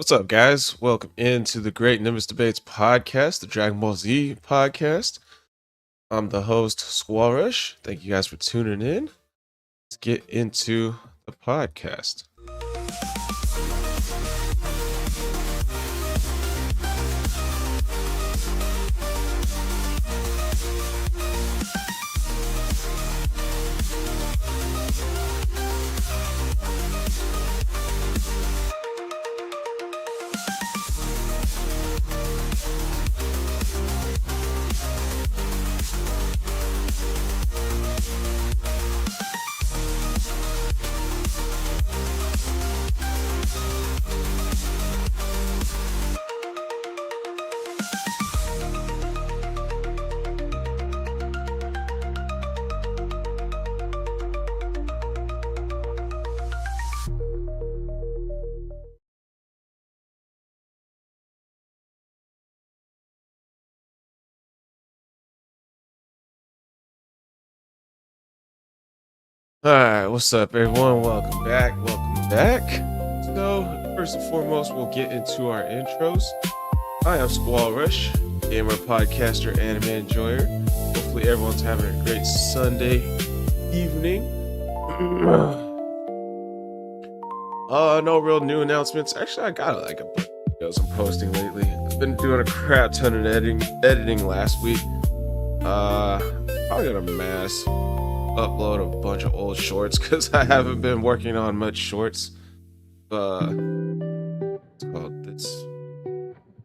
What's up, guys? Welcome into the Great Nimbus Debates podcast, the Dragon Ball Z podcast. I'm the host, SquallRush. Thank you guys for tuning in. Let's get into the podcast. Alright, what's up, everyone? Welcome back. So, first and foremost, we'll get into our intros. I am SquallRush, gamer, podcaster, anime enjoyer. Hopefully everyone's having a great Sunday evening. No real new announcements. Actually, I got like a bunch of videos I'm posting lately. I've been doing a crap ton of editing last week. Probably gonna upload a bunch of old shorts because I haven't been working on much shorts. It's called this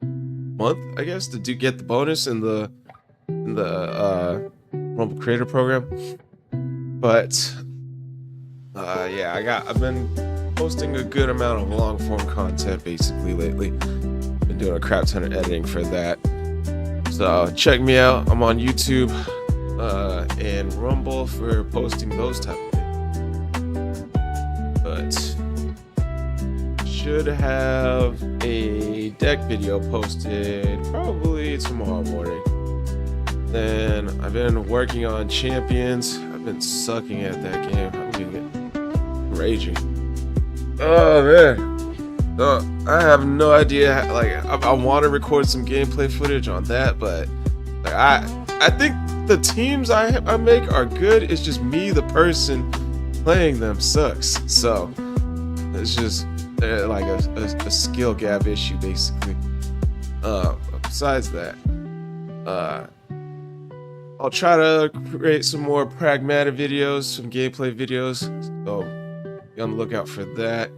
month, I guess, to get the bonus in the Rumble Creator Program. But yeah, I've been posting a good amount of long form content basically lately. Been doing a crap ton of editing for that. So check me out. I'm on YouTube and Rumble for posting those type of things. But should have a deck video posted probably tomorrow morning. Then I've been working on Champions. I've been sucking at that game. I'm getting raging. Oh man. I have no idea. I want to record some gameplay footage on that, but I think the teams I make are good. It's just me, the person playing them, sucks. So it's just like a skill gap issue, basically. Besides that, I'll try to create some more pragmatic videos, some gameplay videos. So be on the lookout for that.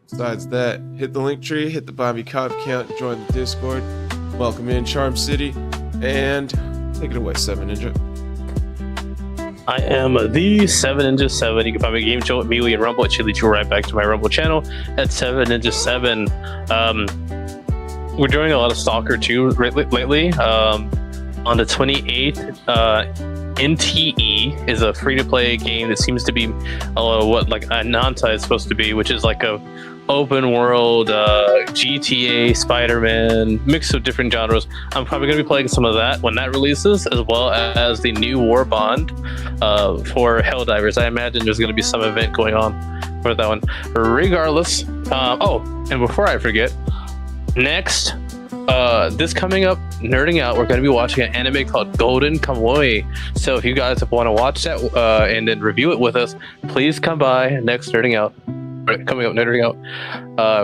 Besides that, hit the link tree, hit the buy me cop account, join the Discord. Welcome in Charm City, and take it away, 7 Ninja. I am the 7Ninja7. You can find me Game Show with Melee and Rumble. It should lead you right back to my Rumble channel at 7Ninja7. We're doing a lot of Stalker 2 lately. On the 28th, NTE is a free-to-play game that seems to be what like Ananta is supposed to be, which is like a open world GTA, Spider-Man, mix of different genres. I'm probably going to be playing some of that when that releases, as well as the new War Bond for Helldivers. I imagine there's going to be some event going on for that one. Regardless, and before I forget, next, this coming up, Nerding Out, we're going to be watching an anime called Golden Kamuy. So if you guys want to watch that and then review it with us, please come by next Nerding Out. Coming up, Nerding Out.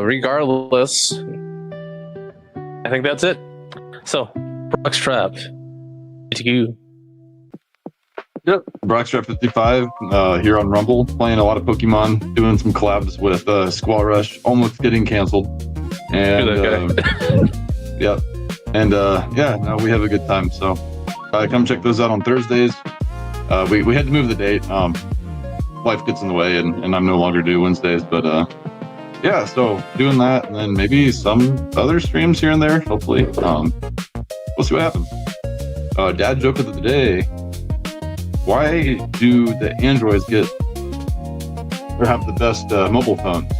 Regardless, I think that's it. So, Brockstrap, to you. Yep, Brockstrap55 here on Rumble, playing a lot of Pokemon, doing some collabs with SquallRush, almost getting canceled. And yep, and no, we have a good time. So come check those out on Thursdays. We had to move the date. Life gets in the way, and I'm no longer due Wednesdays. But yeah, so doing that, and then maybe some other streams here and there. Hopefully, we'll see what happens. Dad joke of the day: why do the Androids get or have the best mobile phones?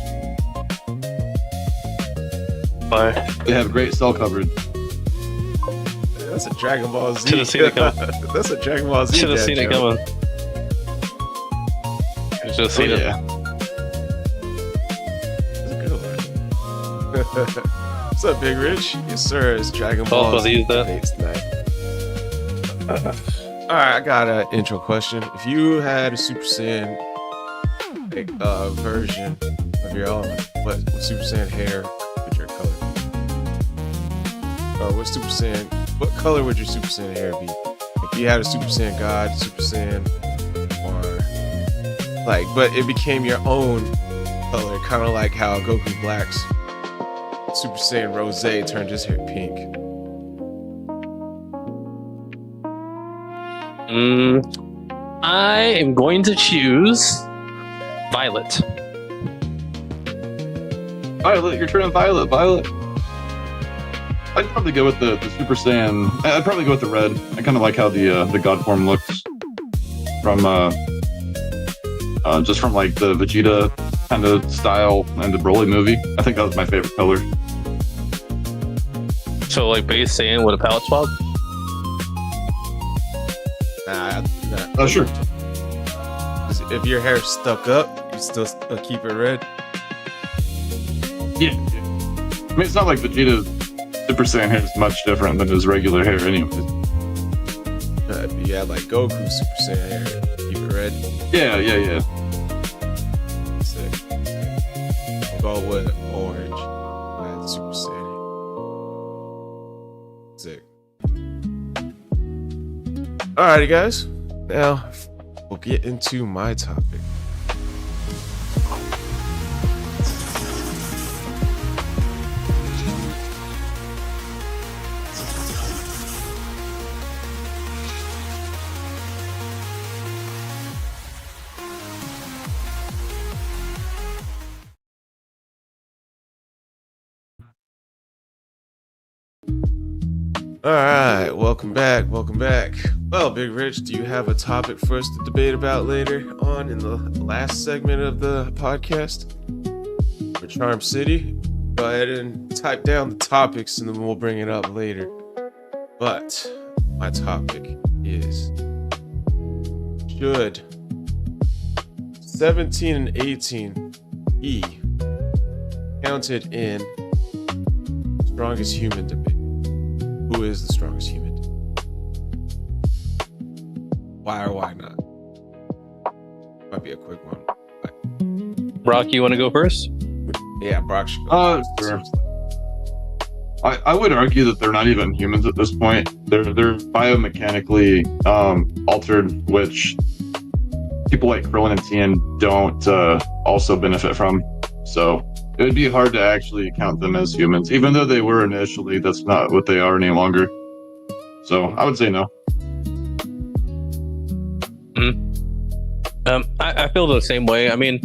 Why? They have great cell coverage. That's a Dragon Ball Z. Should have seen it coming. That's a Dragon Ball Z. Should have seen it coming. Should have seen it. That's a good one. What's up, Big Rich? Yes, sir. It's Dragon Ball. Both of these, though. Tonight. All right, I got an intro question. If you had a Super Saiyan version of your own, what Super Saiyan hair would your color be? Or what color would your Super Saiyan hair be? If you had a Super Saiyan God, Super Saiyan, or like, but it became your own color, kind of like how Goku Black's Super Saiyan Rose turned his hair pink. I am going to choose Violet. Violet, you're turning Violet. I'd probably go with the Super Saiyan. I'd probably go with the red. I kind of like how the God form looks from just from like the Vegeta kind of style and the Broly movie. I think that was my favorite color. So like base Saiyan with a palette swap? Nah. Oh, sure. If your hair's stuck up, you still keep it red. Yeah. I mean, it's not like Vegeta's Super Saiyan hair is much different than his regular hair, anyways. But yeah, like Goku Super Saiyan hair, keep it red. Yeah. Sick. We'll go with orange. That's Super Saiyan. Sick. Alrighty, guys. Now we'll get into my topic. All right, welcome back. Well, Big Rich, do you have a topic for us to debate about later on in the last segment of the podcast for Charm City? Go ahead and type down the topics and then we'll bring it up later. But my topic is, should 17 and 18 E counted in strongest human debate? Who is the strongest human? Why or why not? Might be a quick one. Brock, you want to go first? Yeah, Brock should go first. Sure. I would argue that they're not even humans at this point. They're biomechanically altered, which people like Krillin and Tien don't also benefit from. So it would be hard to actually count them as humans, even though they were initially. That's not what they are any longer. So I would say no. I feel the same way. I mean,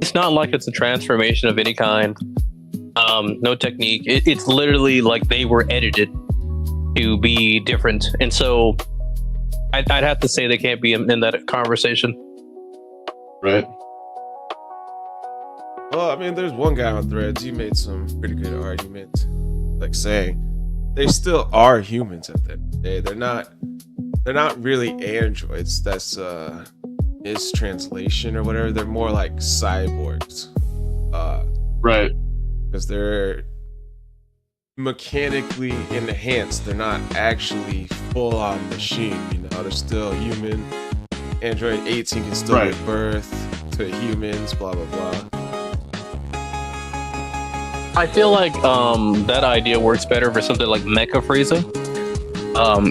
it's not like it's a transformation of any kind. No technique. It's literally like they were edited to be different, and so I'd have to say they can't be in that conversation. Right. Well, I mean, there's one guy on Threads. He made some pretty good argument, like saying they still are humans at the end of the day. They're not really androids. That's mistranslation or whatever. They're more like cyborgs. Right. Because they're mechanically enhanced. They're not actually full-on machine. You know, they're still human. Android 18 can still give birth to humans. Blah blah blah. I feel like that idea works better for something like Mecha Frieza.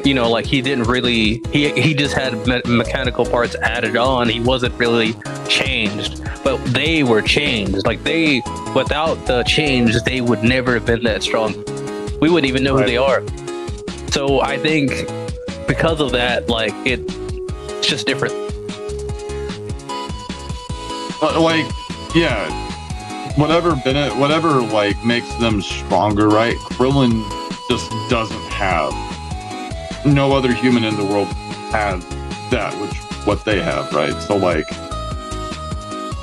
You know, like he didn't really, he just had mechanical parts added on. He wasn't really changed, but they were changed. Like without the change, they would never have been that strong. We wouldn't even know who they are. So I think because of that, like it's just different. Like, yeah. Whatever like makes them stronger, right? Krillin just doesn't have. No other human in the world has that, what they have, right? So like,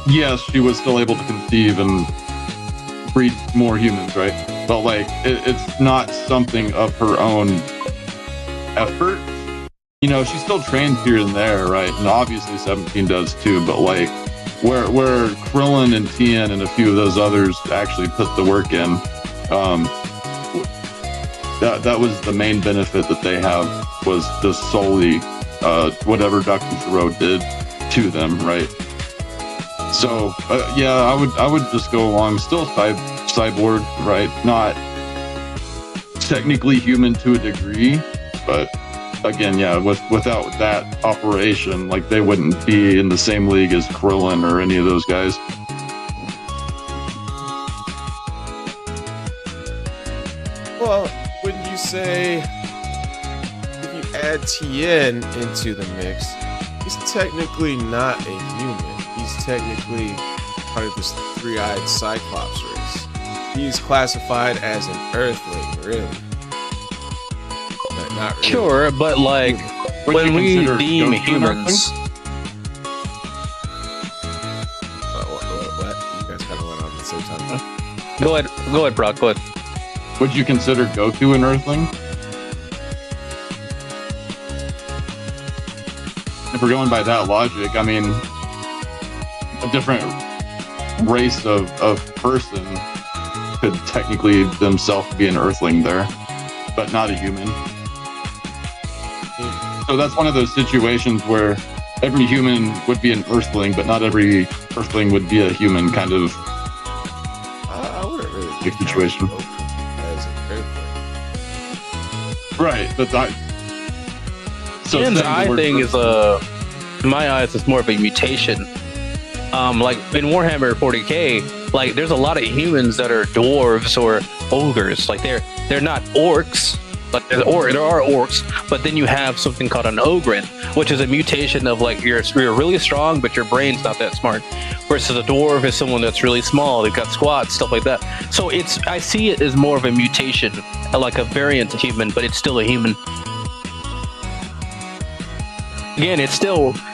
yes, she was still able to conceive and breed more humans, right? But like, it's not something of her own effort. You know, she still trains here and there, right? And obviously 17 does too, but like, where Krillin and Tien and a few of those others actually put the work in, that was the main benefit that they have, was just solely whatever Dr. Thoreau did to them, right? So yeah, I would just go along, still cyborg, right? Not technically human to a degree, but again, yeah, without that operation, like, they wouldn't be in the same league as Krillin or any of those guys. Well, wouldn't you say if you add Tien into the mix, he's technically not a human. He's technically part of this three-eyed Cyclops race. He's classified as an Earthling, really. But not really. Sure, but like when we deem humans. What? You guys kind of went on at the same time. Go ahead, Brock. Go ahead. Would you consider Goku an Earthling? If we're going by that logic, I mean, a different race of person could technically themselves be an Earthling there, but not a human. So that's one of those situations where every human would be an Earthling, but not every Earthling would be a human, kind of I wouldn't really big situation. As an Earthling. Right, but that. So And I think is in my eyes, it's more of a mutation. Like in Warhammer 40k, like there's a lot of humans that are dwarves or ogres. Like they're not orcs, but there are orcs. But then you have something called an ogre, which is a mutation of like you're really strong, but your brain's not that smart. Versus a dwarf is someone that's really small. They've got squats, stuff like that. So I see it as more of a mutation, like a variant of human, but it's still a human. Again,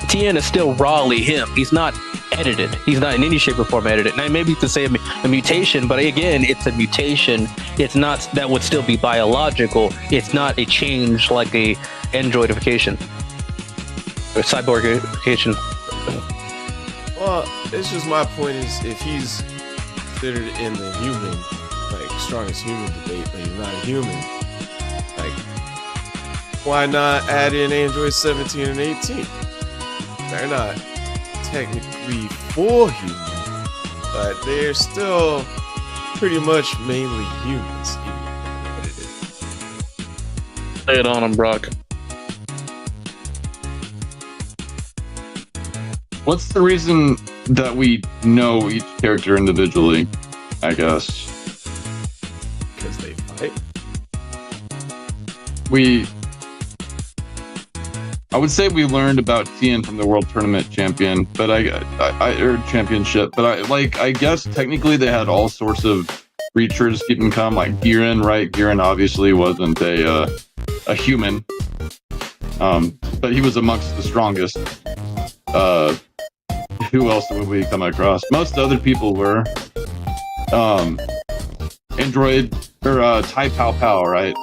Tien is still rawly him. He's not edited. He's not in any shape or form edited. Now, maybe you could say a mutation, but again, it's a mutation. It's not, that would still be biological. It's not a change like a androidification or cyborgification. Well, it's just my point is if he's considered in the human, like strongest human debate, but he's not a human, like, why not add in Android 17 and 18? They're not technically full human, but they're still pretty much mainly humans. Lay it on him, Brock. What's the reason that we know each character individually, I guess? Because they fight. I would say we learned about Tien from the World Tournament champion, but or championship. But I guess technically they had all sorts of creatures keep them calm, like Giran, right? Giran obviously wasn't a human, but he was amongst the strongest. Who else would we come across? Most other people were Android or Tai Pao Pao, right?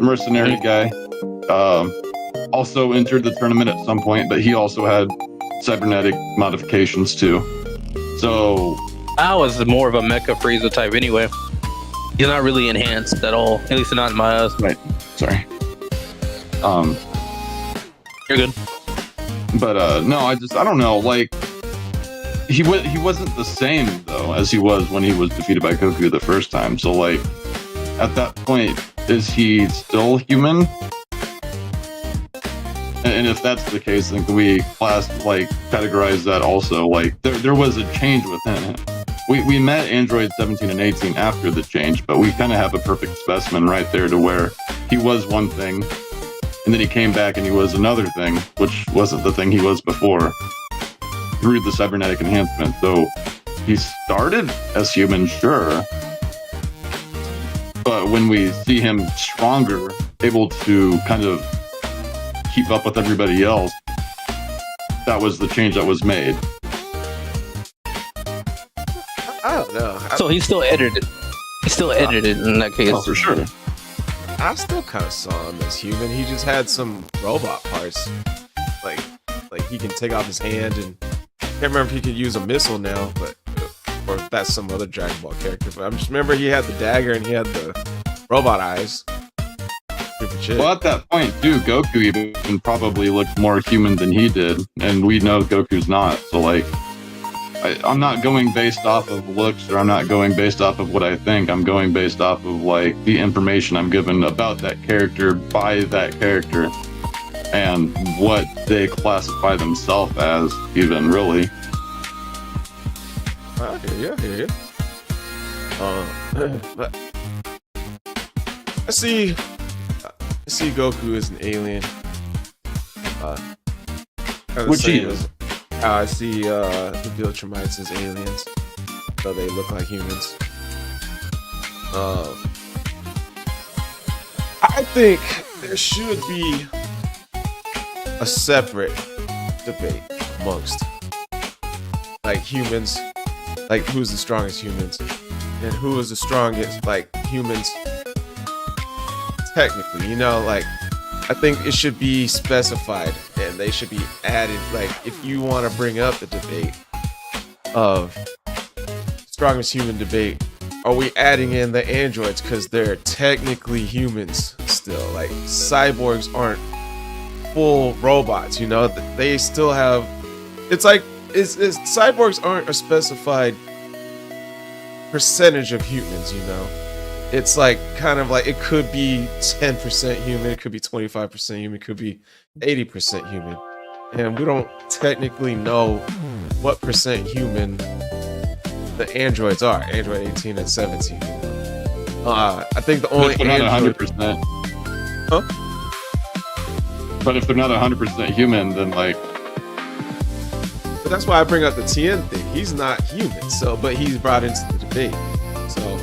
Mercenary guy. Also entered the tournament at some point, but he also had cybernetic modifications too. So I was more of a Mecha Frieza type anyway. He's not really enhanced at all, at least not in my eyes. right, sorry. You're good. But no, I don't know. Like he wasn't the same though as he was when he was defeated by Goku the first time. So like at that point, is he still human? And if that's the case, then we categorize that also. Like there was a change within him. We met Android 17 and 18 after the change, but we kind of have a perfect specimen right there to where he was one thing, and then he came back and he was another thing, which wasn't the thing he was before, through the cybernetic enhancement. So he started as human, sure, but when we see him stronger, able to kind of keep up with everybody else, that was the change that was made. I don't know. So he's still edited. He's still edited in that case. Oh, for sure. I still kind of saw him as human. He just had some robot parts, like he can take off his hand, and I can't remember if he could use a missile now, but or if that's some other Dragon Ball character. But I just remember he had the dagger and he had the robot eyes. Well, at that point too, Goku even probably looked more human than he did, and we know Goku's not. So like, I'm not going based off of looks, or I'm not going based off of what I think. I'm going based off of like the information I'm given about that character by that character, and what they classify themselves as, even really. I hear you. But I see Goku as an alien. Which he is. I see the Viltrumites as aliens, so they look like humans. I think there should be a separate debate amongst like humans, like who's the strongest humans, and who is the strongest like humans. Technically, you know, like I think it should be specified and they should be added. Like if you want to bring up the debate of strongest human debate, are we adding in the androids because they're technically humans still? Like cyborgs aren't full robots, you know, they still have, it's like cyborgs aren't a specified percentage of humans, you know. It's like kind of like it could be 10% human, it could be 25% human, it could be 80% human, and we don't technically know what percent human the androids are. Android 18 and 17. You know? I think the only not android... 100%. Huh? But if they're not 100% human, then like. But that's why I bring up the Tien thing. He's not human, so but he's brought into the debate. So.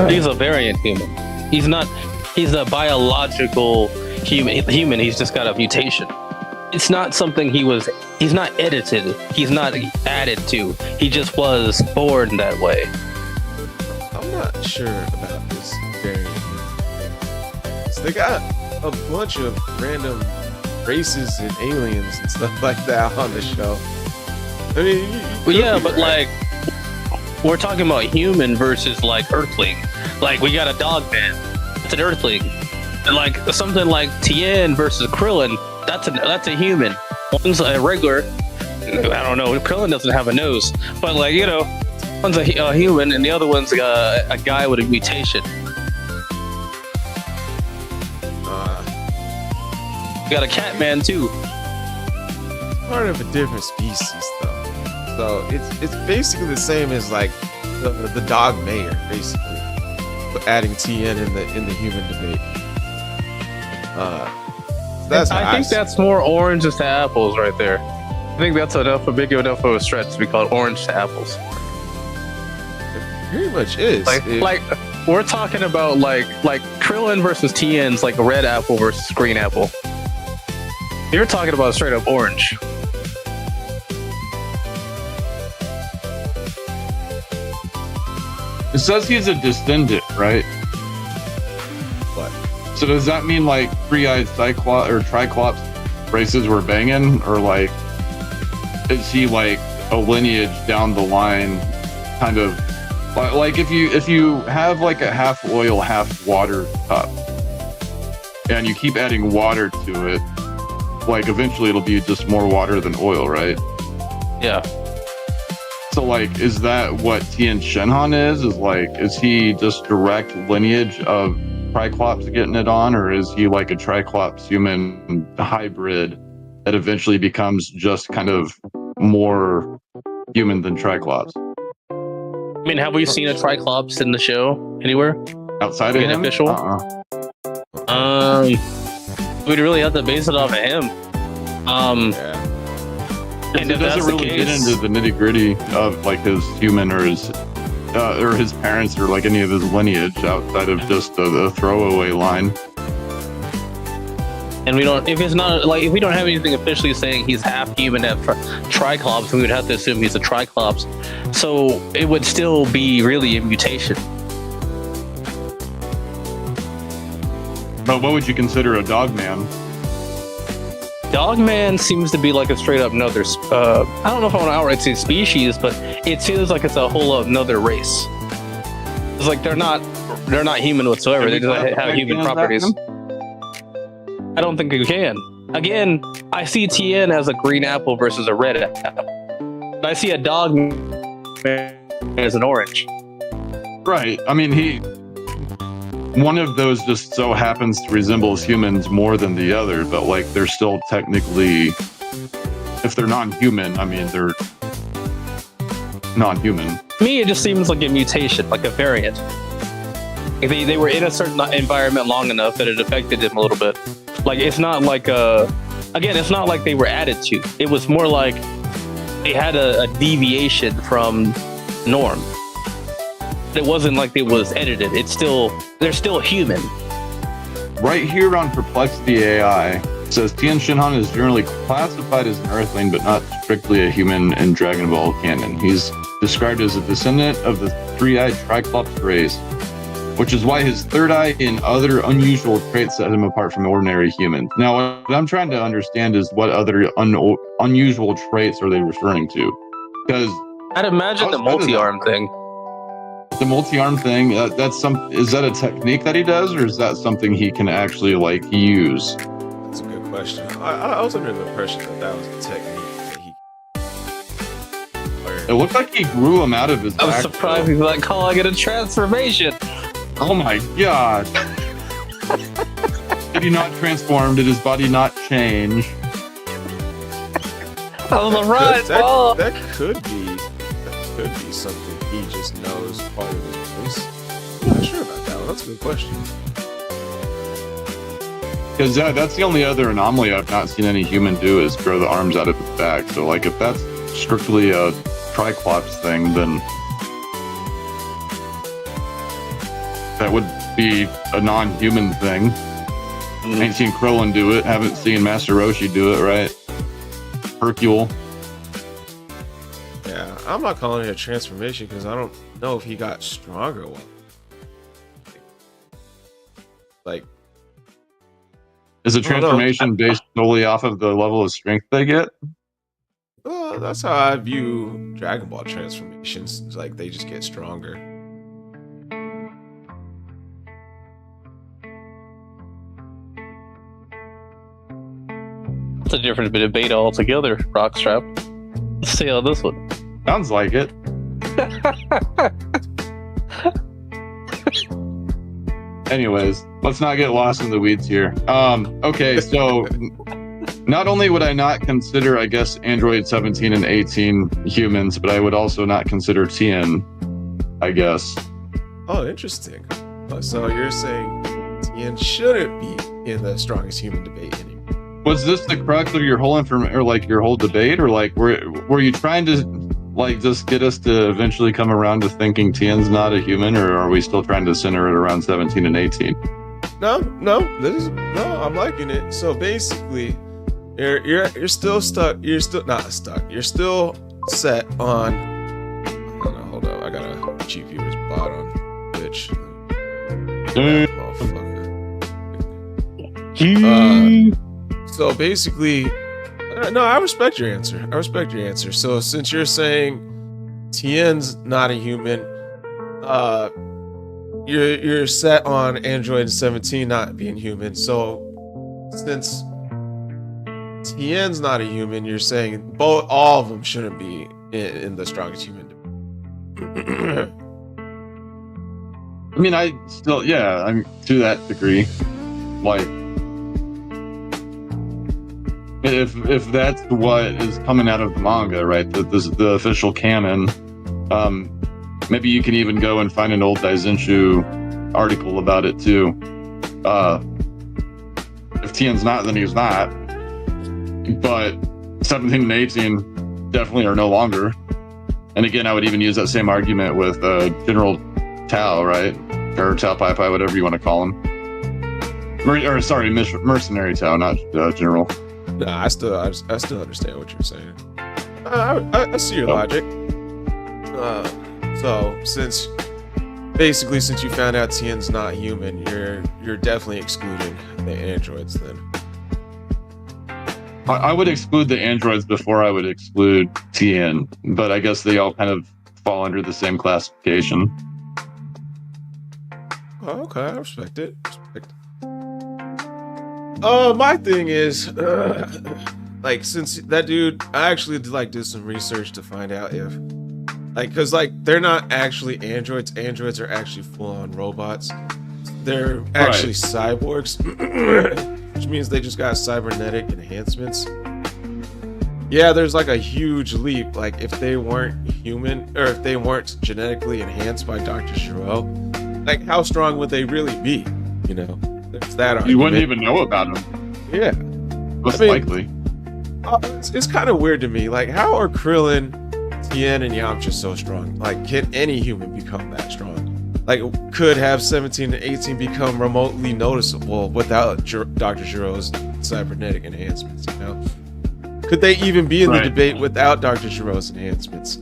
He's a variant human. He's not. He's a biological human. He's just got a mutation. It's not something he's not edited. He's not added to. He just was born that way. I'm not sure about this variant human. So they got a bunch of random races and aliens and stuff like that on the show. I mean, well, yeah, but like. We're talking about human versus like Earthling. Like we got a dog man, it's an Earthling, and like something like Tien versus Krillin, that's a human. One's a regular. I don't know. Krillin doesn't have a nose, but like you know, one's a human and the other one's a guy with a mutation. You got a cat man too. Part of a different species though. So it's basically the same as like the dog mayor, basically, but adding Tien in the human debate. I think that's more oranges to apples right there. I think that's a big enough of a stretch to be called orange to apples. It pretty much is. Like we're talking about like Krillin versus Tien's like a red apple versus green apple. You're talking about straight up orange. It says he's a descendant, right? What? So does that mean like three-eyed Cyclops or Triclops races were banging, or like is he like a lineage down the line, kind of like if you have like a half oil, half water cup, and you keep adding water to it, like eventually it'll be just more water than oil, right? Yeah. So, like, is that what Tien Shinhan is? Is he just direct lineage of Triclops getting it on, or is he like a Triclops human hybrid that eventually becomes just kind of more human than Triclops? I mean, have we seen a Triclops in the show anywhere? Outside of him? Official? We'd really have to base it off of him. Yeah. And it doesn't really get into the nitty gritty of like his human or his parents or like any of his lineage outside of just a throwaway line. And we don't, if we don't have anything officially saying he's half human, half Triclops, we would have to assume he's a Triclops. So it would still be really a mutation. But what would you consider a dog man? Dogman seems to be like a straight up another. I don't know if I want to outright say species, but it seems like it's a whole another race. It's like they're not human whatsoever. They just have human properties. I don't think you can. Again, I see Tien as a green apple versus a red apple. I see a dog as an orange. Right. I mean, one of those just so happens to resemble humans more than the other, but like they're still technically, if they're non-human, I mean, they're non-human. To me, it just seems like a mutation, like a variant. Like they were in a certain environment long enough that it affected them a little bit. Like, it's not like it's not like they were added to. It was more like they had a deviation from norm. It wasn't like it was edited. They're still human. Right here on Perplexity AI, it says Tien Shinhan is generally classified as an Earthling, but not strictly a human in Dragon Ball canon. He's described as a descendant of the three-eyed Triclops race, which is why his third eye and other unusual traits set him apart from ordinary humans. Now, what I'm trying to understand is what other unusual traits are they referring to? Because I'd imagine the multi-arm thing. The multi-arm thing, is that a technique that he does, or is that something he can actually like use? That's a good question. I was under the impression that was a technique that he. It looked like he grew him out of his. I was surprised he's not calling it a transformation. Oh my god! Did he not transform? Did his body not change? On the right, that could be something he just knows part of his voice. I'm not sure about that one. That's a good question. Because that's the only other anomaly I've not seen any human do is grow the arms out of his back. So like if that's strictly a Triclops thing, then that would be a non-human thing. Ain't seen Krillin do it. Haven't seen Master Roshi do it, right? Hercule. Yeah, I'm not calling it a transformation because I don't know if he got stronger. Like, is a transformation based solely off of the level of strength they get? Well, that's how I view Dragon Ball transformations. It's like they just get stronger. It's a different bit of beta altogether, Rockstrap. Let's see on this one. Sounds like it. Anyways, let's not get lost in the weeds here. Okay, so not only would I not consider, I guess, Android 17 and 18 humans, but I would also not consider Tien, I guess. Oh, interesting. So you're saying Tien shouldn't be in the strongest human debate anymore? Was this the crux of your whole or like your whole debate, or like were you trying to like just get us to eventually come around to thinking Tien's not a human, or are we still trying to center it around 17 and 18? No, I'm liking it. So basically, you're still stuck. You're still not stuck. You're still set on. Hold on. I got a cheap viewer's bot on bitch. Motherfucker. So basically, no, I respect your answer. So since you're saying Tien's not a human, you're set on Android 17 not being human. So since Tien's not a human, you're saying all of them shouldn't be in the strongest human. I mean, I'm to that degree, like. If that's what is coming out of the manga, right? The official canon. Maybe you can even go and find an old Daizenshu article about it too. If Tien's not, then he's not. But 17 and 18 definitely are no longer. And again, I would even use that same argument with General Tao, right? Or Tao Pai Pai, whatever you want to call him. Mercenary Tao, not General. Nah, I still understand what you're saying. I see your logic. So since you found out Tien's not human, you're definitely excluding the androids then. I would exclude the androids before I would exclude TN, but I guess they all kind of fall under the same classification. Oh, okay, I respect it. My thing is, like, since that dude, I actually did some research to find out if, because they're not actually androids. Androids are actually full-on robots. They're actually cyborgs, which means they just got cybernetic enhancements. Yeah, there's like a huge leap. Like, if they weren't human, or if they weren't genetically enhanced by Dr. Giro, like, how strong would they really be? You know, there's that argument. You wouldn't even know about them. Yeah. Most likely. It's kind of weird to me. Like, how are Krillin, Tien, and Yamcha so strong? Like, can any human become that strong? Like, could have 17 and 18 become remotely noticeable without Dr. Giro's cybernetic enhancements, you know? Could they even be in the debate without Dr. Giro's enhancements?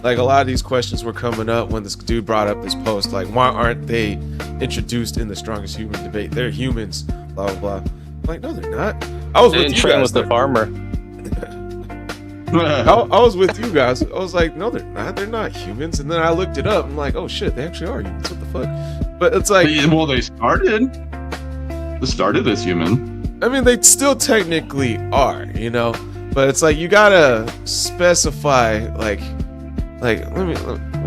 Like, a lot of these questions were coming up when this dude brought up this post. Like, why aren't they introduced in the strongest human debate? They're humans, blah, blah, blah. I'm like, no, they're not. I was with you guys. With the farmer. I was with you guys. I was like, no, they're not. They're not humans. And then I looked it up. I'm like, oh shit, they actually are humans. What the fuck? But it's like, well, they started as human. I mean, they still technically are, you know. But it's like, you gotta specify, like let me.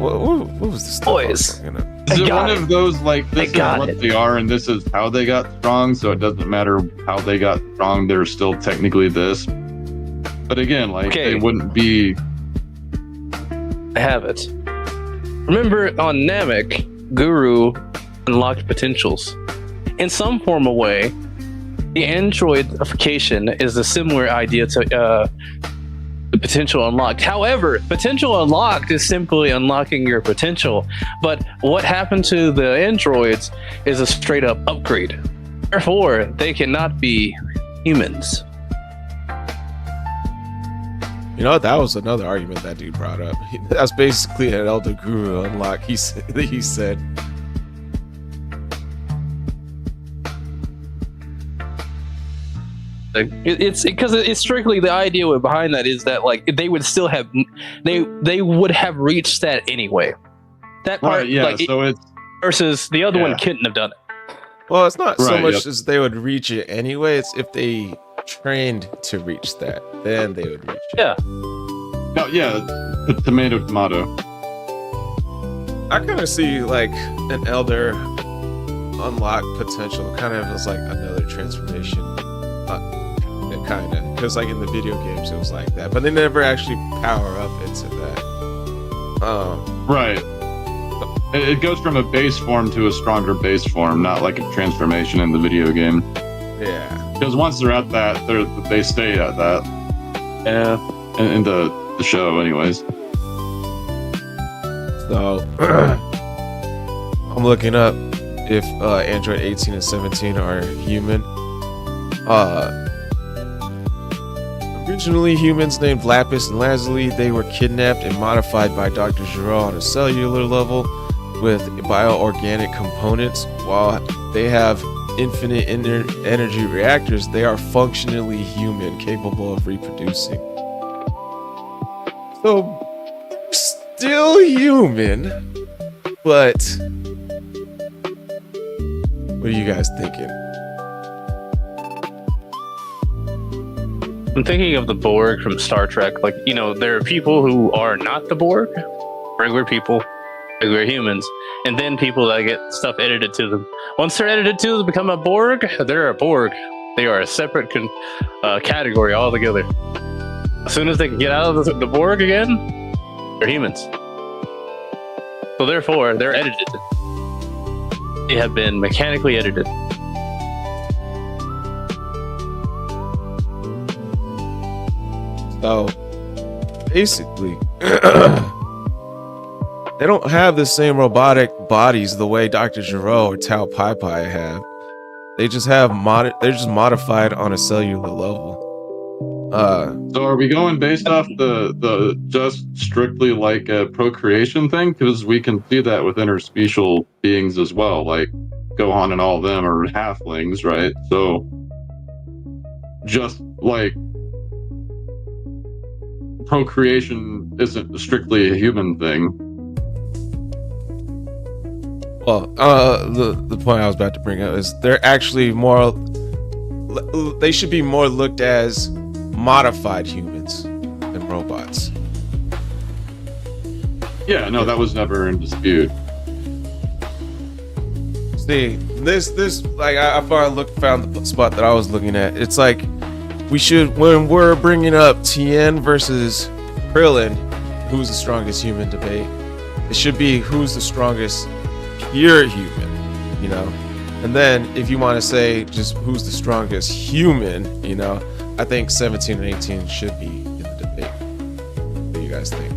What was the stuff? Boys. Is it one of those, like, this is what they are and this is how they got strong, so it doesn't matter how they got strong, they're still technically this? But again, like, they wouldn't be... I have it. Remember, on Namek, Guru unlocked potentials. In some form of way, the androidification is a similar idea to the potential unlocked. However, potential unlocked is simply unlocking your potential. But what happened to the androids is a straight up upgrade. Therefore, they cannot be humans. You know, that was another argument that dude brought up. That's basically an Elder Guru unlock. He said. It's because it's strictly the idea behind that is that, like, they would still have they would have reached that anyway. That part, so it's versus the other one couldn't have done it. Well, it's not so much as they would reach it anyway. It's if they trained to reach that, then they would reach it. Yeah. No, tomato. I kind of see, like, an Elder unlock potential kind of as like another transformation. Kind of, because like in the video games it was like that, but they never actually power up into that. It goes from a base form to a stronger base form, not like a transformation in the video game. Yeah, because once they're at that, they stay at that. Yeah, in the show, anyways. So I'm looking up if Android 18 and 17 are human. Originally humans named Lapis and Lazuli, they were kidnapped and modified by Dr. Giro on a cellular level with bioorganic components. While they have infinite energy reactors, they are functionally human, capable of reproducing. So, still human, but what are you guys thinking? I'm thinking of the Borg from Star Trek. Like, you know, there are people who are not the Borg, regular people, regular humans, and then people that get stuff edited to them. Once they're edited to become a Borg, they're a Borg. They are a separate category altogether. As soon as they can get out of the Borg again, they're humans. So therefore, they're edited. They have been mechanically edited. So basically, they don't have the same robotic bodies the way Dr. Giro or Tao Pai Pai have. They just have they're just modified on a cellular level. So are we going based off the just strictly like a procreation thing? Because we can see that with interspecial beings as well, like Gohan and all of them are halflings, right? So just like procreation isn't strictly a human thing. Well, the point I was about to bring up is they're actually more. They should be more looked as modified humans than robots. Yeah, no, that was never in dispute. See, this like I found the spot that I was looking at. It's like we should, when we're bringing up Tien versus Krillin, who's the strongest human debate, it should be who's the strongest pure human, you know. And then if you want to say just who's the strongest human, you know, I think 17 and 18 should be in the debate. What do you guys think?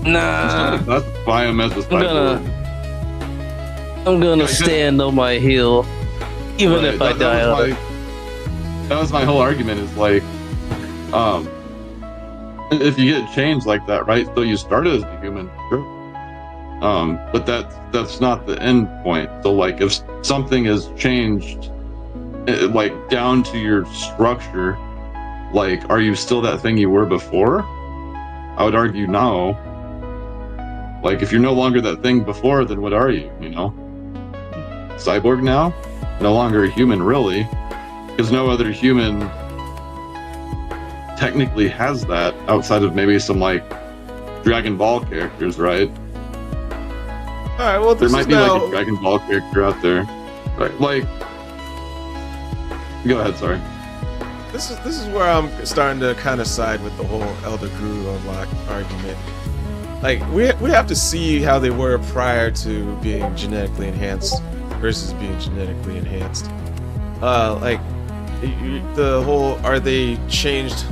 Nah. Classify him as a cyborg. I'm gonna stand on my heel, even if I die. That was my whole argument. Is like, if you get changed like that, right? So you started as a human, sure. But that's not the end point. So like, if something is changed, like down to your structure, like, are you still that thing you were before? I would argue no. Like, if you're no longer that thing before, then what are you? You know, cyborg now, no longer a human, really, because no other human technically has that outside of maybe some like Dragon Ball characters, right? All right. Well, there might be like a Dragon Ball character out there, right? Like, go ahead. Sorry. This is where I'm starting to kind of side with the whole Elder Guru unlock argument. Like, we have to see how they were prior to being genetically enhanced versus being genetically enhanced. Like, the whole, are they changed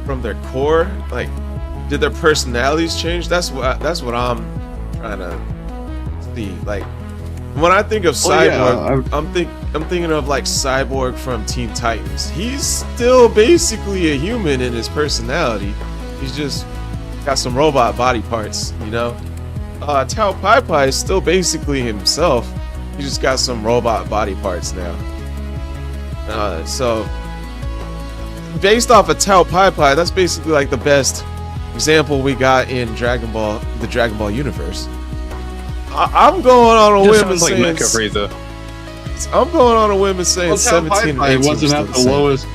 from their core? Like, did their personalities change? That's what I'm trying to see. Like, when I think of Cyborg, I'm thinking of like Cyborg from Teen Titans. He's still basically a human in his personality. He's just got some robot body parts, you know. Tao Pai Pai is still basically himself. He just got some robot body parts now. So based off of Tao Pai Pai, that's basically like the best example we got in the Dragon Ball universe. I'm going on a whim and saying like Mecha Frieza. I'm going on a whim and saying 17 and 18 wasn't at the lowest.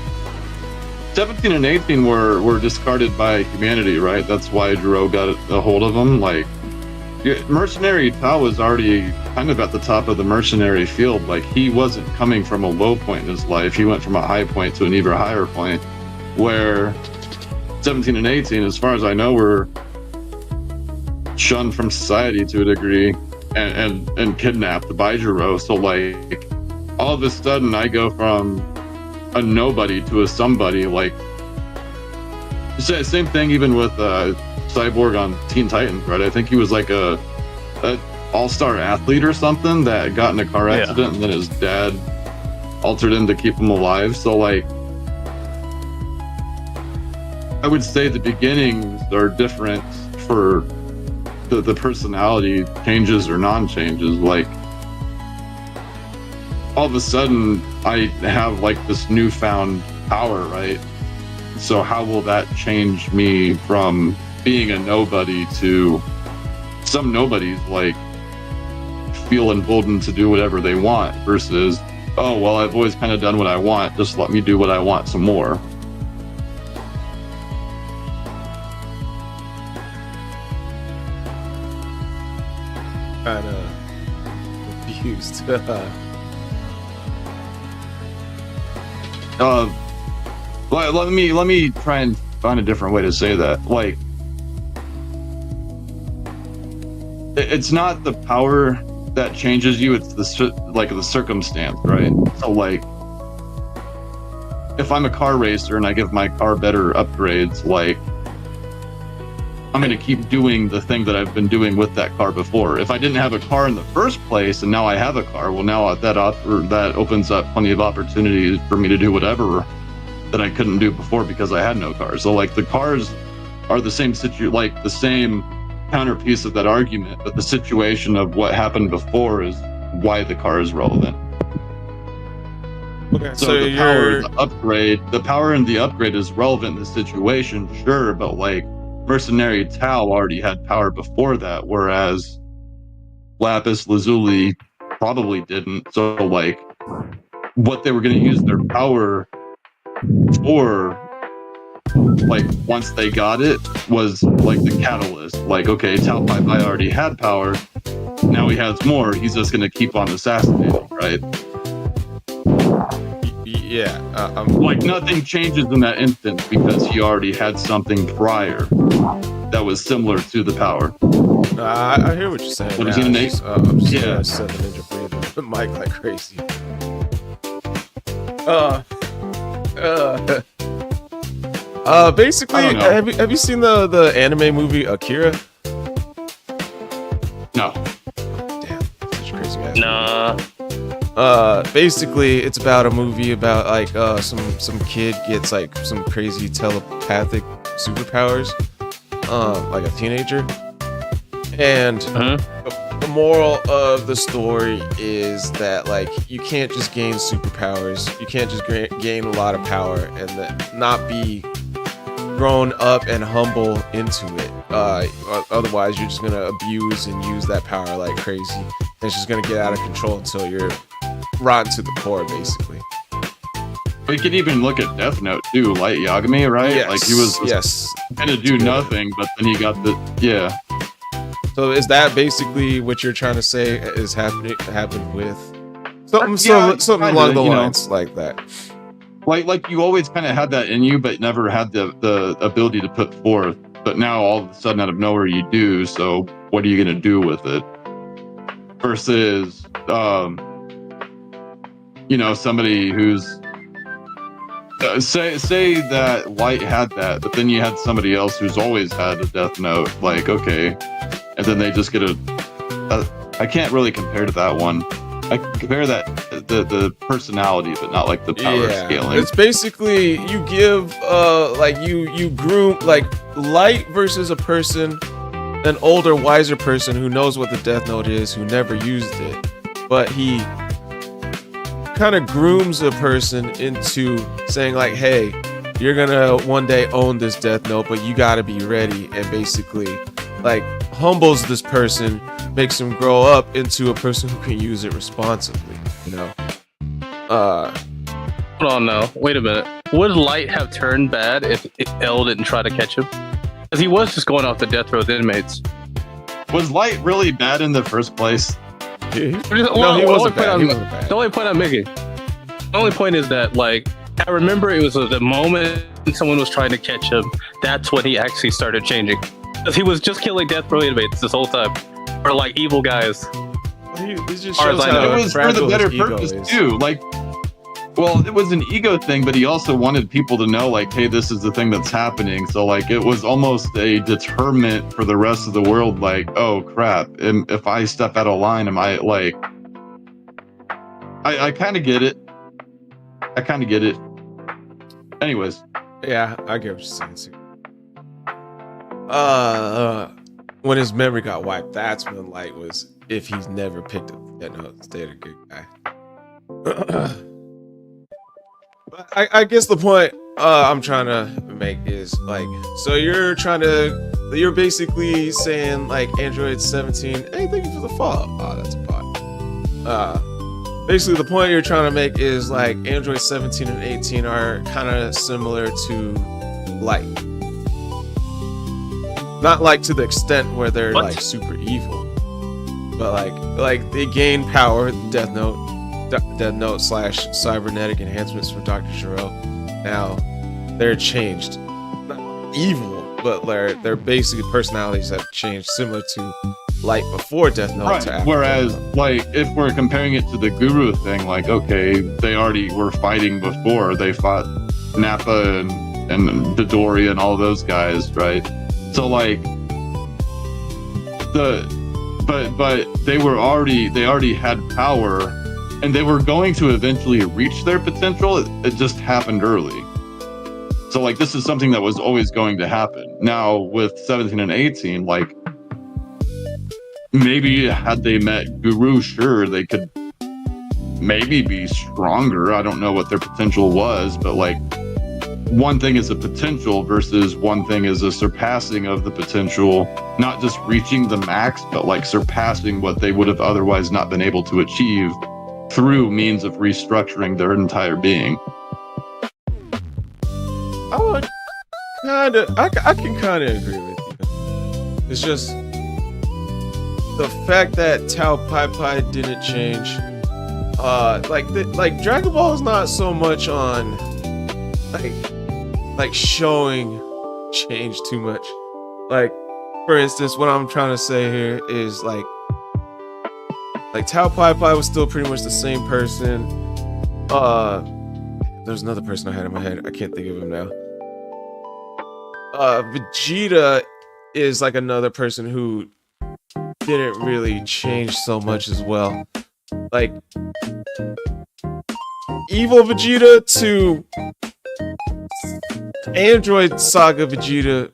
17 and 18 were discarded by humanity, right? That's why Jiro got a hold of them. Like, Mercenary Tao was already kind of at the top of the mercenary field. Like, he wasn't coming from a low point in his life. He went from a high point to an even higher point. Where 17 and 18, as far as I know, were shunned from society to a degree and kidnapped by Jiro. So, like, all of a sudden, I go from a nobody to a somebody. Like, same thing even with Cyborg on Teen Titans, right? I think he was like a all-star athlete or something that got in a car accident, and then his dad altered him to keep him alive. So, like, I would say the beginnings are different for the personality changes or non-changes. Like, all of a sudden I have like this newfound power, right? So how will that change me from being a nobody to some nobodies like feel emboldened to do whatever they want versus, oh, well, I've always kind of done what I want, just let me do what I want some more. Kind of confused. Let me try and find a different way to say that. Like, it's not the power that changes you; it's the circumstance, right? So, like, if I'm a car racer and I give my car better upgrades, like, I'm going to keep doing the thing that I've been doing with that car before. If I didn't have a car in the first place and now I have a car, well, now that opens up plenty of opportunities for me to do whatever that I couldn't do before because I had no car. So, like, the cars are the same the same counterpiece of that argument, but the situation of what happened before is why the car is relevant. Okay, So the power, the power and the upgrade is relevant in this situation, sure, but like Mercenary Tau already had power before that, whereas Lapis Lazuli probably didn't. So like what they were going to use their power for, like once they got it, was like the catalyst. Like, okay, Tau Pai Pai already had power, now he has more, he's just going to keep on assassinating, right? Yeah, like nothing changes in that instance because he already had something prior that was similar to the power. I hear what you're saying. What is he, Nate? I'm just gonna set the ninja breathing the mic like crazy. Basically, have you seen the anime movie Akira? No. Damn, such a crazy guy. Nah. Basically, it's about a movie about like some kid gets like some crazy telepathic superpowers, like a teenager, and the moral of the story is that like you can't just gain superpowers, you can't just gain a lot of power and then not be grown up and humble into it. Otherwise, you're just gonna abuse and use that power like crazy. And it's just gonna get out of control until you're rotten to the core, basically. We could even look at Death Note too, Light Yagami, right? Yes, like he was gonna do nothing, but then he got the So is that basically what you're trying to say is happened with something along the lines like that? Like you always kind of had that in you, but never had the ability to put forth. But now all of a sudden, out of nowhere, you do. So what are you gonna do with it? Versus, somebody who's say that Light had that, but then you had somebody else who's always had a Death Note. Like, okay, and then they just get I can't really compare to that one. I compare that the personality, but not like the power scaling. It's basically you give like you groom like Light versus a person, an older, wiser person who knows what the Death Note is, who never used it, but he kind of grooms a person into saying like, hey, you're gonna one day own this Death Note, but you gotta be ready, and basically like humbles this person, makes him grow up into a person who can use it responsibly, Hold on now. Wait a minute. Would Light have turned bad if L didn't try to catch him? Because he was just going off the death row with inmates. Was Light really bad in the first place? He wasn't bad. The only point I'm making, the only point is that, like, I remember it was the moment someone was trying to catch him, that's when he actually started changing. Because he was just killing death row inmates this whole time. Or, like, evil guys. It just shows how it was for the better purpose, too. Like, well, it was an ego thing, but he also wanted people to know, like, hey, this is the thing that's happening. So, like, it was almost a deterrent for the rest of the world, like, oh, crap. If I step out of line, am I, like... I kind of get it. Anyways. Yeah, I get what you're saying, too. When his memory got wiped, that's when Light was, if he's never picked up that note, stayed a good guy. But I guess the point I'm trying to make is like, so you're basically saying like Android 17, hey, thank you for the follow. Oh, that's a bot. Basically the point you're trying to make is like Android 17 and 18 are kind of similar to Light. Not like to the extent where they're like super evil, but like they gain power. Death Note / cybernetic enhancements for Dr. Gero. Now they're changed, not evil, but their basic personalities have changed, similar to Light before Death Note. Right. To after Whereas, Death Note. like, if we're comparing it to the Guru thing, like, okay, they already were fighting before. They fought Nappa and Dodori and all those guys, right? So like but they already had power, and they were going to eventually reach their potential. It just happened early. So like this is something that was always going to happen. Now with 17 and 18, like maybe had they met Guru, sure they could maybe be stronger. I don't know what their potential was, but like one thing is a potential versus one thing is a surpassing of the potential, not just reaching the max, but like surpassing what they would have otherwise not been able to achieve through means of restructuring their entire being. I can kind of agree with you. It's just the fact that Tao Pai Pai didn't change. Like Dragon Ball is not so much on like showing change too much. Like, for instance, what I'm trying to say here is like Tao Pai Pai was still pretty much the same person. There's another person I had in my head. I can't think of him now. Vegeta is like another person who didn't really change so much as well. Like evil Vegeta to Android Saga Vegeta,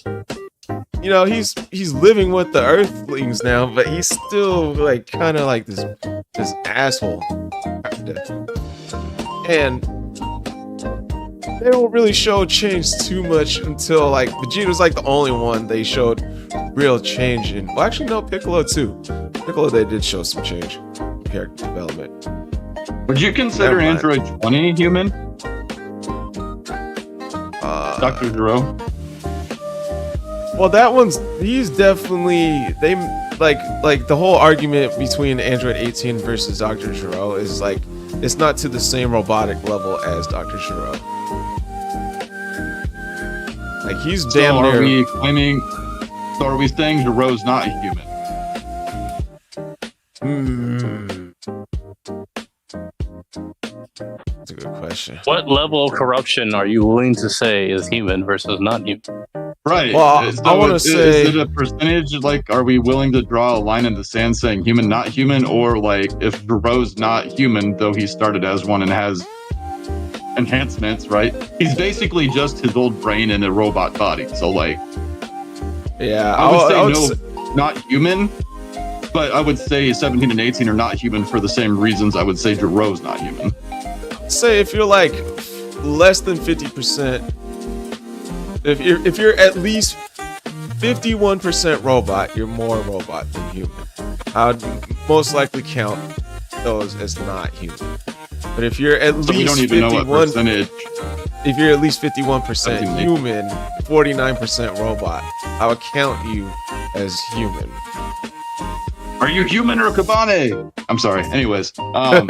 you know, he's living with the Earthlings now, but he's still like kind of like this asshole, kinda. And they don't really show change too much until like Vegeta's like the only one they showed real change in. Well, actually, no, Piccolo too. Piccolo, they did show some change in character development. Would you consider Android 20 human? Dr. Gero? Well, he's definitely, they like the whole argument between Android 18 versus Dr. Gero is like it's not to the same robotic level as Dr. Gero. Like he's damn near. So are we saying Gero's not human? That's a good question. What level of corruption are you willing to say is human versus not human? Right. Well, I want to say, is it a percentage? Like, are we willing to draw a line in the sand saying human, not human, or like if Gero's not human, though he started as one and has enhancements, right? He's basically just his old brain in a robot body. So like, yeah, I would say not human. But I would say 17 and 18 are not human for the same reasons I would say Gero's not human. Say if you're like less than 50%, if you're at least 51% robot, you're more robot than human. I would most likely count those as not human. But if you're at least we don't even know what percentage. If you're at least 51% human, 49% robot, I would count you as human. Are you human or Kabane? I'm sorry. Anyways, I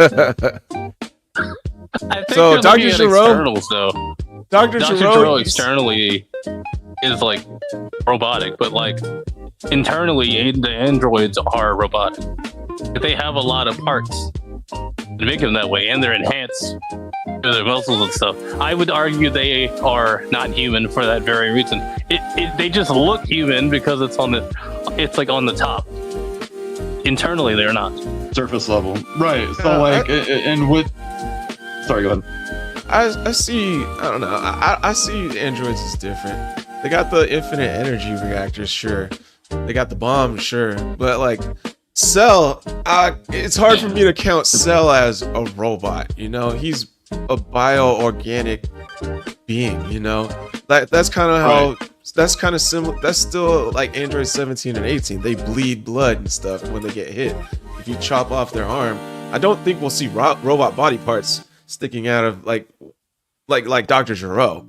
think so Dr. Gero, externals though. Dr. Gero externally is like robotic, but like internally the androids are robotic. They have a lot of parts to make them that way, and they're enhanced to their muscles and stuff. I would argue they are not human for that very reason. They just look human because it's like on the top. Internally, they're not. Surface level. Right. So sorry, go ahead. I see, I don't know. I see androids as different. They got the infinite energy reactors, sure. They got the bomb, sure. But like Cell, it's hard for me to count Cell as a robot, you know? He's a bio-organic being, you know? That's kind of how... Right. That's kind of similar. That's still like Android 17 and 18. They bleed blood and stuff when they get hit. If you chop off their arm, I don't think we'll see robot body parts sticking out of like Dr. Gero.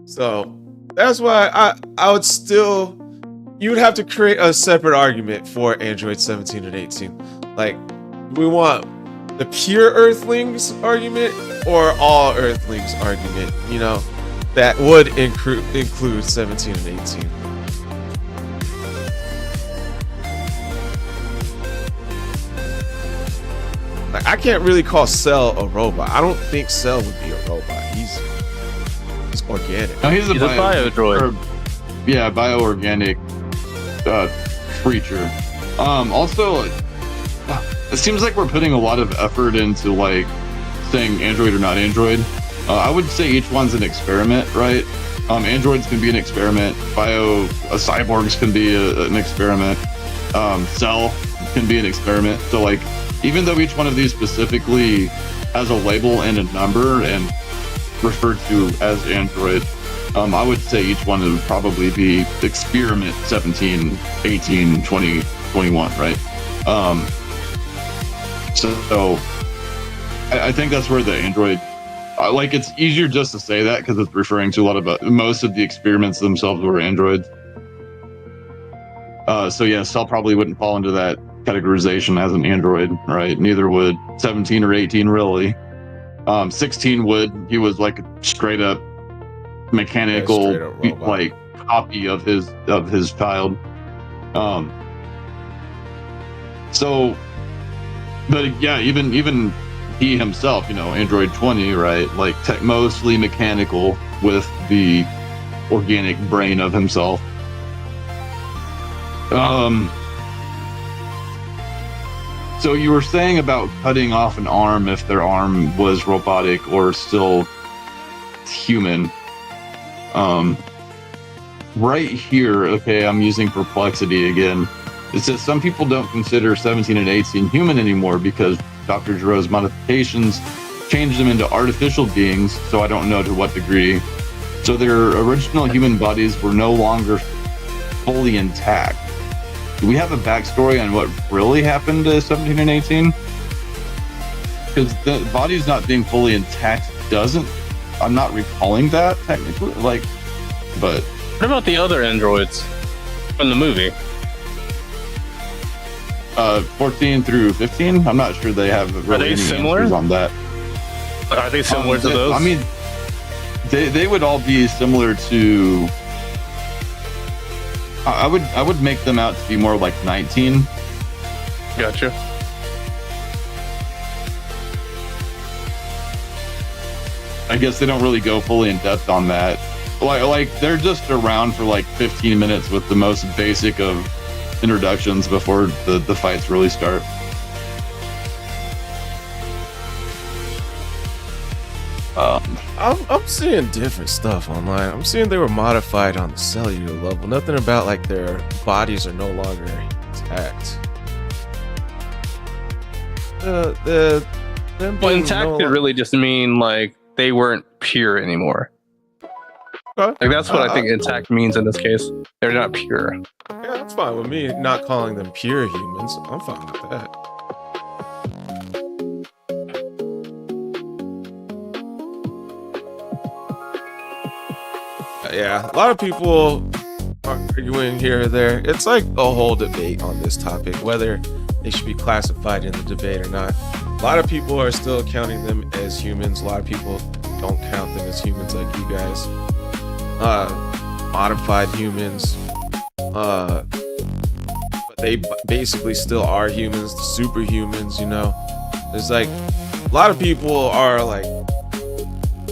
So that's why I would still, you would have to create a separate argument for Android 17 and 18. Like, we want the pure Earthlings argument or all Earthlings argument, you know? That would include 17 and 18. Like, I can't really call Cell a robot. I don't think Cell would be a robot. He's organic. No, he's a bio-droid. Yeah, bio-organic creature. Also, it seems like we're putting a lot of effort into like saying android or not android. I would say each one's an experiment, right? Androids can be an experiment. Cyborgs can be an experiment. Cell can be an experiment. So like even though each one of these specifically has a label and a number and referred to as Android, I would say each one would probably be experiment 17, 18, 20, 21, right? So I think that's where the Android, like, it's easier just to say that because it's referring to a lot of most of the experiments themselves were Androids. So yeah, Cell probably wouldn't fall into that categorization as an Android, right? Neither would 17 or 18 really. 16 would. He was like a straight up mechanical, like, copy of his child. So, but yeah, even he himself, Android 20, right? Like mostly mechanical with the organic brain of himself. So you were saying about cutting off an arm if their arm was robotic or still human. Right here, okay, I'm using Perplexity again. It says some people don't consider 17 and 18 human anymore because Dr. Giroux's modifications changed them into artificial beings, so I don't know to what degree. So their original human bodies were no longer fully intact. Do we have a backstory on what really happened to 17 and 18? Because the body's not being fully intact I'm not recalling that technically, but... What about the other androids from the movie? 14 through 15? I'm not sure they have really any answers on that. Are they similar to those? I mean, they would all be similar to... I would make them out to be more like 19. Gotcha. I guess they don't really go fully in depth on that. Like they're just around for like 15 minutes with the most basic of introductions before the fights really start. I'm seeing different stuff online. I'm seeing they were modified on the cellular level. Nothing about like their bodies are no longer intact. Well, intact could really just mean like they weren't pure anymore. Like that's what I think intact means in this case. They're not pure. Yeah, that's fine with me. Not calling them pure humans. I'm fine with that. Yeah, a lot of people are arguing here or there. It's like a whole debate on this topic, whether they should be classified in the debate or not. A lot of people are still counting them as humans. A lot of people don't count them as humans like you guys. Modified humans. But they basically still are humans, superhumans, There's like, a lot of people are like,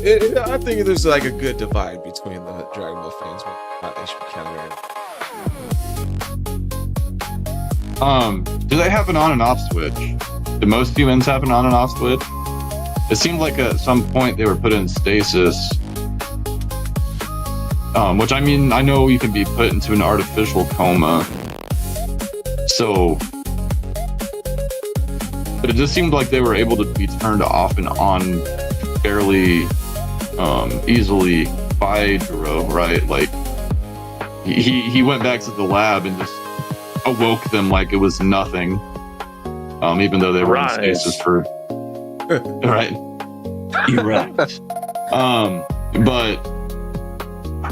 I think there's like a good divide between the Dragon Ball fans, but they should be counted. Do they have an on and off switch? Do most humans have an on and off switch? It seemed like at some point they were put in stasis. Which I mean, I know you can be put into an artificial coma. So, but it just seemed like they were able to be turned off and on fairly easily by Giroux, right? Like he went back to the lab and just awoke them like it was nothing, even though they were in stasis for right. Erect. But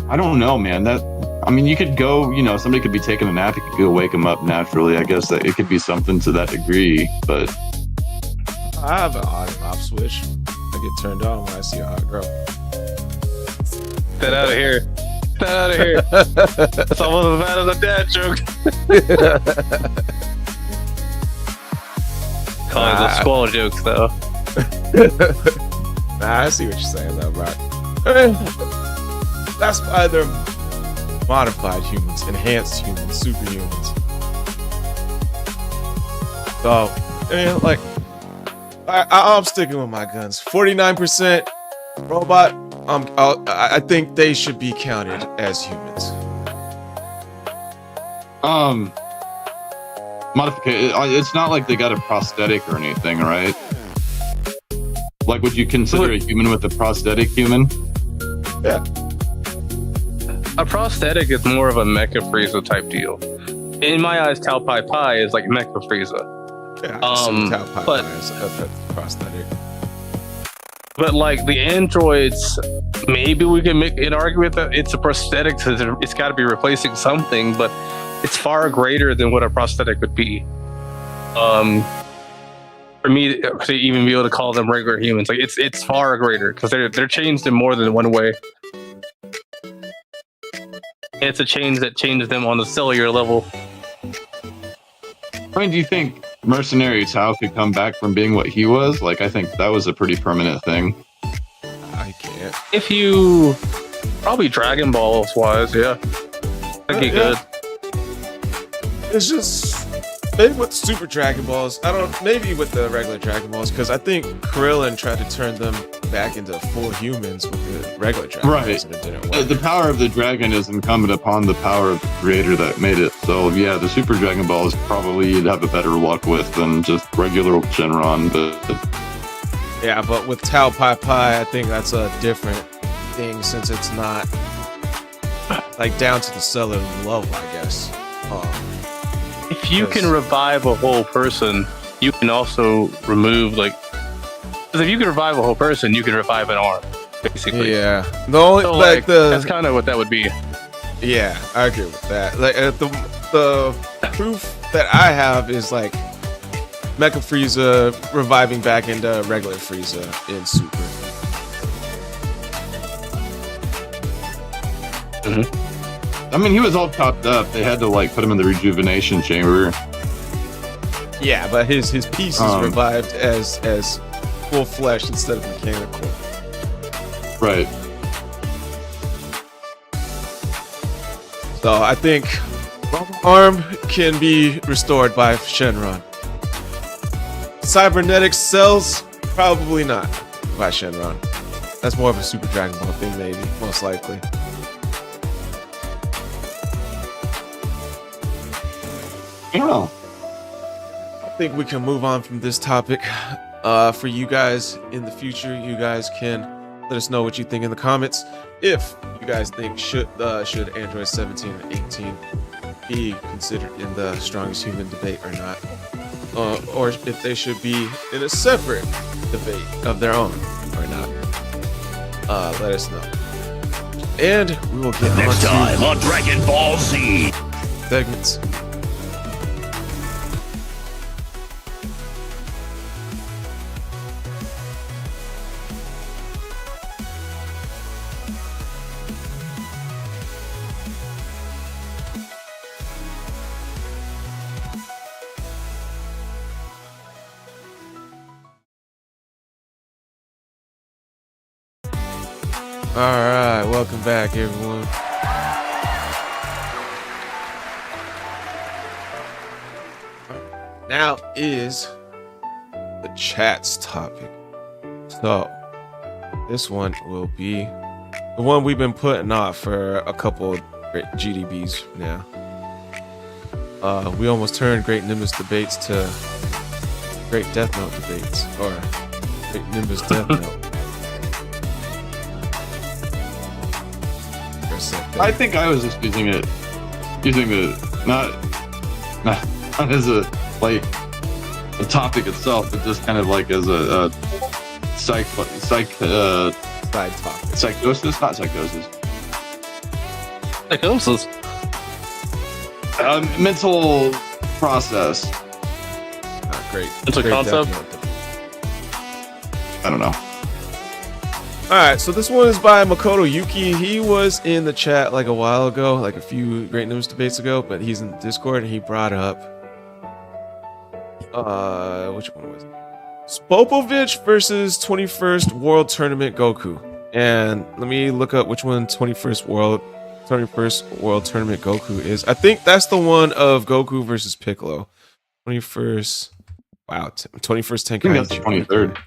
I don't know, man. You could go, somebody could be taking a nap, you could go wake them up naturally. I guess that it could be something to that degree, but I have an on and off switch. I get turned on when I see a hot girl. Get out of here. Get out of here. That's almost as bad as a dad joke. Calling those squall jokes, though. Nah, I see what you're saying, though, bro. That's why they're modified humans, enhanced humans, superhumans. So, I'm sticking with my guns. 49% robot. I think they should be counted as humans. modification. It's not like they got a prosthetic or anything, right? Like, would you consider a human with a prosthetic human? Yeah. A prosthetic is more of a Mecha Frieza type deal. In my eyes, Tao Pai Pai is like Mecha Frieza. Yeah, but is a prosthetic. But like the androids, maybe we can make an argument that it's a prosthetic, so it's got to be replacing something, but it's far greater than what a prosthetic would be. For me to even be able to call them regular humans, like it's far greater because they're changed in more than one way. It's a change that changes them on the cellular level. I mean, do you think Mercenary Tao could come back from being what he was? Like, I think that was a pretty permanent thing. I can't. If you probably Dragon Balls wise, yeah, that'd be good. It's just maybe with Super Dragon Balls. Maybe with the regular Dragon Balls, because I think Krillin tried to turn them back into full humans with the regular Dragon Balls, and it didn't work. The power of the dragon is incumbent upon the power of the creator that made it. So yeah, the Super Dragon Balls probably you'd have a better luck with than just regular Shenron. But with Tao Pai Pai, I think that's a different thing since it's not like down to the cellular level, I guess. If you can revive a whole person, you can also remove because if you can revive a whole person, you can revive an arm, basically. Yeah. The only that's kind of what that would be. Yeah, I agree with that. Like the proof that I have is like Mecha Frieza reviving back into regular Frieza in Super. Mm-hmm. I mean, he was all topped up. They had to put him in the rejuvenation chamber. Yeah, but his piece is revived as full flesh instead of mechanical. Right. So I think arm can be restored by Shenron. Cybernetic cells, probably not by Shenron. That's more of a Super Dragon Ball thing, maybe, most likely. I don't know. I think we can move on from this topic. For you guys in the future, you guys can let us know what you think in the comments. If you guys think should Android 17 and 18 be considered in the strongest human debate or not, or if they should be in a separate debate of their own or not, let us know. And we will get next time on Dragon Ball Z segments. All right, welcome back, everyone. Now is the chat's topic. So this one will be the one we've been putting off for a couple of GDBs now. We almost turned Great Nimbus debates to Great Death Note debates, or Great Nimbus Death Note. I think I was just using it not as a topic itself, but just kind of as a side topic. Psychosis, not psychosis. Psychosis. Mental process. Great. It's a concept. I don't know. Alright, so this one is by Makoto Yuki. He was in the chat a while ago, a few Great News debates ago, but he's in Discord and he brought up which one was it? Spopovich versus 21st World Tournament Goku. And let me look up which one 21st World Tournament Goku is. I think that's the one of Goku versus Piccolo. 21st 21st Tenkaichi. I think that's the 23rd.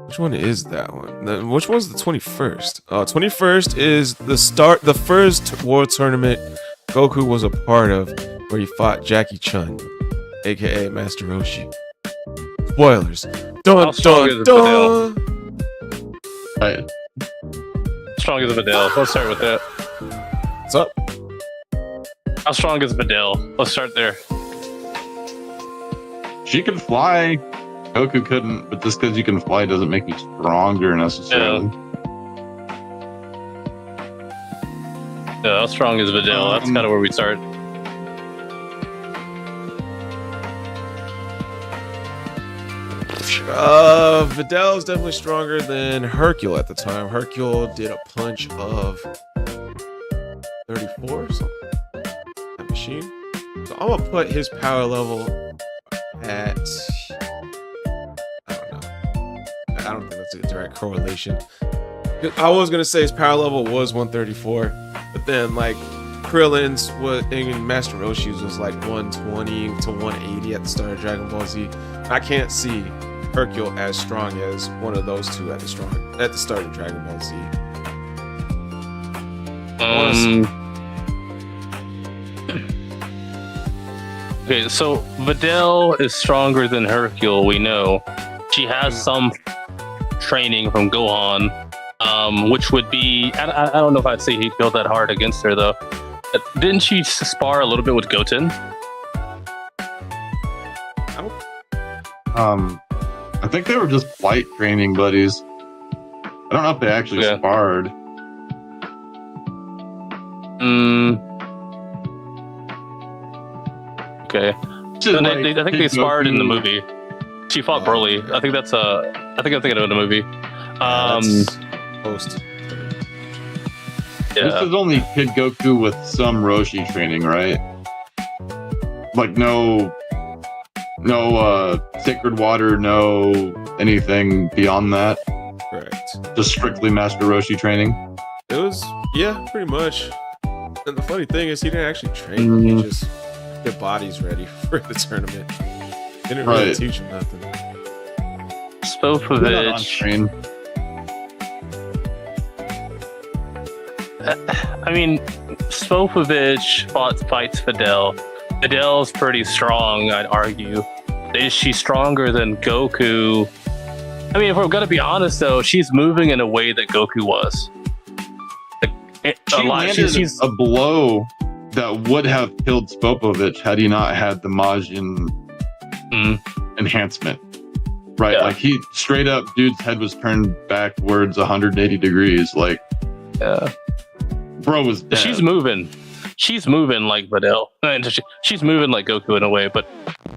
Which one is that one? Which one's the 21st? 21st is the first World Tournament Goku was a part of where he fought Jackie Chun, aka Master Roshi. Spoilers. Dun dun dun. Right. Strong as Videl. Let's start with that. What's up? How strong is Videl? Let's start there. She could fly. Goku couldn't, but just because you can fly doesn't make you stronger necessarily. Yeah, how strong is Videl? That's kind of where we start. Videl is definitely stronger than Hercule at the time. Hercule did a punch of 34 or something. That machine. So I'm gonna put his power level at, I don't know. I don't think that's a direct correlation. I was gonna say his power level was 134, but then like Krillin's and Master Roshi's was like 120 to 180 at the start of Dragon Ball Z. I can't see Hercule as strong as one of those two at the start of Dragon Ball Z. Okay, so Videl is stronger than Hercule, we know. She has some training from Gohan, which would be... I don't know if I'd say he'd go that hard against her, though. Didn't she spar a little bit with Goten? I think they were just flight training buddies. I don't know if they actually sparred. Okay. I think they sparred in the movie. She fought Broly. I think that's I think I'm thinking of the movie. That's post. Yeah. This is only Kid Goku with some Roshi training, right? Like no sacred water, no anything beyond that. Correct. Just strictly Master Roshi training. It was, yeah, pretty much. And the funny thing is, he didn't actually train. He just get bodies ready for the tournament. Didn't really teach him nothing. Spopovich. I mean, Spopovich fights Videl. Videl's pretty strong, I'd argue. Is she stronger than Goku? I mean, if we're gonna be honest, though, she's moving in a way that Goku was. She landed a blow that would have killed Spopovich had he not had the Majin enhancement. Right, like he straight up, dude's head was turned backwards 180 degrees. Like, bro was dead. She's moving like Videl. She's moving like Goku in a way, but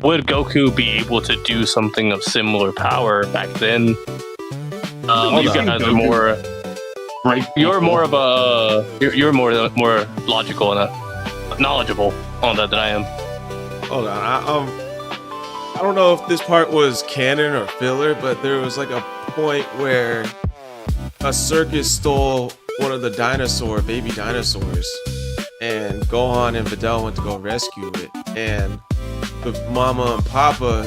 would Goku be able to do something of similar power back then? You guys are more. You're more of a. You're more logical and knowledgeable on that than I am. Hold on, I don't know if this part was canon or filler, but there was like a point where a circus stole one of the baby dinosaurs, and Gohan and Videl went to go rescue it, and the mama and papa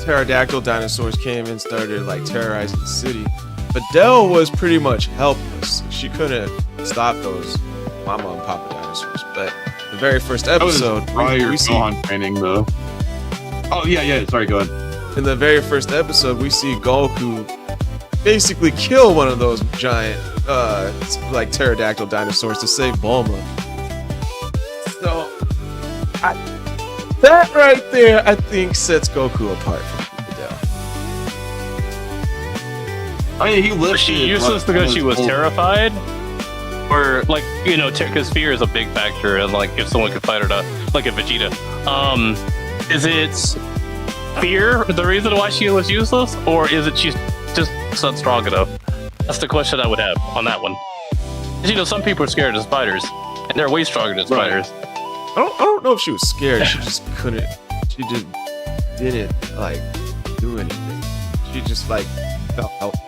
pterodactyl dinosaurs came and started like terrorizing the city. Videl was pretty much helpless. She couldn't stop those mama and papa dinosaurs. But the very first episode, we see Gohan training though. Oh yeah. Sorry, go ahead. In the very first episode, we see Goku basically kill one of those giant, like pterodactyl dinosaurs to save Bulma. So, that right there, I think, sets Goku apart from Videl. I mean, he lived. Was she useless because she was terrified, or like because fear is a big factor, and like if someone could fight her, like a Vegeta. Is it fear the reason why she was useless, or is it she's just not strong enough? That's the question I would have on that one. Because, some people are scared of spiders, and they're way stronger than spiders. I don't know if she was scared. She just couldn't. She just didn't like do anything. She just like felt helpless.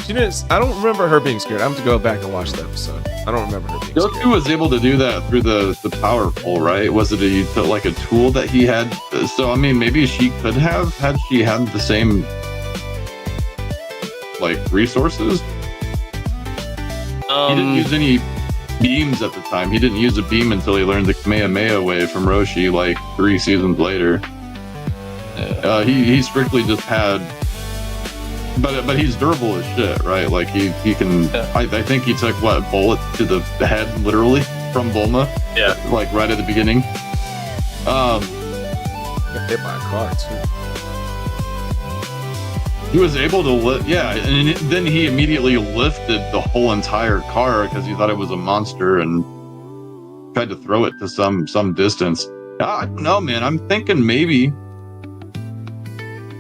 She didn't. I don't remember her being scared. I have to go back and watch the episode. I don't remember her being scared. Goku was able to do that through the power pole, right? Was it a tool that he had? So I mean, maybe she could have had she had the same like resources. He didn't use any beams at the time. He didn't use a beam until he learned the Kamehameha wave from Roshi like 3 seasons later. He strictly just had, but he's durable as shit, right? Like he can. Yeah. I think he took what, bullet to the head literally from Bulma. Yeah, like right at the beginning. Got hit by a car too. He was able to lift, yeah, and then he immediately lifted the whole entire car because he thought it was a monster and tried to throw it to some distance. I don't know, man. I'm thinking maybe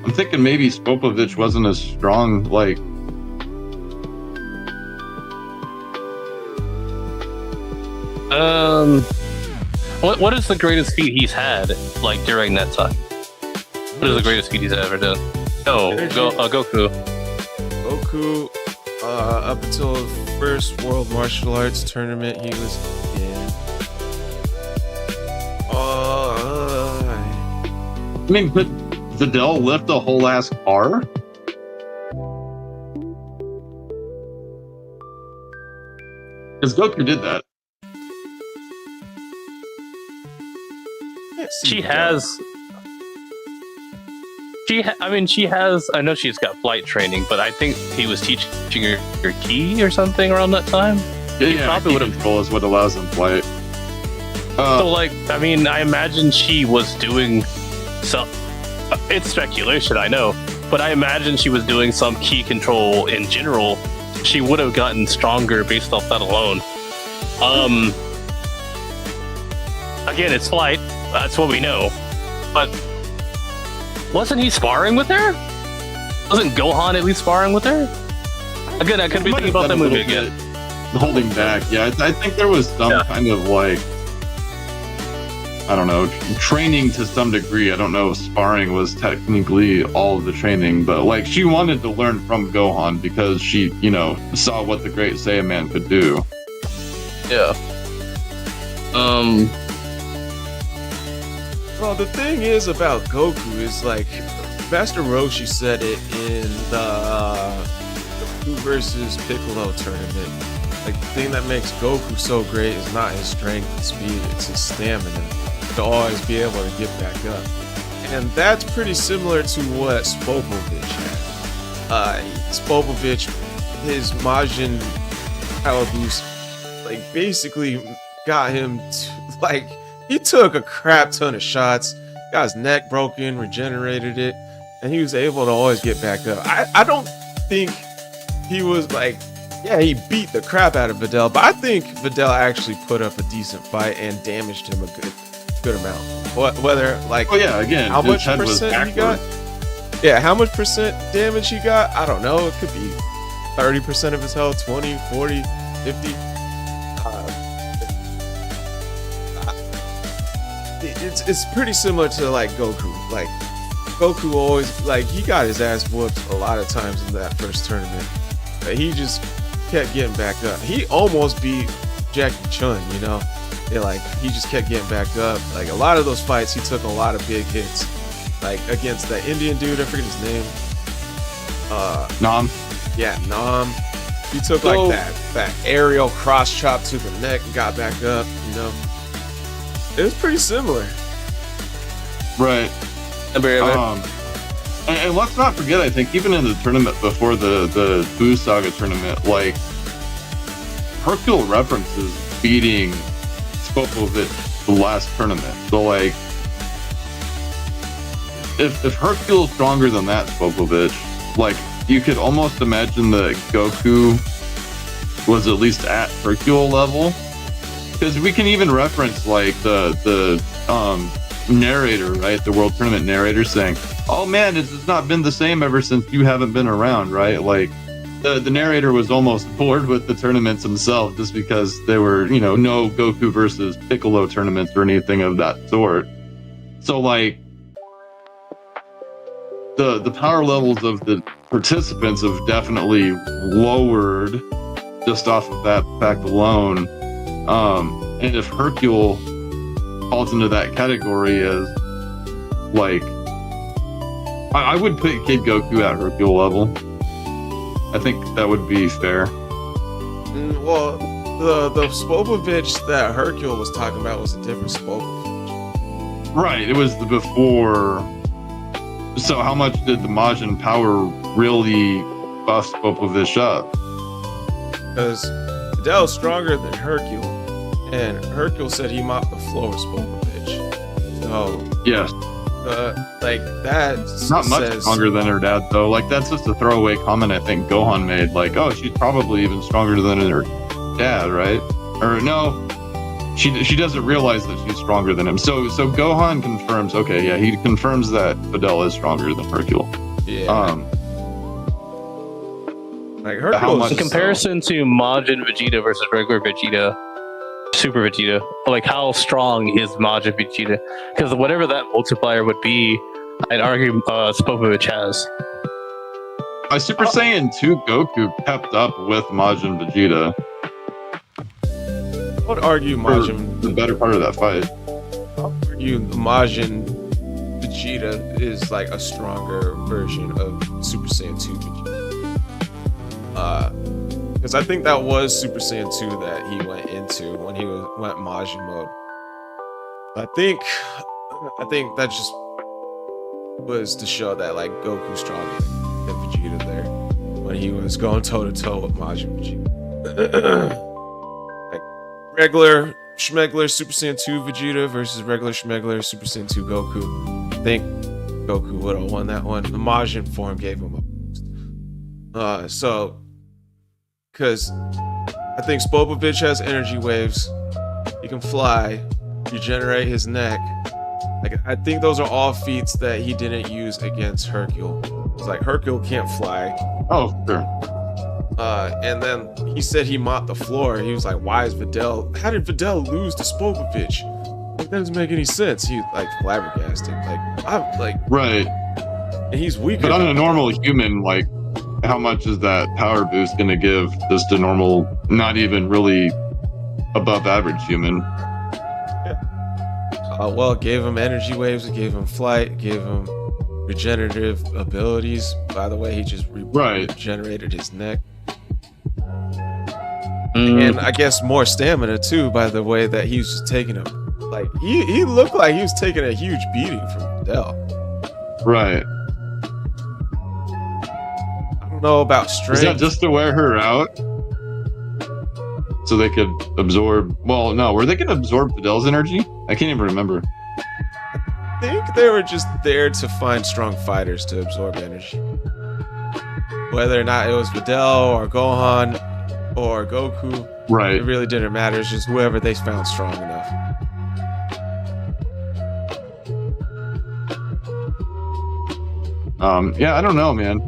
Spopovich wasn't as strong. Like, what is the greatest feat he's had like during that time? What is the greatest feat he's ever done? Oh, Goku. Goku, up until the first World Martial Arts Tournament, he was, I mean, could Videl lift a whole ass car? Because Goku did that. She has. I know she's got flight training, but I think he was teaching her ki or something around that time. Yeah, probably would have. Control is what allows him flight. So, like, I mean, I imagine she was doing some. It's speculation, I know, but I imagine she was doing some ki control in general. She would have gotten stronger based off that alone. Again, it's flight. That's what we know, but. Wasn't he sparring with her? Wasn't Gohan at least sparring with her? Again, I could be thinking about that movie again. Holding back, yeah. I think there was some kind of like, I don't know, training to some degree. I don't know if sparring was technically all of the training, but like she wanted to learn from Gohan because she, saw what the Great Saiyaman could do. Yeah. Well, the thing is about Goku is like Master Roshi said it in the Goku versus Piccolo tournament. Like the thing that makes Goku so great is not his strength and speed, it's his stamina to always be able to get back up. And that's pretty similar to what Spopovich had. Spopovich, his Majin Power Boost, like basically got him to like. He took a crap ton of shots, got his neck broken, regenerated it, and he was able to always get back up. I don't think he was like, he beat the crap out of Videl, but I think Videl actually put up a decent fight and damaged him a good amount. Whether like, again, how much percent he got? Yeah, how much percent damage he got? I don't know. It could be 30% of his health, 20, 40, 50. It's pretty similar to like Goku. Like Goku always he got his ass whooped a lot of times in that first tournament, but he just kept getting back up. He almost beat Jackie Chun, he just kept getting back up. Like a lot of those fights, he took a lot of big hits, like against that Indian dude. I forget his name. Nam. Yeah, Nam. He took that aerial cross chop to the neck and got back up. It was pretty similar. Right. And let's not forget, I think even in the tournament before the Buu Saga tournament, like Hercule references beating Spopovich the last tournament. So like if Hercule's stronger than that Spopovich, like you could almost imagine that Goku was at least at Hercule level. Because we can even reference like the narrator, right? The World Tournament narrator saying, "Oh man, it's not been the same ever since you haven't been around," right? Like the narrator was almost bored with the tournaments himself just because they were, no Goku versus Piccolo tournaments or anything of that sort. So like the power levels of the participants have definitely lowered just off of that fact alone. And if Hercule falls into that category as like, I would put Kid Goku at Hercule level. I think that would be fair. Well, the Spopovich that Hercule was talking about was a different Spopovich. Right, it was the before. So how much did the Majin power really buff Spopovich up? Because Videl's stronger than Hercule, and Hercule said he mopped the floor with Spopovich. So Yes. like that Not much stronger than her dad, though. Like, that's just a throwaway comment I think Gohan made. Like, oh, she's probably even stronger than her dad, right? Or no, she doesn't realize that she's stronger than him. So Gohan confirms. Okay, yeah, he confirms that Videl is stronger than Hercule. Yeah. Like Hercule, in comparison to Majin Vegeta versus regular Vegeta, Super Vegeta, like how strong is Majin Vegeta? Because whatever that multiplier would be, I'd argue Spopovich has. Super Saiyan 2 Goku kept up with Majin Vegeta I would argue for Majin. the better part of that fight. I would argue Majin Vegeta is like a stronger version of Super Saiyan 2 Vegeta. Because I think that was Super Saiyan 2 that he went into when he went Majin mode. I think that just was to show that like Goku's stronger than Vegeta there when he was going toe to toe with Majin Vegeta. Like regular Schmegler Super Saiyan 2 Vegeta versus regular Schmegler Super Saiyan 2 Goku. I think Goku would have won that one. The Majin form gave him a boost. Because I think Spopovich has energy waves. He can fly, regenerate his neck. Like, I think those are all feats that he didn't use against Hercule. It's like Hercule can't fly. Oh, sure. And then he said he mopped the floor. He was like, why is Videl? How did Videl lose to Spopovich? Like, that doesn't make any sense. He like flabbergasted. Like, I'm like, Right. and he's weaker. But on a normal human, like, how much is that power boost going to give just a normal, not even really above average human? Well, it gave him energy waves, it gave him flight, it gave him regenerative abilities. By the way, he just regenerated his neck. And I guess more stamina too, by the way that he was just taking a, like, he looked like he was taking a huge beating from Videl. Right. I don't know about strength. Is that just to wear her out? So they could absorb, well, no, were they going to absorb Videl's energy? I can't even remember. I think they were just there to find strong fighters to absorb energy. Whether or not it was Videl or Gohan or Goku, Right. it really didn't matter. It's just whoever they found strong enough. Yeah, I don't know, man.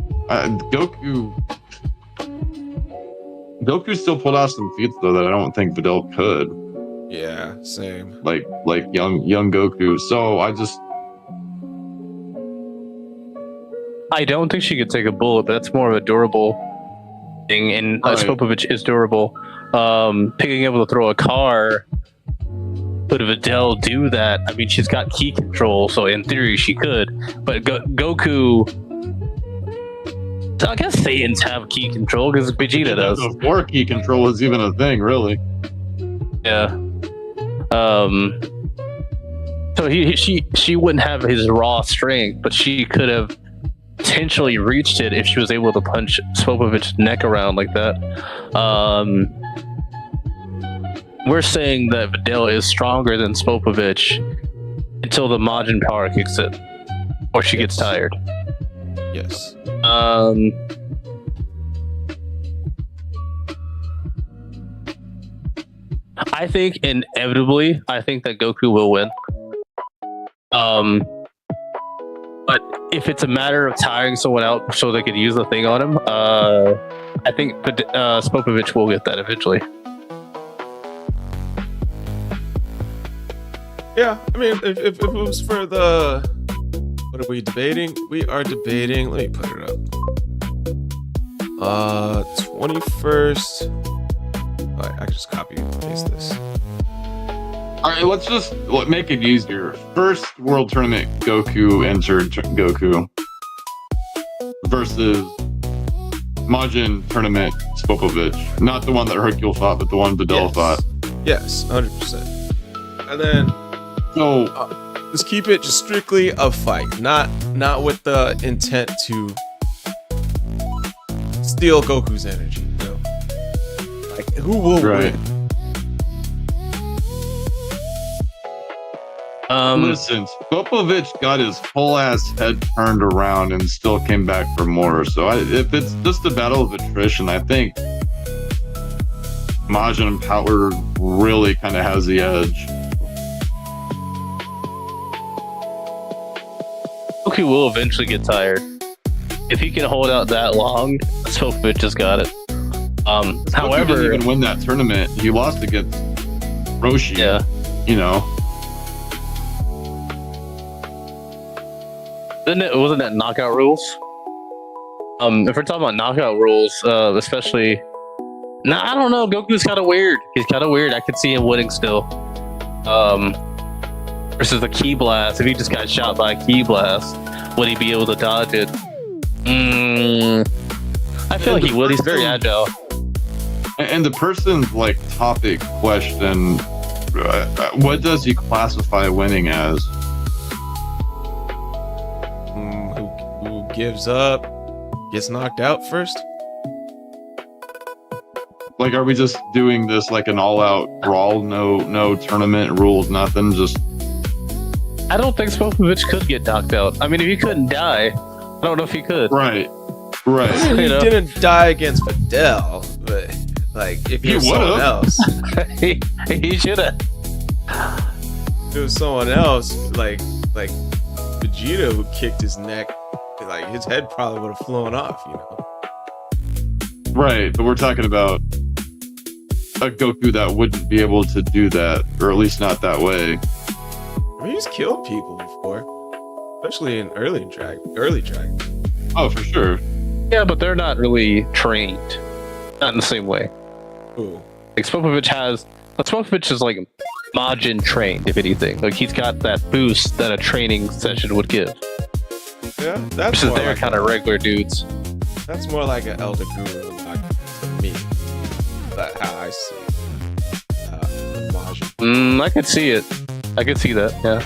Goku still pulled off some feats though that I don't think Videl could. Yeah, same. Like young Goku. So I don't think she could take a bullet, but that's more of a durable thing, and Spopovich is durable. Being able to throw a car, could Videl do that? I mean, she's got key control, so in theory she could. But Goku, I guess Saiyans have key control because Vegeta does. Before key control was even a thing, really. Yeah. So she wouldn't have his raw strength, but she could have potentially reached it if she was able to punch Spopovich's neck around like that. We're saying that Videl is stronger than Spopovich until the Majin power kicks in, or she gets tired. Yes. I think inevitably, I think that Goku will win. But if it's a matter of tiring someone out so they could use the thing on him, I think Spopovich will get that eventually. Yeah, I mean, if it was for the, what are we debating? We are debating. Let me put it up. 21st. I can just copy and paste this. All right, let's just make it easier. First World Tournament, Goku entered Goku versus Majin tournament Spopovich, not the one that Hercule fought, but the one Vidal fought. Yes, 100%. And then So let's keep it just strictly a fight, not with the intent to steal Goku's energy. You know? Like, who will win? Listen, Spopovich got his whole ass head turned around and still came back for more. So if it's just a battle of attrition, I think Majin Power really kind of has the edge. Goku will eventually get tired. If he can hold out that long, Spopovich just got it. However, he didn't even win that tournament. He lost against Roshi. Yeah. You know. Wasn't that knockout rules? If we're talking about knockout rules, especially, I don't know. Goku's kind of weird. He's kind of weird. I could see him winning still. Versus the Ki Blast. If he just got shot by a Ki Blast, would he be able to dodge it? I feel like he would. He's very agile. And the person's like topic question: what does he classify winning as? Who gives up, gets knocked out first? Like, are we just doing this like an all-out brawl? No tournament rules, nothing. Just. I don't think Spopovich could get knocked out. I mean, if he couldn't die, I don't know if he could. Right. He didn't die against Vidal, but like if he was someone else, he should have. If it was someone else, like Vegeta, who kicked his neck, like his head probably would have flown off, you know. Right, but we're talking about a Goku that wouldn't be able to do that, or at least not that way. I mean, he's killed people before, especially in early Dragon. Oh, for sure. Yeah, but they're not really trained, not in the same way. Ooh. Like Spopovich is like Majin trained, if anything. Like he's got that boost that a training session would give. Yeah, that's Versus they're kind of regular dudes. That's more like an Elder Guru, like, to me. That's how I see it. Majin. I could see it. I could see that. Yeah.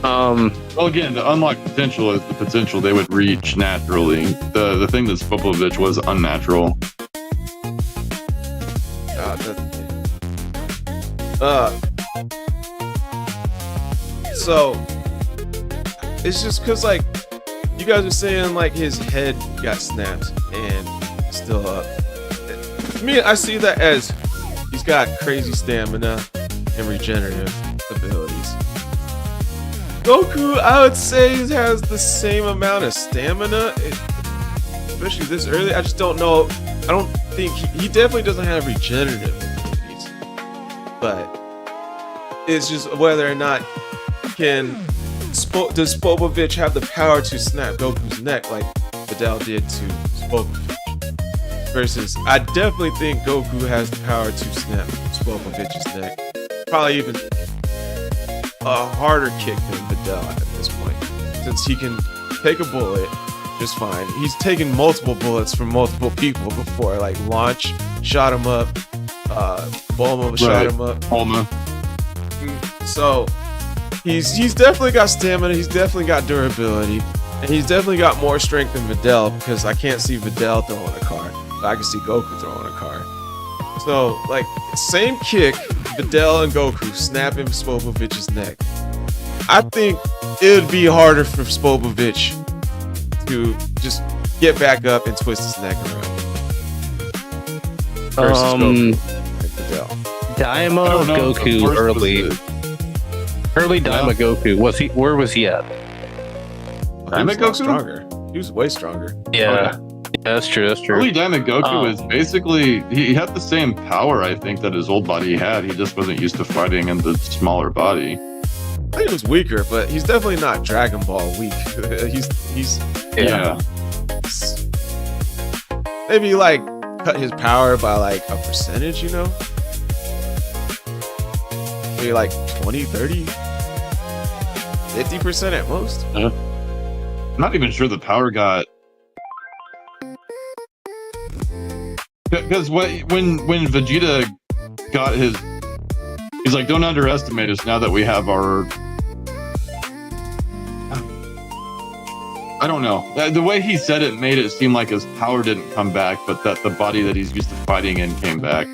Well, again, the unlocked potential is the potential they would reach naturally. The thing that Spopovich was unnatural. So it's just because like you guys are saying like his head got snapped and still up. To me, I see that as he's got crazy stamina and regenerative abilities. Goku, I would say, has the same amount of stamina, especially this early. I just don't know. I don't think he definitely doesn't have regenerative abilities, but it's just whether or not does Spopovich have the power to snap Goku's neck like Vidal did to Spopovich? Versus, I definitely think Goku has the power to snap Spopovich's neck. Probably even a harder kick than Vidal at this point, since he can take a bullet just fine. He's taken multiple bullets from multiple people before, like Launch shot him up, Bulma shot him up. Bulma. So he's definitely got stamina. He's definitely got durability, and he's definitely got more strength than Vidal, because I can't see Vidal throwing a car, but I can see Goku throwing a car. So like same kick, Vidal and Goku snapping Spopovich's neck. I think it would be harder for Spopovich to just get back up and twist his neck around. Versus Goku and Vidal. Daima Goku early Daima Goku, where was he at? Daima Goku? Stronger. He was way stronger. Yeah. Yeah, that's true. Early Daima Goku was basically, he had the same power, I think, that his old body had. He just wasn't used to fighting in the smaller body. I think he was weaker, but he's definitely not Dragon Ball weak. he's maybe like cut his power by like a percentage, you know? Maybe like 20, 30, 50% at most. I'm not even sure the power got Because when Vegeta got his, he's like, don't underestimate us now that we have our. I don't know. The way he said it made it seem like his power didn't come back, but that the body that he's used to fighting in came back.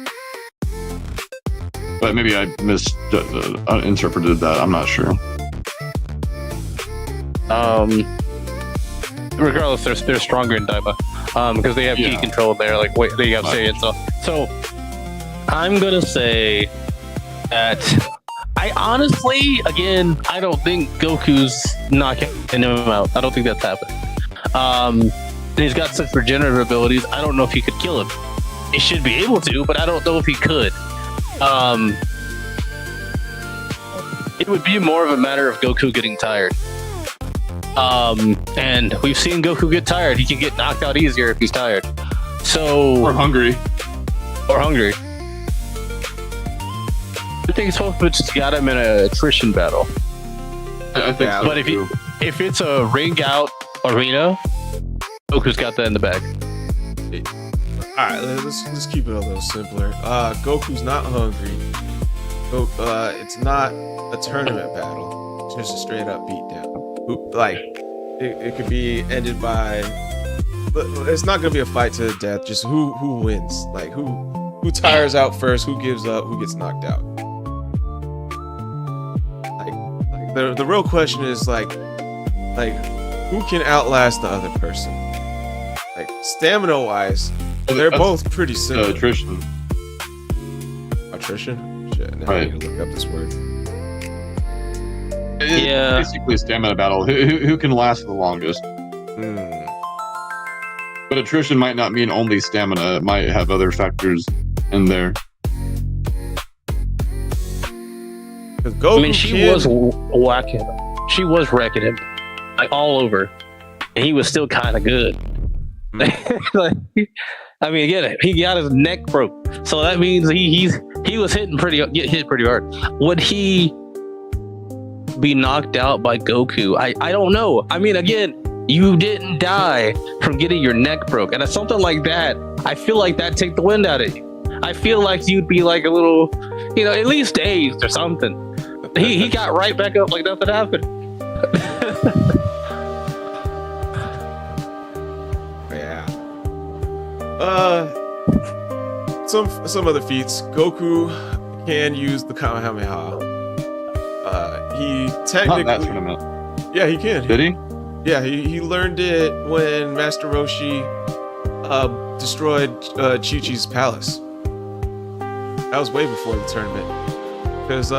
But maybe I misinterpreted that. I'm not sure. Regardless, they're stronger in Daiba because they have key control there. Like they have say it. So I'm gonna say that I honestly, again, I don't think Goku's knocking him out. I don't think that's happening. He's got such regenerative abilities. I don't know if he could kill him. He should be able to, but I don't know if he could. It would be more of a matter of Goku getting tired. And we've seen Goku get tired. He can get knocked out easier if he's tired. Or hungry. I think Spopovich has got him in an attrition battle. I think so. But if it's a ring out arena, Goku's got that in the bag. All right, let's keep it a little simpler. Goku's not hungry. It's not a tournament battle. It's just a straight up beatdown. Like it could be ended by. It's not gonna be a fight to the death. Just who wins. Like who tires out first. Who gives up. Who gets knocked out. Like the real question is like who can outlast the other person. Like stamina wise. They're both pretty similar. Attrition. Shit, now I need to look up this word. It's basically a stamina battle. Who can last the longest? But attrition might not mean only stamina. It might have other factors in there. She was whacking him. She was wrecking him. Like all over. And he was still kind of good. Again, he got his neck broke, so that means he was hit pretty hard. Would he be knocked out by Goku? I don't know. Again, you didn't die from getting your neck broke, and something like that, I feel like that take the wind out of you. I feel like you'd be like a little, at least dazed or something. He got right back up like nothing happened. Some other feats. Goku can use the Kamehameha. He technically. Not that tournament. Yeah, he can. Did he? Yeah, he learned it when Master Roshi destroyed Chi-Chi's palace. That was way before the tournament. Because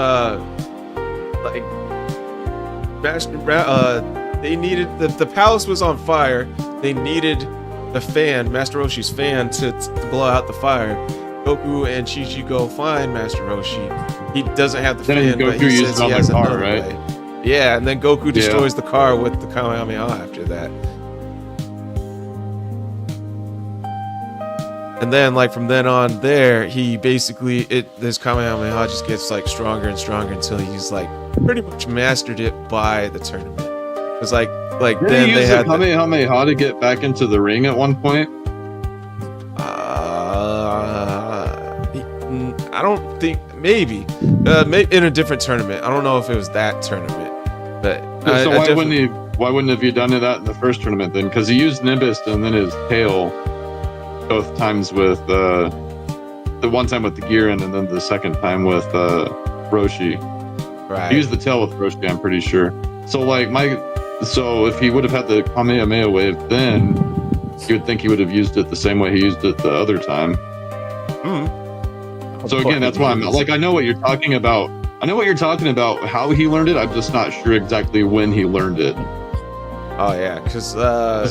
they needed the palace was on fire. They needed the fan, Master Roshi's fan, to blow out the fire. Goku and Chi-Chi go find Master Roshi. He doesn't have the fan, but he says he has another way. Yeah, and then Goku destroys the car with the Kamehameha after that. And then, from then on, he basically this Kamehameha just gets stronger and stronger until he's pretty much mastered it by the tournament. Because then they had the Kamehameha to get back into the ring at one point. I don't think maybe in a different tournament. I don't know if it was that tournament, but so why wouldn't have you done that in the first tournament then? Because he used Nimbus and then his tail both times with the one time with the Giran and then the second time with Roshi. Right. He used the tail with Roshi, I'm pretty sure. So so if he would have had the Kamehameha wave, then you would think he would have used it the same way he used it the other time. So again, that's why I'm I know what you're talking about. I know what you're talking about, how he learned it. I'm just not sure exactly when he learned it. Oh yeah, because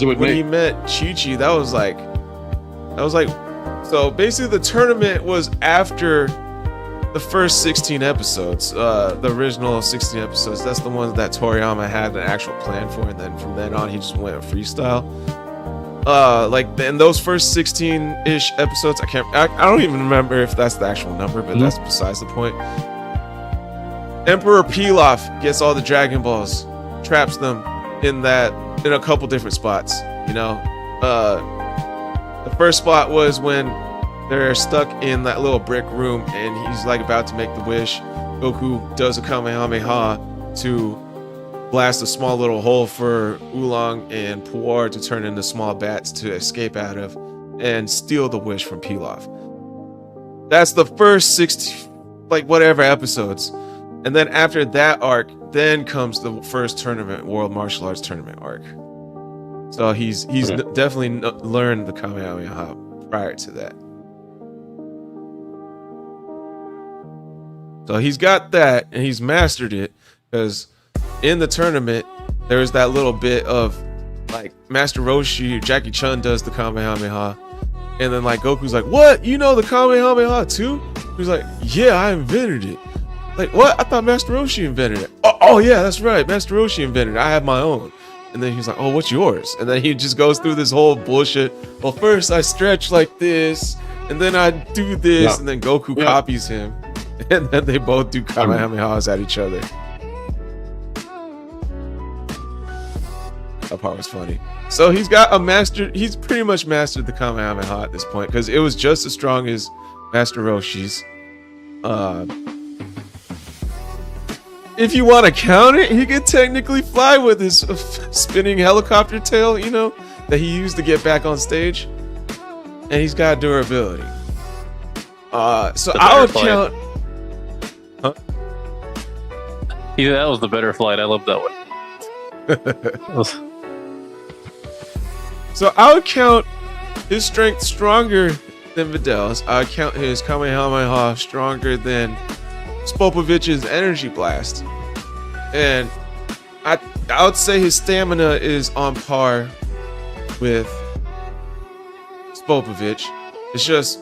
when he met Chi-Chi, that was so basically the tournament was after the first 16 episodes, the original 16 episodes. That's the ones that Toriyama had an actual plan for, and then from then on he just went freestyle. In those first 16-ish episodes, I don't even remember if that's the actual number, but that's besides the point. Emperor Pilaf gets all the Dragon Balls, traps them in a couple different spots. The first spot was when they're stuck in that little brick room, and he's like about to make the wish. Goku does a Kamehameha to blast a small little hole for Oolong and Puar to turn into small bats to escape out of and steal the wish from Pilaf. That's the first 60, like whatever episodes. And then after that arc, then comes the first tournament, World Martial Arts Tournament arc. So he's definitely learned the Kamehameha prior to that. So he's got that, and he's mastered it, because in the tournament, there's that little bit of, like, Master Roshi, Jackie Chun does the Kamehameha, and then, like, Goku's like, what? You know the Kamehameha too? He's like, yeah, I invented it. Like, what? I thought Master Roshi invented it. Oh yeah, that's right. Master Roshi invented it. I have my own. And then he's like, oh, what's yours? And then he just goes through this whole bullshit. Well, first I stretch like this, and then I do this, and then Goku copies him. And then they both do Kamehamehas at each other. That part was funny. So he's got a master. He's pretty much mastered the Kamehameha at this point, because it was just as strong as Master Roshi's. If you want to count it, he could technically fly with his spinning helicopter tail, you know, that he used to get back on stage. And he's got durability. So I would count. Huh? Yeah, that was the better flight. I love that one. So I would count his strength stronger than Vidal's. I would count his Kamehameha stronger than Spopovich's energy blast. And I would say his stamina is on par with Spopovich. It's just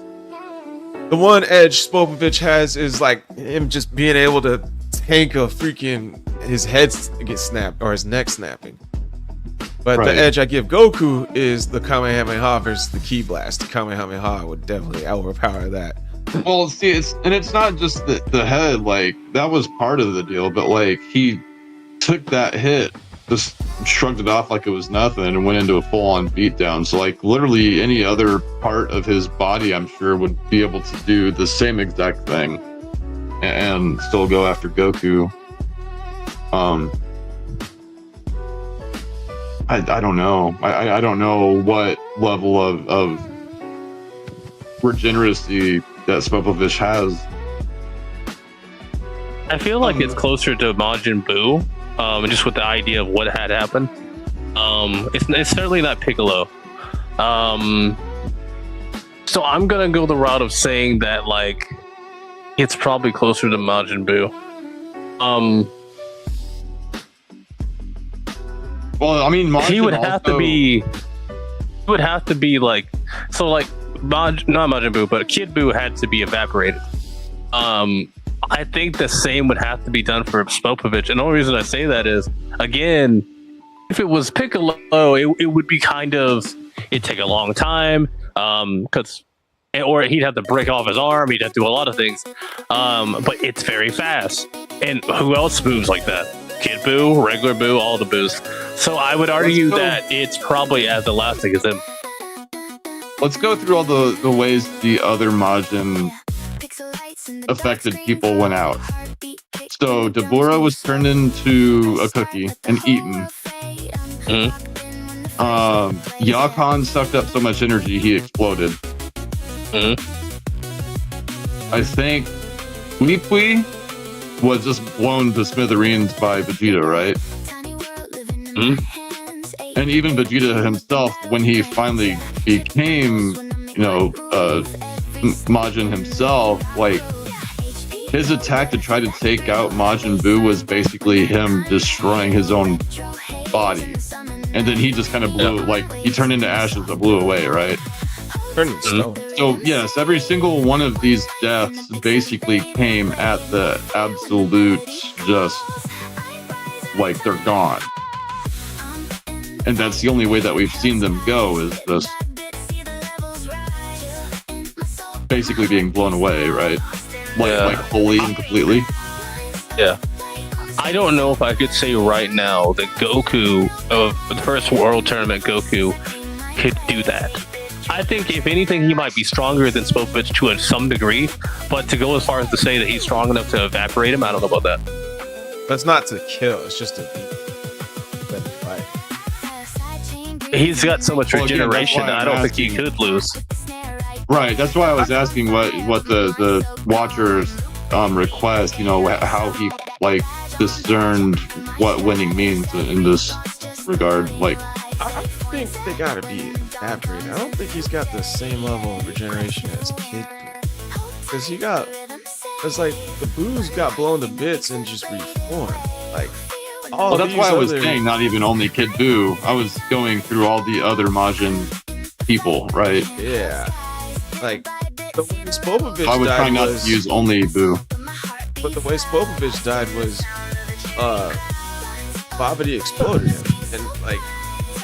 the one edge Spopovich has is like him just being able to tank a freaking his head get snapped or his neck snapping. But the edge I give Goku is the Kamehameha versus the Ki Blast. The Kamehameha would definitely overpower that. Well, see, it's not just the head, like, that was part of the deal, but, like, he took that hit, just shrugged it off like it was nothing, and went into a full-on beatdown. So, like, literally any other part of his body, I'm sure, would be able to do the same exact thing and still go after Goku. I don't know. I don't know what level of regeneracy that Spopovich has. I feel like it's closer to Majin Buu, just with the idea of what had happened. It's certainly not Piccolo. So I'm gonna go the route of saying that, like, it's probably closer to Majin Buu. Well, I mean, he would have to be. He would have to be like, so like not Majin Buu, but Kid Buu had to be evaporated. I think the same would have to be done for Spopovich, and the only reason I say that is, again, if it was Piccolo, it would be kind of, it'd take a long time, or he'd have to break off his arm. He'd have to do a lot of things, but it's very fast. And who else moves like that? Kid Buu, regular Buu, all the Boos. So I would argue that it's probably as elastic as him. Let's go through all the ways the other Majin affected people went out. So Dabura was turned into a cookie and eaten. Yakan sucked up so much energy he exploded. I think Weepwee was just blown to smithereens by Vegeta, right? And even Vegeta himself, when he finally became, Majin himself, like, his attack to try to take out Majin Buu was basically him destroying his own body. And then he just kind of blew, like, he turned into ashes that blew away, right? So, yes, every single one of these deaths basically came at the absolute, just, like, they're gone. And that's the only way that we've seen them go, is just basically being blown away, right? Like fully and completely. Yeah. I don't know if I could say right now that Goku, of the first World Tournament Goku, could do that. I think if anything, he might be stronger than Spopovich to some degree, but to go as far as to say that he's strong enough to evaporate him, I don't know about that. That's not to kill. It's just to beat. Fight. He's got so much Well, again, regeneration. that's why I I'm don't think he asking. could lose. Right. That's why I was asking what the watchers request. You know, how he like discerned what winning means in this regard. Like, I think they gotta be evaporated. I don't think he's got the same level of regeneration as Kid Boo. Because it's like the Boos got blown to bits and just reformed. Like, well, that's why I was saying not even only Kid Boo. I was going through all the other Majin people, right? Yeah. Like, the way Spopovich I was died trying not was, to use only Boo. but the way Spopovich died was, Babidi exploded him, and like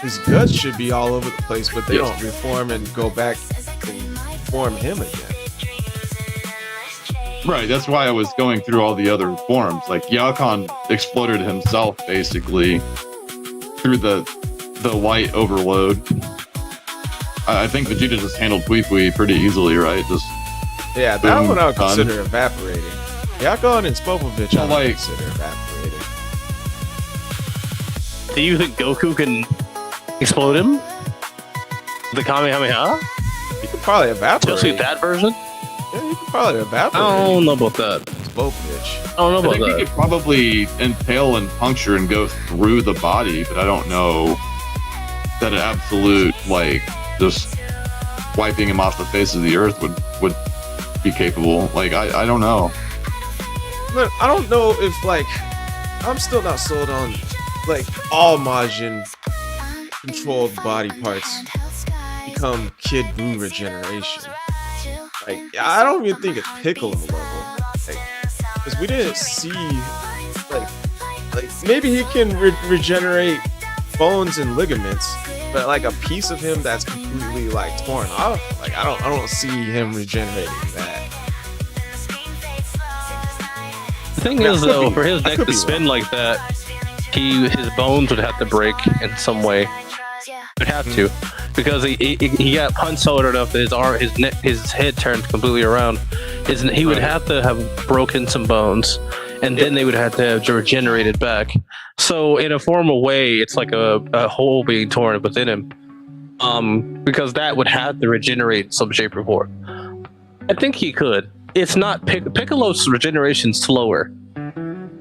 his guts should be all over the place, but they Yes. don't reform and go back and form him again. Right, that's why I was going through all the other forms. Like Yakon exploded himself basically through the light overload. I think Vegeta just handled Pui Pui pretty easily, right? Just Yeah, that boom, one I would done. consider evaporating. Yakon and Spopovich I Well, would like- consider evaporating. Do you think Goku can explode him? The Kamehameha? You could probably evaporate. Especially that version? Yeah, you could probably I evaporate. don't know about that. Spopovich. I don't know I about think he that. could probably impale and puncture and go through the body, but I don't know that an absolute like just wiping him off the face of the earth would be capable. Like I don't know. But I don't know if like I'm still not sold on like all Majin controlled body parts become Kid Buu regeneration. Like I don't even think it's Piccolo level. Like, because we didn't see like maybe he can regenerate bones and ligaments, but like a piece of him that's completely like torn off. Like I don't see him regenerating that. The thing Yeah, is, I could though, be- for his I neck could to be spin like that, his bones would have to break in some way. Would have to, because he got punched hard enough that his arm, his neck, his head turned completely around. He would Right. have to have broken some bones, and then they would have to have regenerated back. So, in a formal way, it's like a hole being torn within him. Because that would have to regenerate in some shape or form. I think he could. It's not Piccolo's regeneration's slower.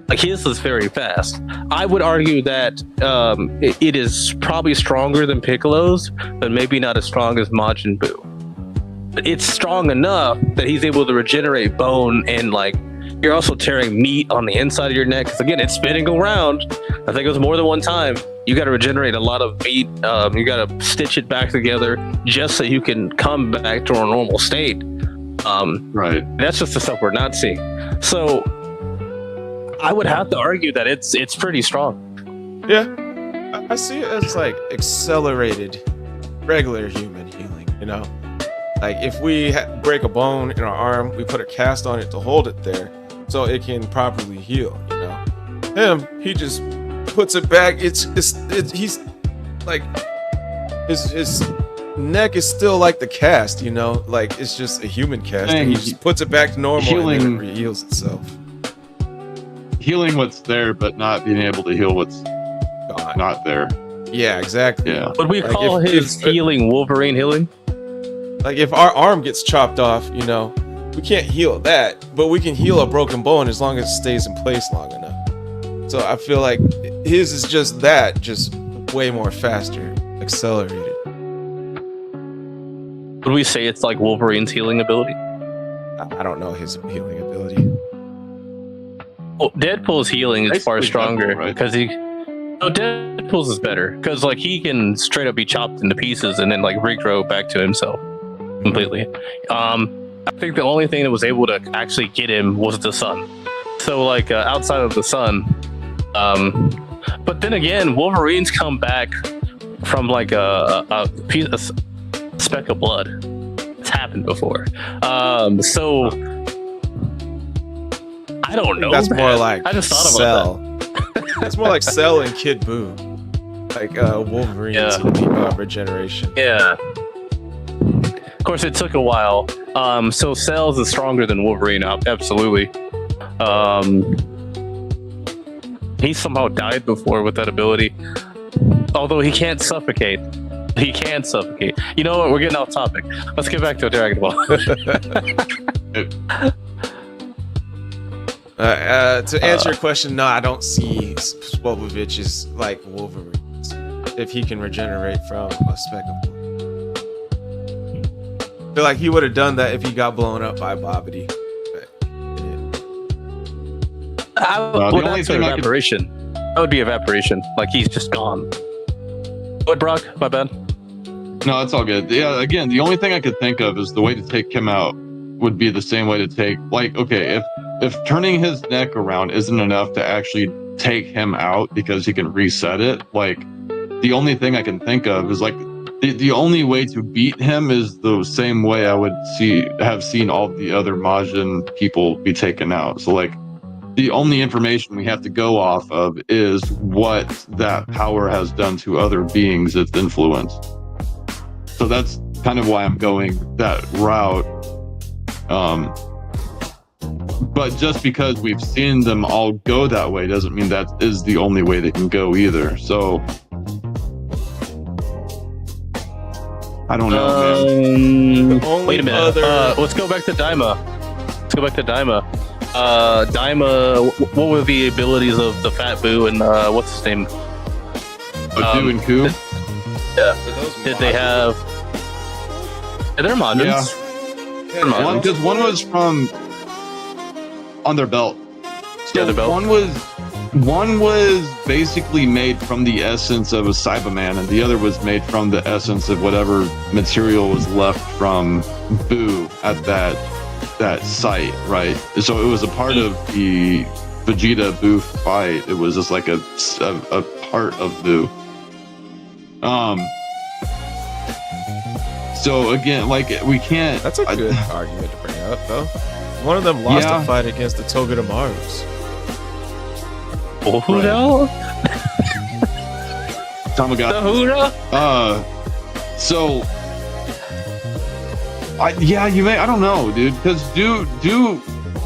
Like his is very fast. I would argue that it is probably stronger than Piccolo's, but maybe not as strong as Majin Buu. But it's strong enough that he's able to regenerate bone, and like you're also tearing meat on the inside of your neck. 'Cause again, it's spinning around. I think it was more than one time. You got to regenerate a lot of meat. You got to stitch it back together just so you can come back to a normal state. Right. That's just the stuff we're not seeing. So I would have to argue that it's pretty strong. Yeah, I see it as like accelerated regular human healing, you know? Like if we break a bone in our arm, we put a cast on it to hold it there so it can properly heal, you know? Him, he just puts it back. He's like, his neck is still like the cast, you know? Like it's just a human cast, and he just puts it back to normal and then it heals itself. Healing what's there, but not being able to heal what's God. not there. Yeah, exactly. Yeah. Would we Like, call if- his healing Wolverine healing? Like if our arm gets chopped off, you know, we can't heal that, but we can heal a broken bone as long as it stays in place long enough. So I feel like his is just that, just way more faster, accelerated. Would we say it's like Wolverine's healing ability? I don't know his healing ability. Well, Deadpool's healing is far Basically stronger Deadpool, right? because Deadpool's is better because like he can straight up be chopped into pieces and then like regrow back to himself completely. I think the only thing that was able to actually get him was the sun. So like outside of the sun, but then again, Wolverine's come back from like a speck of blood. It's happened before. So I don't know. That's man. more like I just thought about Cell. That's more like Cell and Kid Buu. Like Wolverine's Yeah. regeneration. that. Yeah. Of course, it took a while. So Cells is stronger than Wolverine, absolutely. He somehow died before with that ability. Although he can't suffocate. He can suffocate. You know what? We're getting off topic. Let's get back to Dragon Ball. To answer your question, no, I don't see Spopovich as like Wolverine. If he can regenerate from a speck of blood. I feel like he would have done that if he got blown up by Bobbity. Well, that's an evaporation. That would be evaporation. Like he's just gone. What, Brock? My bad. No, it's all good. Yeah, again, the only thing I could think of is the way to take him out would be the same way to take, like, okay, if turning his neck around isn't enough to actually take him out because he can reset it, like, the only thing I can think of is like the only way to beat him is the same way I would have seen all the other Majin people be taken out. So like the only information we have to go off of is what that power has done to other beings it's influenced. So that's kind of why I'm going that route. But just because we've seen them all go that way doesn't mean that is the only way they can go either. So I don't know, man. Wait a minute. Let's go back to Daima. Daima, what were the abilities of the Fat Boo and what's his name? Boo and Ku? Yeah. Did they have... Yeah, they're Majins. Yeah. Because one was from... on their belt. So their belt. One was basically made from the essence of a Cyberman, and the other was made from the essence of whatever material was left from Boo at that site, right? So it was a part of the Vegeta Boo fight. It was just like a part of Boo. So again, like we can't. That's a good argument to bring up, though. One of them lost a fight against the Togedemaru's. Oh, who now? Tamagotchi. So you may. I don't know, dude. Because Do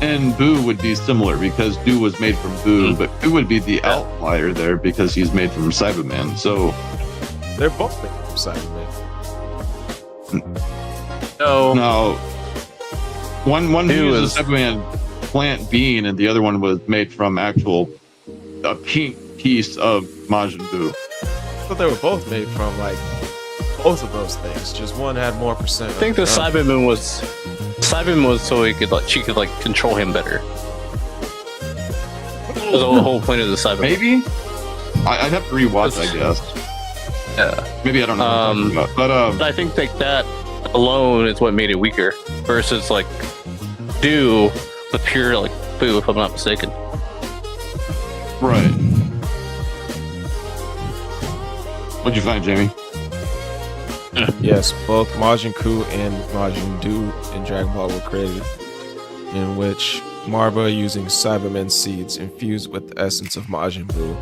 and Boo would be similar because Do was made from Boo, but Boo would be the outlier there because he's made from Cyberman. So they're both made from Cyberman. No. One was a Cyberman plant being, and the other one was made from a pink piece of Majin Buu. But they were both made from like both of those things. Just one had more percent. I think the Cyberman was so she could control him better. That was the whole point of the Cyberman. Maybe I'd have to rewatch, I guess. Yeah. Maybe I don't know what I'm talking about. But I think that alone is what made it weaker versus Do with pure Boo, if I'm not mistaken. Right. What'd you find, Jamie? Yes, both Majin Ku and Majin Do in Dragon Ball were created, in which Marba using Cybermen seeds infused with the essence of Majin Buu.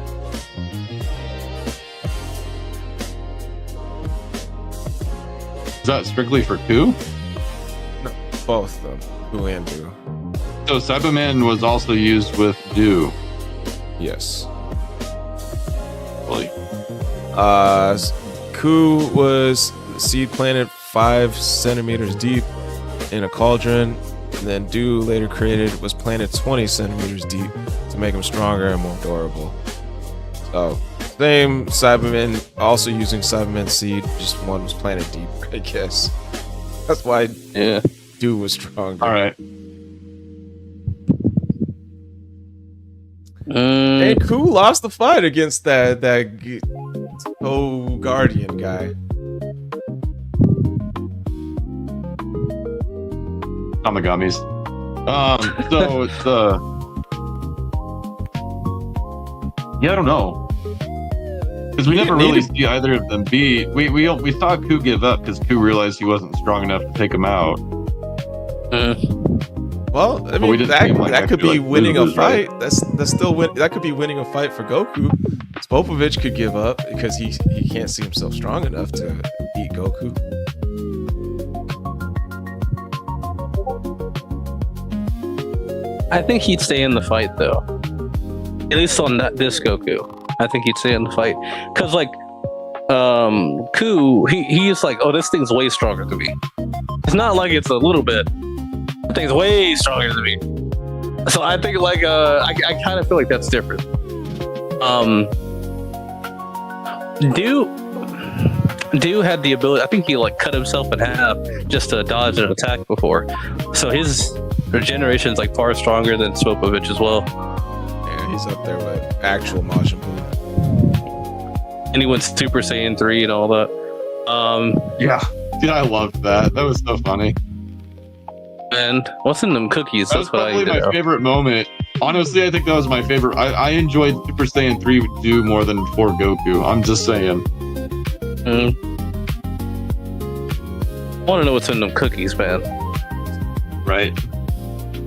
Is that strictly for Ku? No, both of them, Ku and Do. So Cyberman was also used with Do. Yes. Really? Ku was seed planted 5 centimeters deep in a cauldron, and then Do later was planted 20 centimeters deep to make him stronger and more durable. So same Cyberman, also using Cyberman seed, just one was planted deeper, I guess. That's why Do was stronger. All right. And Ku lost the fight against that Guardian guy. Tamagamis. So it's I don't know, because we never really see either of them beat. We saw Ku give up because Ku realized he wasn't strong enough to take him out. Well, I mean, that could be winning a fight. Right? That's still that could be winning a fight for Goku. Spopovich could give up because he can't see himself strong enough to beat Goku. I think he'd stay in the fight though. At least on this Goku. I think he'd stay in the fight. Cause like Ku, he's like, oh, this thing's way stronger than me. It's not like it's a little bit. This thing's way stronger than me. So I think like I kind of feel like that's different. Do had the ability. I think he like cut himself in half just to dodge an attack before. So his regeneration is like far stronger than Spopovich as well. Yeah, he's up there with actual Majin Buu. And he went Super Saiyan 3 and all that. Yeah, I loved that. That was so funny. And what's in them cookies? That was That's what I probably my favorite moment. Honestly, I think that was my favorite. I enjoyed Super Saiyan 3 with Do more than 4 Goku. I'm just saying. I want to know what's in them cookies, man. Right.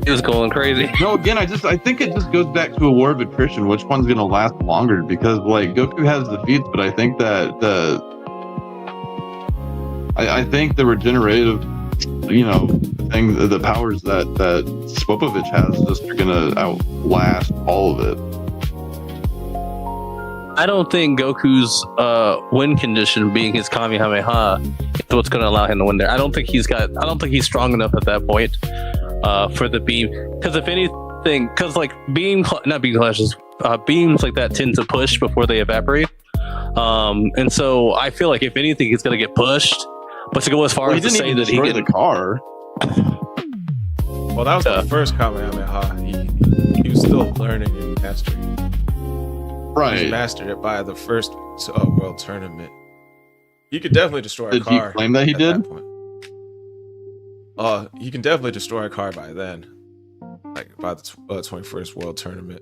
He was going crazy. No, again, I think it just goes back to a war of attrition. Which one's gonna last longer? Because like Goku has the feats, but I think that I think the regenerative, thing, the powers that Spopovich has just are gonna outlast all of it. I don't think Goku's win condition being his Kamehameha is what's going to allow him to win there. I don't think he's strong enough at that point for the beam. Because if anything, like beams like that tend to push before they evaporate. And so I feel like if anything, he's going to get pushed. But to go as far as to say that he destroyed the car. Well, that was the first Kamehameha. He was still learning and mastering. Right. He mastered it by the first world tournament. He could definitely destroy a car. Did he claim that he did? He can definitely destroy a car by then. Like by the 21st world tournament.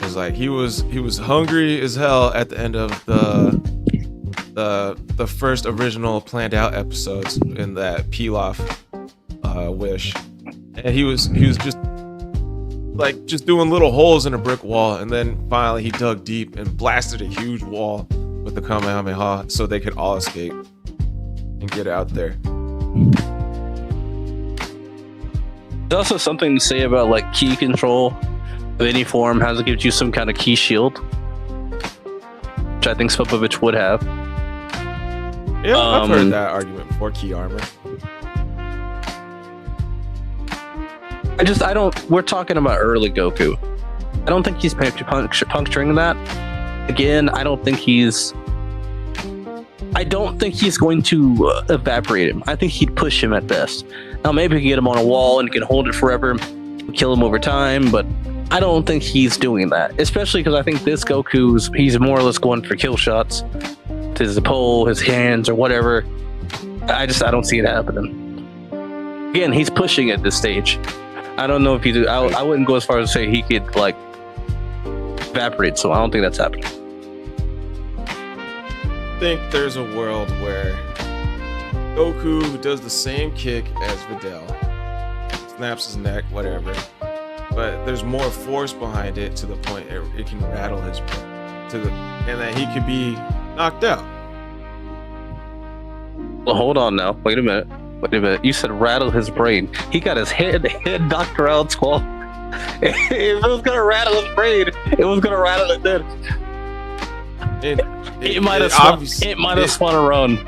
Cause like he was hungry as hell at the end of the first original planned out episodes in that Pilaf wish. And he was just doing little holes in a brick wall, and then finally he dug deep and blasted a huge wall with the Kamehameha so they could all escape and get out there. There's also something to say about like key control of any form has to give you some kind of key shield, which I think Spopovich would have. Yeah, I've heard that argument before. Key armor. We're talking about early Goku. I don't think he's puncturing that. Again, I don't think he's going to evaporate him. I think he'd push him at best. Now, maybe he can get him on a wall and can hold it forever, kill him over time, but I don't think he's doing that. Especially because I think this he's more or less going for kill shots to his pole, his hands, or whatever. I don't see it happening. Again, he's pushing at this stage. I don't know if he do. I wouldn't go as far as to say he could like evaporate. So I don't think that's happening. I think there's a world where Goku does the same kick as Videl, snaps his neck, whatever, but there's more force behind it to the point it can rattle his brain, and that he could be knocked out. Well, hold on now. Wait a minute. You said rattle his brain. He got his head knocked around, Squall. If it was gonna rattle his brain, it was gonna rattle it then. It might have spun around.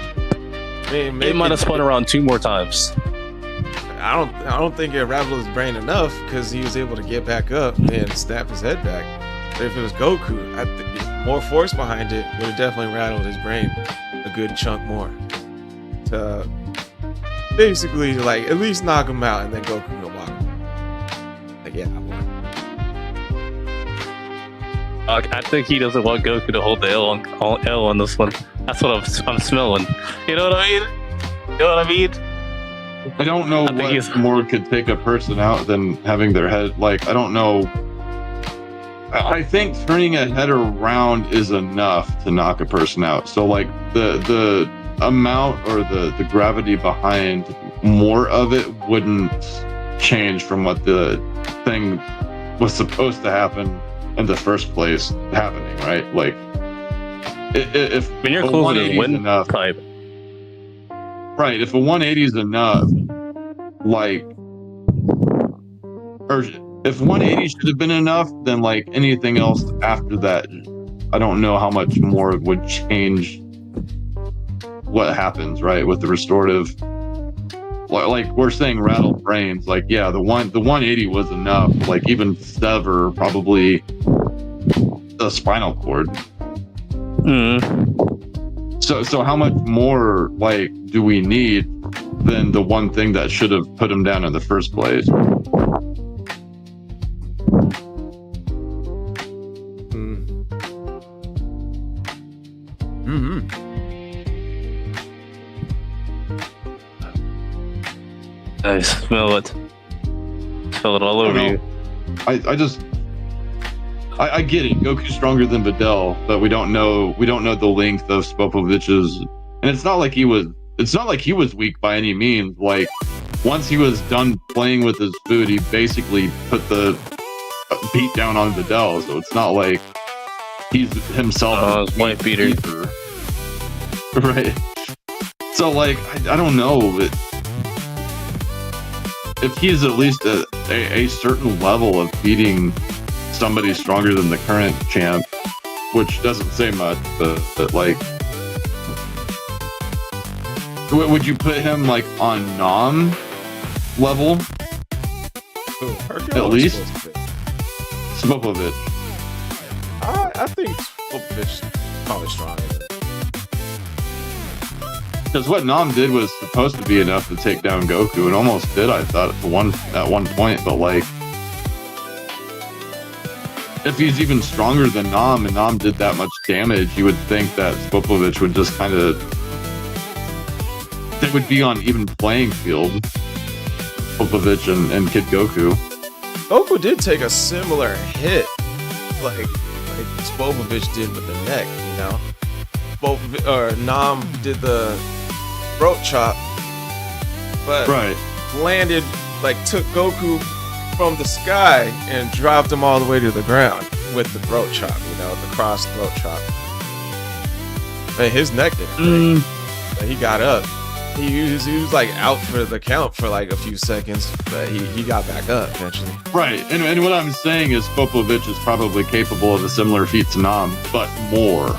It might have spun around 2 more times. I don't think it rattled his brain enough because he was able to get back up and snap his head back. But if it was Goku, I think more force behind it would have definitely rattled his brain a good chunk more. To basically, like, at least knock him out and then Goku can walk. Like, yeah, I won. I think he doesn't want Goku to hold the L on this one. That's what I'm smelling. You know what I mean? I don't know what more could take a person out than having their head. Like, I don't know. I think turning a head around is enough to knock a person out. So, like, the amount or the gravity behind more of it wouldn't change from what the thing was supposed to happen in the first place happening, right? Like, if when you're close to the wind enough, type, right? If a 180 is enough, like, or if 180 should have been enough, then like anything else after that, I don't know how much more would change what happens, right, with the restorative. Like we're saying, rattle brains. Like, yeah, the 180 was enough. Like even sever probably the spinal cord. So how much more like do we need than the one thing that should have put him down in the first place? I smell it. Smell it all over you. I get it. Goku's stronger than Videl, but we don't know the length of Spopovich's, and it's not like he was weak by any means. Like once he was done playing with his food, he basically put the beat down on Videl. So it's not like he's himself a white beater. Right. So like I don't know. If he's at least a certain level of beating somebody stronger than the current champ, which doesn't say much, but like, would you put him like on Nam level? At least Spopovich. I think Spopovich is probably stronger. Because what Nam did was supposed to be enough to take down Goku, and almost did, I thought, at one point. But like, if he's even stronger than Nam, and Nam did that much damage, you would think that Spopovich would just kind of, they would be on even playing field. Spopovich and Kid Goku. Goku did take a similar hit, like Spopovich did with the neck, you know. Nam did the throat chop, but landed, like took Goku from the sky and dropped him all the way to the ground with the throat chop, you know, the cross throat chop. And his neck didn't break. But he got up. He was like out for the count for like a few seconds, but he got back up eventually. Right, and what I'm saying is Spopovich is probably capable of a similar feat to Nam, but more.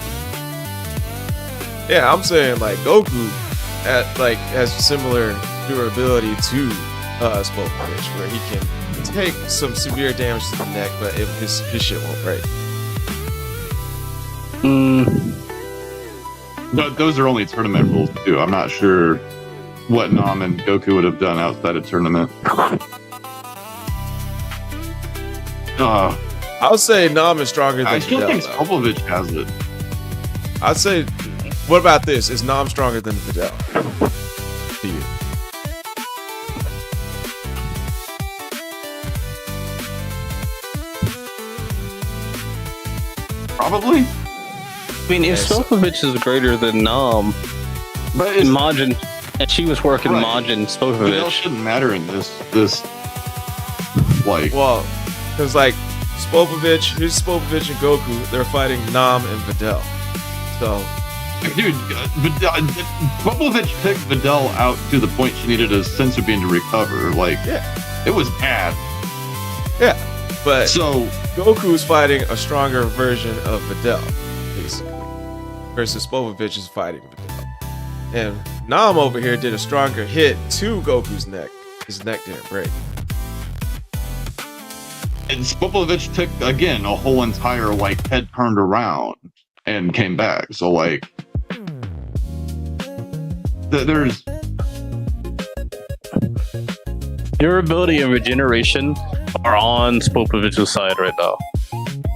Yeah, I'm saying like Goku has similar durability to Spopovich, where he can take some severe damage to the neck, but his shit won't break. But those are only tournament rules too. I'm not sure what Nam and Goku would have done outside of tournament. I would say Nam is stronger than I still Videl, think though. Spopovich has it. I'd say, what about this? Is Nam stronger than Videl? To you? Probably. I mean, if Spopovich is greater than Nam, But Majin, and she was working Majin Videl Spopovich. shouldn't matter in this like. Well, because like Spopovich, here's Spopovich and Goku, they're fighting Nam and Videl. So, Dude, Spopovich took Videl out to the point she needed a sensu bean to recover. Like, it was bad. yeah, but So Goku's fighting a stronger version of Videl, basically, versus Spopovich is fighting Videl. And Nam over here did a stronger hit to Goku's neck. His neck didn't break. and Spopovich took again a whole entire like head turned around and came back. So like, there's Durability and regeneration are on Spopovich's side right now.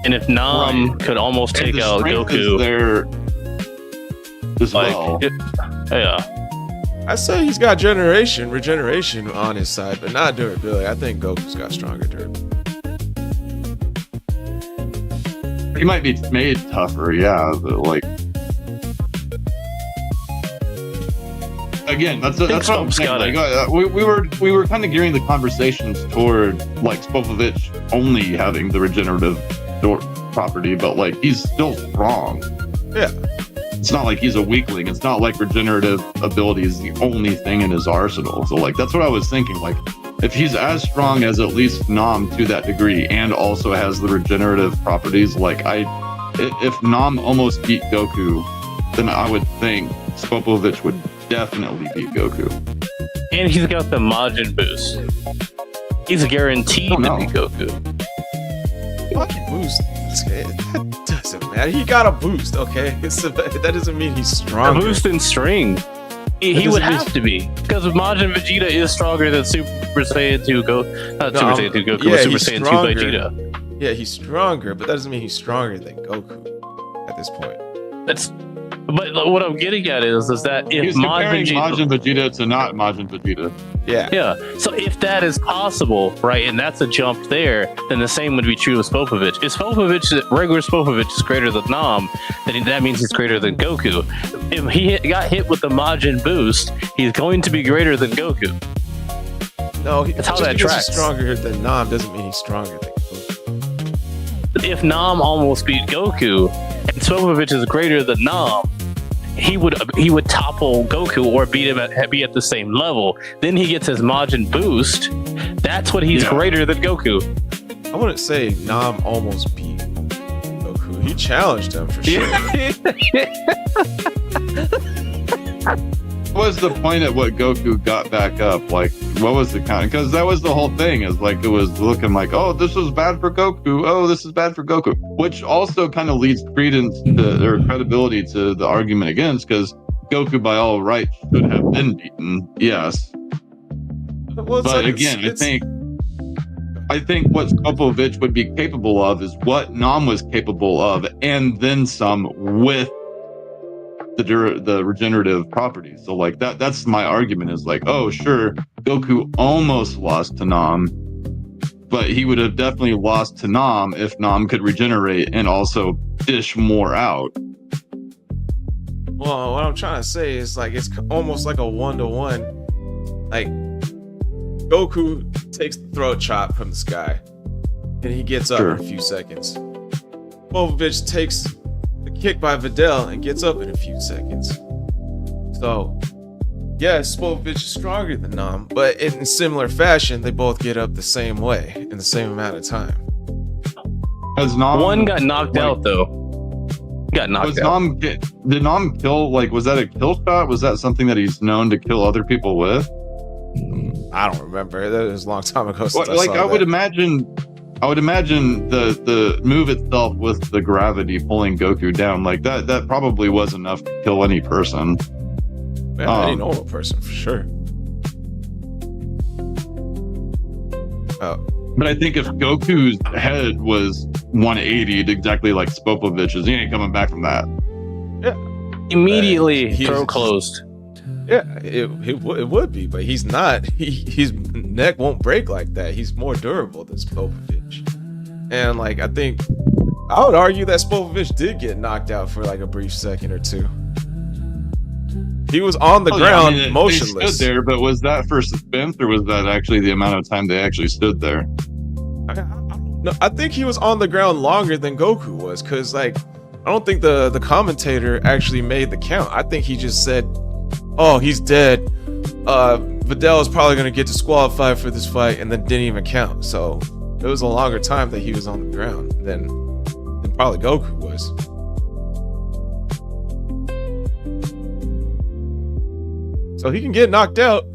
And if Nam could almost take the out strength Goku, is there as like, well. I say he's got regeneration on his side, but not durability. I think Goku's got stronger durability. He might be made tougher, yeah, but like, again, that's what I'm saying. Like, we were kind of gearing the conversations toward like Spopovich only having the regenerative property, but like he's still strong. Yeah, it's not like he's a weakling. It's not like regenerative ability is the only thing in his arsenal. So like that's what I was thinking. Like if he's as strong as at least Nam to that degree, and also has the regenerative properties, like if Nam almost beat Goku, then I would think Spopovich would definitely beat Goku. And he's got the Majin boost. He's guaranteed to beat Goku. What boost? That doesn't matter. He got a boost, okay? That doesn't mean he's A stronger. boost in string. He would have to be, because Majin Vegeta is stronger than Super Saiyan 2 Goku. Not Super Saiyan 2 Goku, but Super Saiyan 2 Vegeta. Yeah, he's stronger, but that doesn't mean he's stronger than Goku at this point. But what I'm getting at is that if He's comparing Majin Vegeta to not Majin Vegeta. Yeah. So if that is possible, right, and that's a jump there, then the same would be true of Spopovich. If regular Spopovich is greater than Nam, then that means he's greater than Goku. If he got hit with the Majin boost, he's going to be greater than Goku. No, that's how just that because tracks. he's stronger than Nam doesn't mean he's stronger than Goku. If Nam almost beat Goku, and Spopovich is greater than Nam, he would topple Goku or be at the same level. Then he gets his Majin boost. That's what he's greater than Goku. I wouldn't say Nam almost beat Goku. He challenged him for sure. What was the point at what Goku got back up? Like, what was the count? Because that was the whole thing. Is like it was looking like, oh, this was bad for Goku. Oh, this is bad for Goku. Which also kind of leads credence to, or credibility to the argument against, because Goku, by all rights, should have been beaten. Yes, Well, but again, I think what Spopovich would be capable of is what Nam was capable of, and then some with the regenerative properties. So like that's my argument, is like, oh sure, Goku almost lost to Nam, but he would have definitely lost to Nam if Nam could regenerate and also dish more out. Well, what I'm trying to say is like it's almost like a 1-to-1. Like Goku takes the throat chop from the sky, and he gets up in a few seconds. Spopovich takes the kick by Videl and gets up in a few seconds. So, yes, Spopovich is stronger than Nam, but in similar fashion, they both get up the same way in the same amount of time. Has Nam, one got knocked out though. Got knocked out. Did Nam kill? Like, was that a kill shot? Was that something that he's known to kill other people with? I don't remember. That was a long time ago. Since I would imagine the move itself with the gravity pulling Goku down, like that probably was enough to kill any person. Yeah, any normal person for sure. But I think if Goku's head was 180'd exactly like Spopovich's, he ain't coming back from that. Yeah. Immediately throat closed. Yeah, it would be, but he's not. His neck won't break like that. He's more durable than Spopovich. And like I would argue that Spopovich did get knocked out for like a brief second or two. He was on the ground, motionless. They stood there, but was that for suspense, or was that actually the amount of time they actually stood there? No, I think he was on the ground longer than Goku was, because like I don't think the commentator actually made the count. I think he just said, "Oh, he's dead. Videl is probably going to get disqualified for this fight," and then didn't even count. So it was a longer time that he was on the ground than probably Goku was. So he can get knocked out.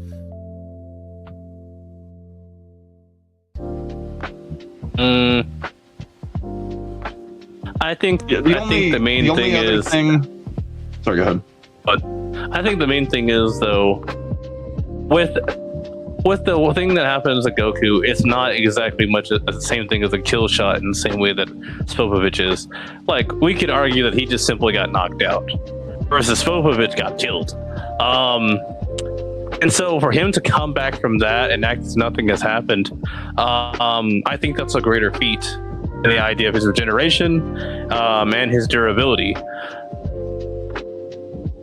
I think the main thing is. Sorry, go ahead. But I think the main thing is though, with the thing that happens to Goku, it's not exactly much the same thing as a kill shot in the same way that Spopovich is. Like, we could argue that he just simply got knocked out, versus Spopovich got killed. And so for him to come back from that and act as nothing has happened, I think that's a greater feat in the idea of his regeneration and his durability.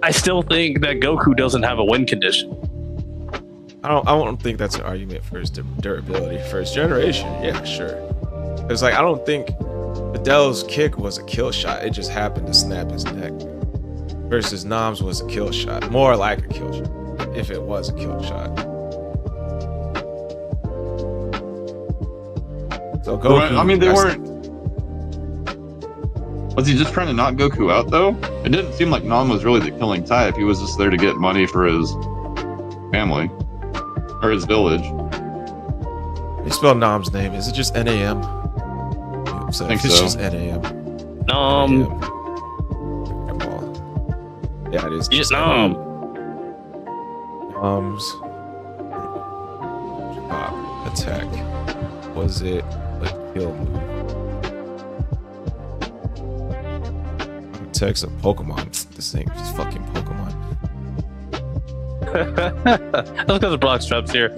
I still think that Goku doesn't have a win condition. I don't think that's an argument for his durability. For his generation, yeah, sure. It's like I don't think Videl's kick was a kill shot. It just happened to snap his neck. versus Noms was a kill shot. More like a kill shot, if it was a kill shot. So Goku. I mean, they weren't. Was he just trying to knock Goku out, though? It didn't seem like Nam was really the killing type. He was just there to get money for his family or his village. They spelled Nam's name. Is it just NAM? I think it's so. just NAM. Yeah, it is. Yes, Nam. Nam's attack. Was it a kill move? Text of Pokemon. This ain't just fucking Pokemon. That's because of Brock Straps here.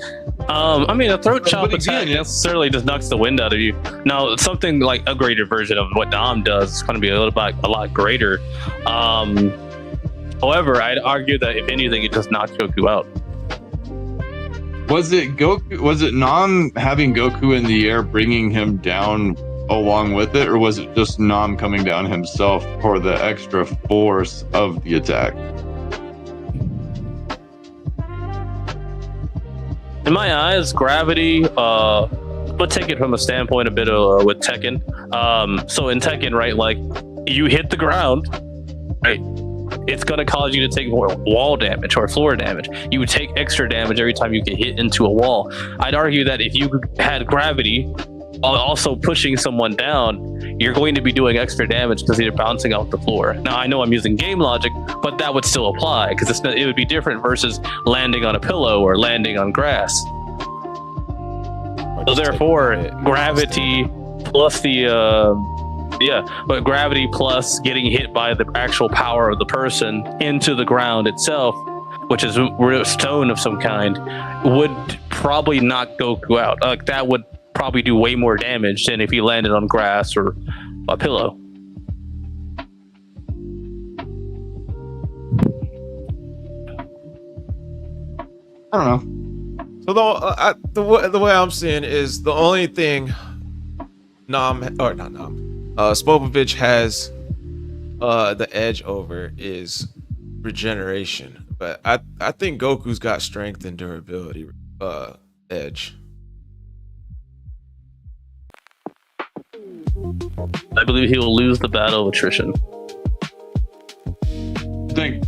I mean, a throat chop attack necessarily just knocks the wind out of you. Now, something like a greater version of what Dom does is going to be a lot greater. However, I'd argue that if anything, it just knocks Goku out. Was it Goku? Was it Nam having Goku in the air, bringing him down along with it, or was it just Nam coming down himself for the extra force of the attack? In my eyes, gravity, but take it from a standpoint a bit with Tekken. So in Tekken, right, like you hit the ground, right? It's going to cause you to take more wall damage or floor damage. You would take extra damage every time you get hit into a wall. I'd argue that if you had gravity, also pushing someone down, you're going to be doing extra damage because you're bouncing off the floor. Now, I know I'm using game logic, but that would still apply because it would be different versus landing on a pillow or landing on grass. So therefore, gravity plus gravity plus getting hit by the actual power of the person into the ground itself, which is a stone of some kind, would probably knock Goku out. Like that would probably do way more damage than if he landed on grass or a pillow. I don't know. So the way I'm seeing is the only thing Spopovich has the edge over is regeneration, but I think Goku's got strength and durability edge. I believe he will lose the battle of attrition.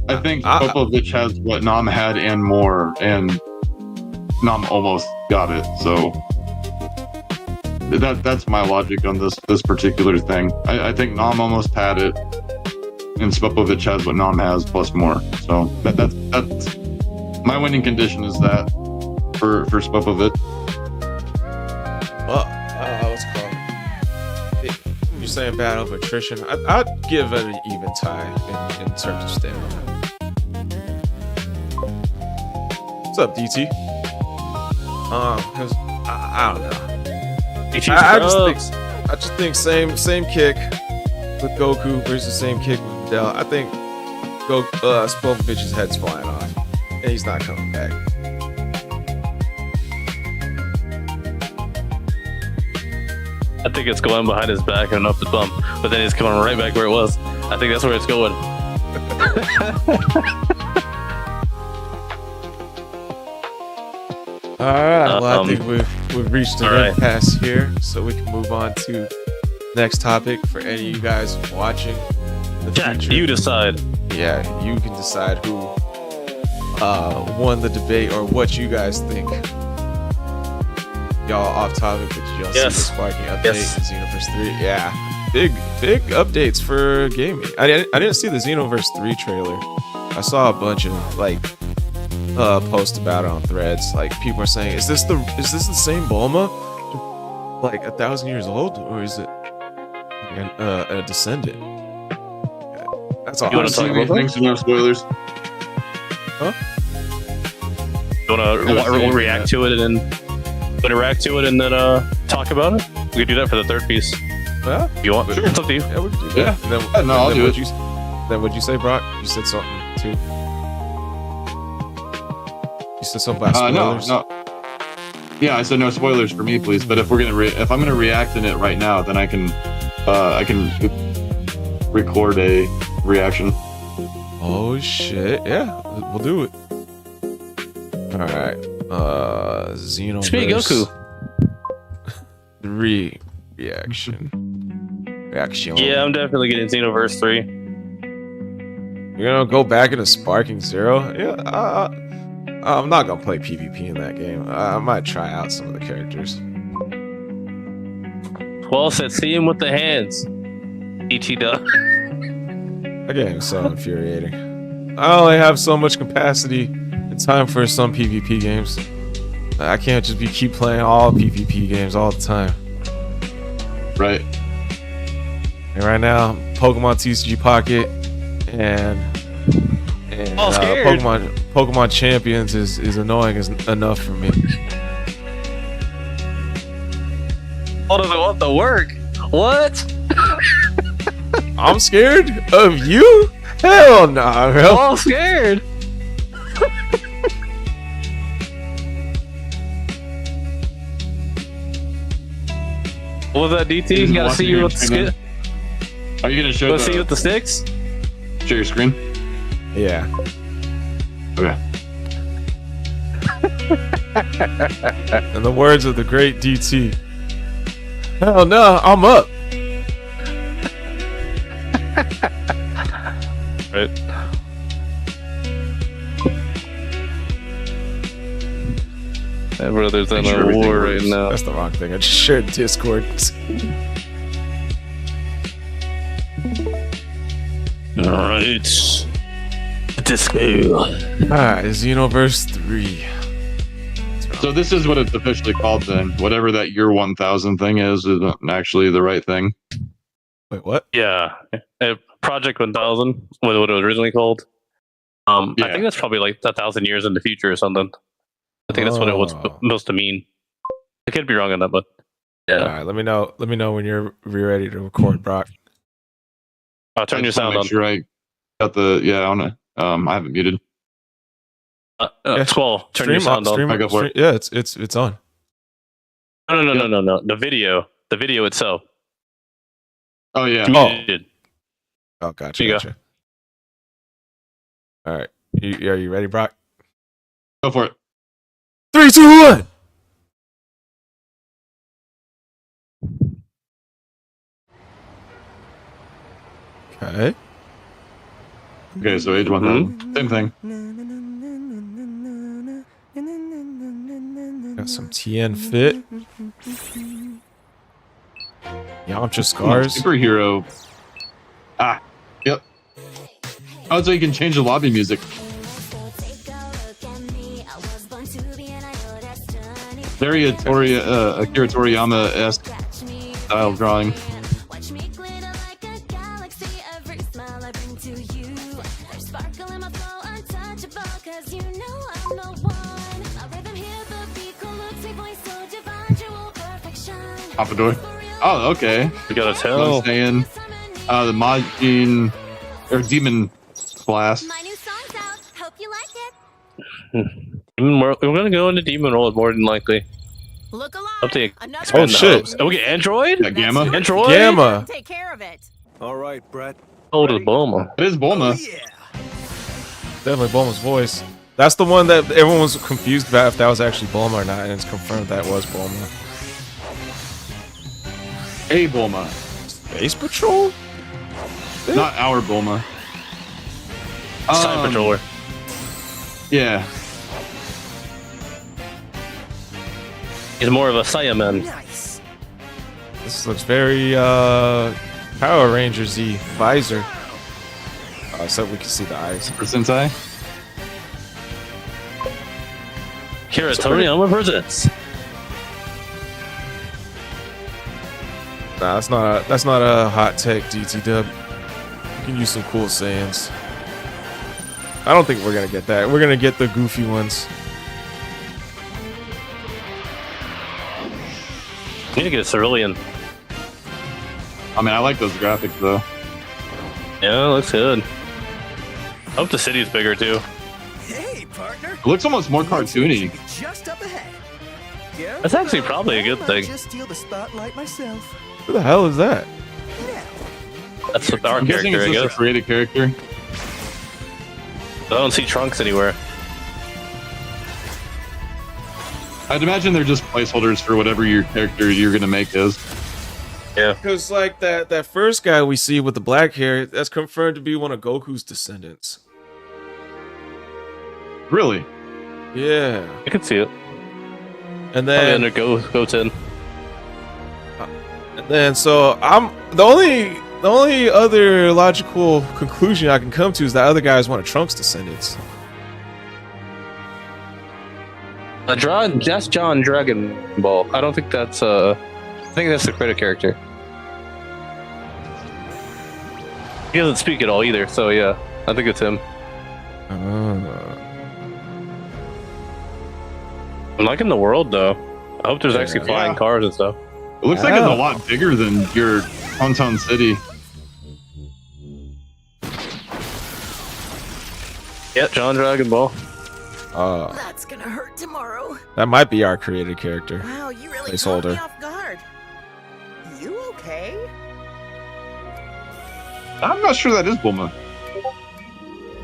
I think Spopovich has what Nam had and more, and Nam almost got it. So that's my logic on this particular thing. I think Nam almost had it, and Spopovich has what Nam has plus more. So that's my winning condition is that for Spopovich. Well, what's it called? You're saying battle of attrition. I'd give it an even tie in terms of stamina. What's up, DT? Because I don't know. I just think same kick with Goku versus same kick with Videl. I think Spopovich's head's flying off, and he's not coming back. I think it's going behind his back and up the bump, but then it's coming right back where it was. I think that's where it's going. All right. Well, I think we've reached an impasse here, so we can move on to next topic for any of you guys watching the future. You decide. Yeah, you can decide who won the debate or what you guys think. Y'all off topic, but y'all see the Sparking update in Xenoverse 3? Yeah, big updates for gaming. I didn't see the Xenoverse 3 trailer. I saw a bunch of posts about it on threads. Like people are saying, is this the same Bulma, like 1,000 years old, or is it a descendant? That's all. You want to talk about things? No spoilers. Huh? You want to react to it and then talk about it? We could do that for the third piece. Yeah, you want? Sure. It's up to you. Yeah, we can do that. Yeah. I'll do it. Then what'd you say, Brock? You said something too. You said something about spoilers. No. Yeah, I said no spoilers for me, please. But if we're if I'm gonna react in it right now, then I can record a reaction. Oh shit! Yeah, we'll do it. All right. Xenoverse. Speed Goku. 3 reaction. Yeah, I'm definitely getting Xenoverse 3. You're gonna go back into Sparking Zero? Yeah. I'm not gonna play PvP in that game. I might try out some of the characters. Well said, see him with the hands. Ichida. That game is so infuriating. I only have so much capacity and time for some PvP games. I can't just keep playing all PvP games all the time. Right. And right now, Pokemon TCG Pocket and Pokemon Champions is annoying enough for me. Hold on, I want the work. What? I'm scared of you? Hell nah, bro. I'm scared. What was that, DT? You gotta see you with the stick. Are you gonna show? See you with the sticks? Share your screen. Yeah. Okay. In the words of the great DT. Hell no, I'm up. Right. My brother's in a war right now. That's the wrong thing. I just shared Discord. Alright. Disco. Alright, Xenoverse 3. So this is what it's officially called then. Whatever that year 1000 thing is actually the right thing. Wait, what? Yeah. Project 1000, what it was originally called. I think that's probably like 1,000 years in the future or something. I think that's what it was supposed to mean. I could be wrong on that, but yeah. Alright, let me know when you're ready to record, Brock. I'll turn your sound on. Make sure I got the I haven't muted. Squall, turn your sound on. Yeah, it's on. No. The video itself. Oh yeah. Muted. Oh, gotcha. You gotcha. All right, are you ready, Brock? Go for it. 3, 2, 1. Okay. Okay, so age 1000. Same thing. Got some TN fit. Yamcha scars. Superhero. Yep. Oh, so you can change the lobby music. Very Akira Toriyama-esque style drawing. Pompadour. Oh, okay. We gotta tell. Saying, the Majin or Demon class. My new song's out. Hope you like it. We're gonna go into Demon World more than likely. Look alive. Up to Oh shit! Oh, we get Android? Yeah, Gamma. Android? Gamma. Take care of it. All right, Brett. Old as Bulma. It is Bulma. Yeah. Definitely Bulma's voice. That's the one that everyone was confused about if that was actually Bulma or not, and it's confirmed that was Bulma. A Bulma. Space Patrol? Not our Bulma. Time Patroller. Yeah. He's more of a Saiyaman. Nice. This looks very Power Rangers-y visor. So we can see the eyes. Super Sentai. Kira Toriyama presents. Nah, that's not a hot take, DT Dub. You can use some cool Saiyans. I don't think we're gonna get that. We're gonna get the goofy ones. We need to get a Cerulean. I mean, I like those graphics though. Yeah, looks good. I hope the city's bigger too. Hey, partner. It looks almost more cartoony. Just up ahead. That's actually probably a good thing. Just steal the spotlight myself. Who the hell is that? Now, That's with our I'm guessing character, I it's just guess. a creative character. I don't see Trunks anywhere. I'd imagine they're just placeholders for whatever your character you're gonna make is. Yeah. Because like that first guy we see with the black hair, that's confirmed to be one of Goku's descendants. Really? Yeah. I can see it. And Probably then under Goten. so I'm the only other logical conclusion I can come to is that other guy is one of Trunks' descendants. That's John Dragon Ball. I don't think that's I think that's the credit character. He doesn't speak at all either, so yeah, I think it's him. I'm liking the world though. I hope there's actually flying cars and stuff. It looks like it's a lot bigger than your Hometown City. Yeah, John Dragon Ball. That's gonna hurt tomorrow. That might be our created character. Wow, you really caught Placeholder. me off guard. You okay? I'm not sure that is Bulma.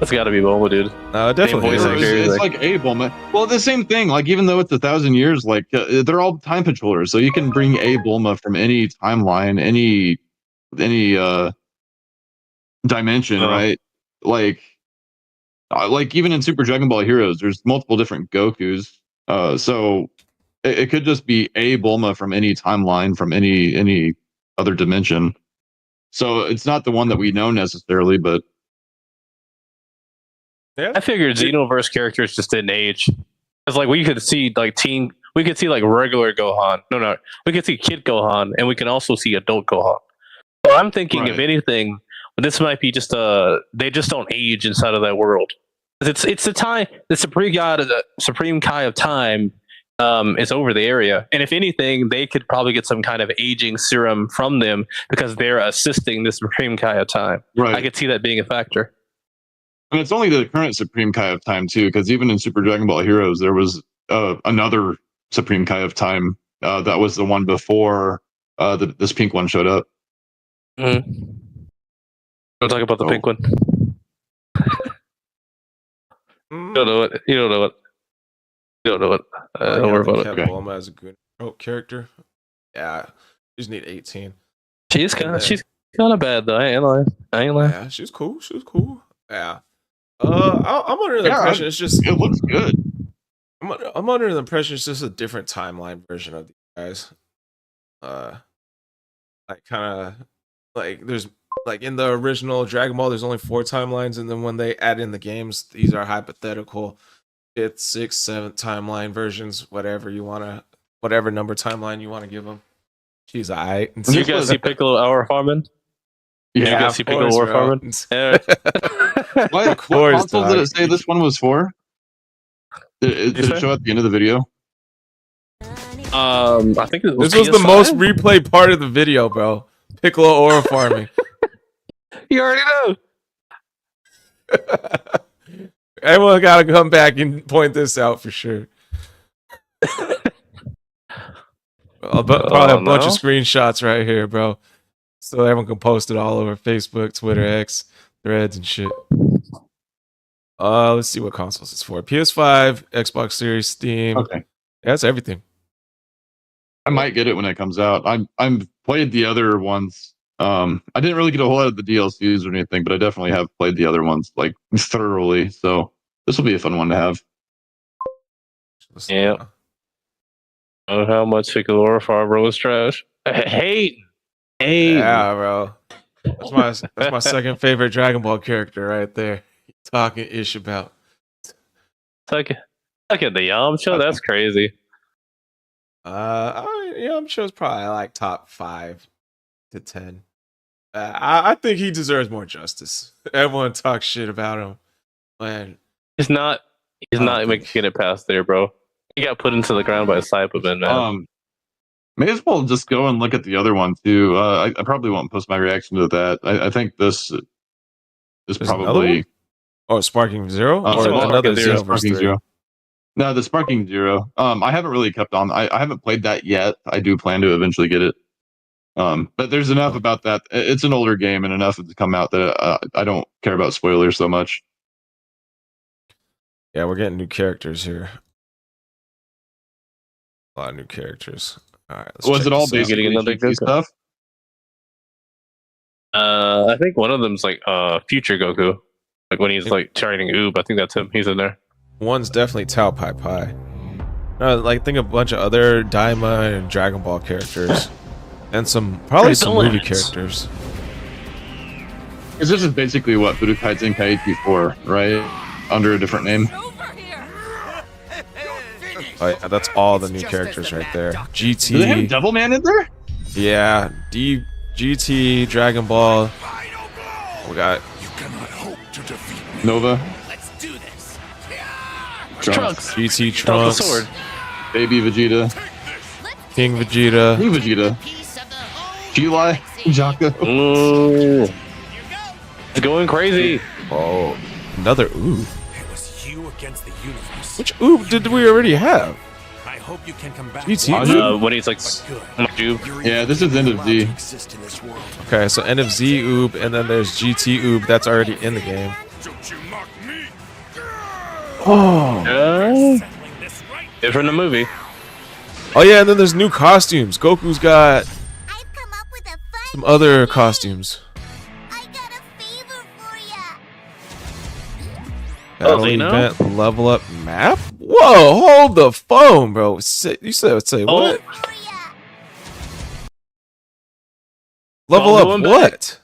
That's got to be Bulma, dude. No, it definitely Same Or voice is. actor. it's like a Bulma. Well, the same thing. Like even though it's 1,000 years, like they're all time patrollers, so you can bring a Bulma from any timeline, any dimension, Oh. right? Like even in Super Dragon Ball Heroes, there's multiple different Gokus. So it could just be a Bulma from any timeline, from any other dimension. So it's not the one that we know necessarily, but I figured Xenoverse characters just didn't age. It's like we could see like regular Gohan. No, we could see Kid Gohan, and we can also see adult Gohan. So I'm thinking, if Right. anything, this might be just they just don't age inside of that world. It's the time, the Supreme Kai of Time is over the area, and if anything, they could probably get some kind of aging serum from them because they're assisting the Supreme Kai of Time. right. I could see that being a factor. And it's only the current Supreme Kai of Time too, because even in Super Dragon Ball Heroes, there was another Supreme Kai of Time that was the one before this pink one showed up. Mm-hmm. Don't talk about the pink one. You don't know it. You don't know it. You don't know it. Don't worry about it. Kept Okay. Bulma as a good character. Yeah, you just need 18. She's kind of bad though. I ain't lying. Yeah, she's cool. She was cool. Yeah. I'm under the impression it's just. It looks good. I'm under the impression it's just a different timeline version of these guys. Like kind of like there's like in the original Dragon Ball, there's only 4 timelines, and then when they add in the games, these are hypothetical 5th, 6th, 7th timeline versions, whatever number timeline you want to give them. She's alright. So you guys see Piccolo Hour Farming? You Yeah, guys see Piccolo War Farming? Yeah. What course, console did dog. it say this one was for? Did it show at the end of the video? I think it was This was the PS5? most replayed part of the video, bro. Piccolo aura farming. You already know. Everyone gotta come back and point this out for sure. Probably a bunch of screenshots right here, bro. So everyone can post it all over Facebook, Twitter, X, Threads, and shit. Let's see what consoles it's for. PS5, Xbox Series, Steam. Okay. That's everything. I might get it when it comes out. I've played the other ones. I didn't really get a whole lot of the DLCs or anything, but I definitely have played the other ones like thoroughly. So this will be a fun one to have. Yeah. Oh, how much Piccolo War Farmer was trash. Hey. Yeah, bro. That's my second favorite Dragon Ball character right there. Talking ish about. Look at the Yamcha. That's crazy. I'm sure it's probably like top 5 to 10. I think he deserves more justice. Everyone talks shit about him. Man, He's not think- making it past there, bro. He got put into the ground by a Cyberman, man. May as well just go and look at the other one too. I probably won't post my reaction to that. I think this is There's another probably one? Oh, Sparking Zero or Sparking another Zero, Xenoverse Sparking 3? Zero. No, the Sparking Zero. I haven't really kept on. I haven't played that yet. I do plan to eventually get it. But there's enough about that. It's an older game and enough to come out that I don't care about spoilers so much. Yeah, we're getting new characters here. A lot of new characters. All right. Was it all Getting basically another GT stuff? I think one of them's like future Goku. Like when he's like training Oob, I think that's him. He's in there. One's definitely Tao Pai Pai. Like think a bunch of other Daima and Dragon Ball characters, and probably some movie characters. Because this is basically what Budokai Tenkaichi 4, right? Under a different name. Oh, yeah, that's all the new characters right there. GT. Do they have Devilman in there? Yeah, GT, Dragon Ball. We got Nova. Trunks. GT Trunks. Trunks, The sword. Baby Vegeta. King Vegeta. King Vegeta. G-Lai. Jaka. Ooh. It's going crazy. Oh, another Oob. It was you against the universe. Which Oob did we already have? I hope you can come back. GT? When he's like Majub. Yeah, this is End of Z. Exist in this world. Okay, so End of Z Oob, and then there's GT Oob that's already in the game. Oh. Different in the movie. Oh yeah, and then there's new costumes. Goku's got I've come up with a fun some other costumes. I got a favor for ya. Battle Zeno? event level up map? Whoa, hold the phone, bro. You said say what? For ya. Level Oh, up going what?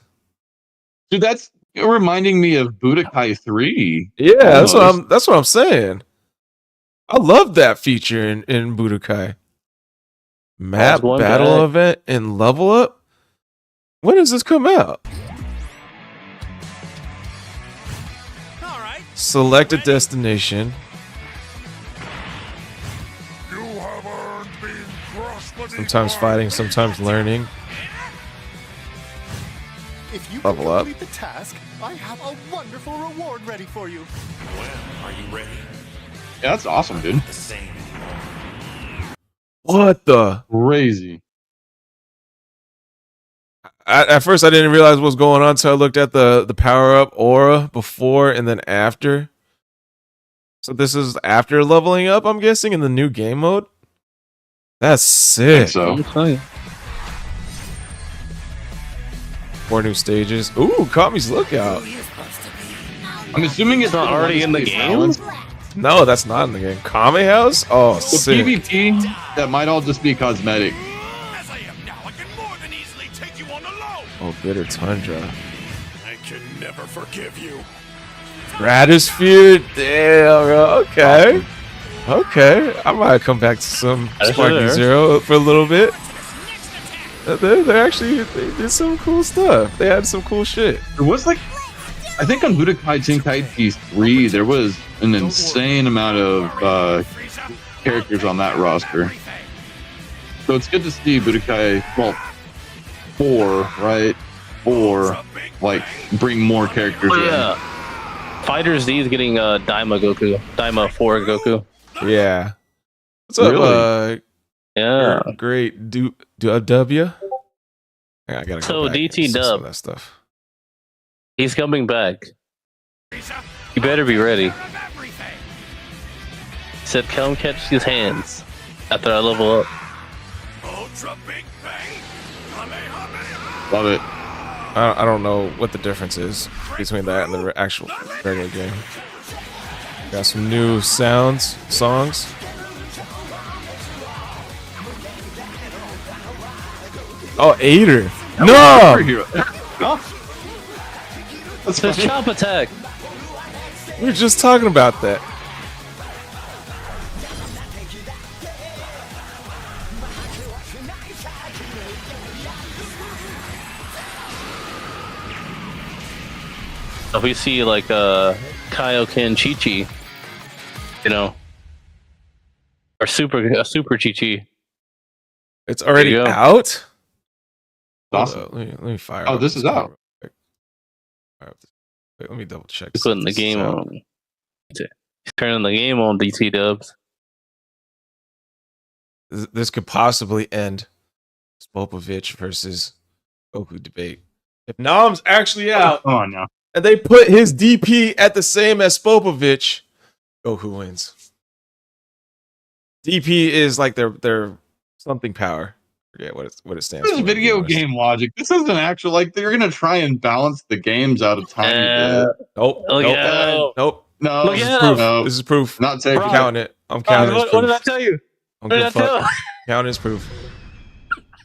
Dude, that's reminding me of Budokai 3. Yeah, that's Almost. that's what I'm saying. I love that feature in Budokai. Map one battle guy. event and level up. When does this come out? All right. Select a destination. Sometimes fighting, sometimes learning. If you Level can up. complete the task, I have a wonderful reward ready for you. Are you ready? Yeah, that's awesome, dude. The same. What the? Crazy. At first, I didn't realize what was going on until I looked at the power up aura before and then after. So this is after leveling up, I'm guessing, in the new game mode. That's sick. So, Four new stages. Ooh, Kami's Lookout. I'm assuming it's not already in the game? balanced. No, that's not in the game. Kami House? Oh, So sick. PvP, that might all just be cosmetic. As I am now, I can more than easily take you on alone. Oh, Bitter Tundra. I can never forgive you. Stratosphere? Damn, bro. Okay. Okay. I might come back to some That's Sparky fair. Zero for a little bit. They did some cool stuff. They had some cool shit. There was like, I think on Budokai Tenkaichi 3, there was an insane amount of characters on that roster. So it's good to see Budokai, well, 4, right? 4, like, bring more characters Oh in. yeah. Fighter Z is getting Daima Goku. Daima 4 Goku. Yeah. What's up, Really? Yeah. great W? Yeah, I gotta So, go back and DT see some Dub. of that stuff. He's coming back. You better be ready. He said, come catch his hands after I level up. Ultra Big Bang. Kamehameha. Love it. I don't know what the difference is between that and the actual regular game. Got some new songs. Oh, Aider. No! Superhero. No. That's There's funny. chop attack. We were just talking about that. If we see like Kaioken Chi-Chi, you know, or super Chi-Chi. It's already There you go. out? Hold Awesome. up, let me fire Oh, up this is out. real quick. Wait, let me double check. He's putting the This is game out. on. He's turning the game on, DT Dubs. This could possibly end Spopovich versus Goku debate. If Nam's actually out Come on now. and they put his DP at the same as Spopovich, Goku wins. DP is like their something power. Forget what it stands This for. is video game logic. This isn't actual. Like they're gonna try and balance the games out a tiny bit. Nope. Look Nope. at him. Nope. No, Look This is at proof. no. This is proof. Not taking I'm it. counting it. I'm counting as What did I proof. tell you? I'm What did I gonna tell? count as proof.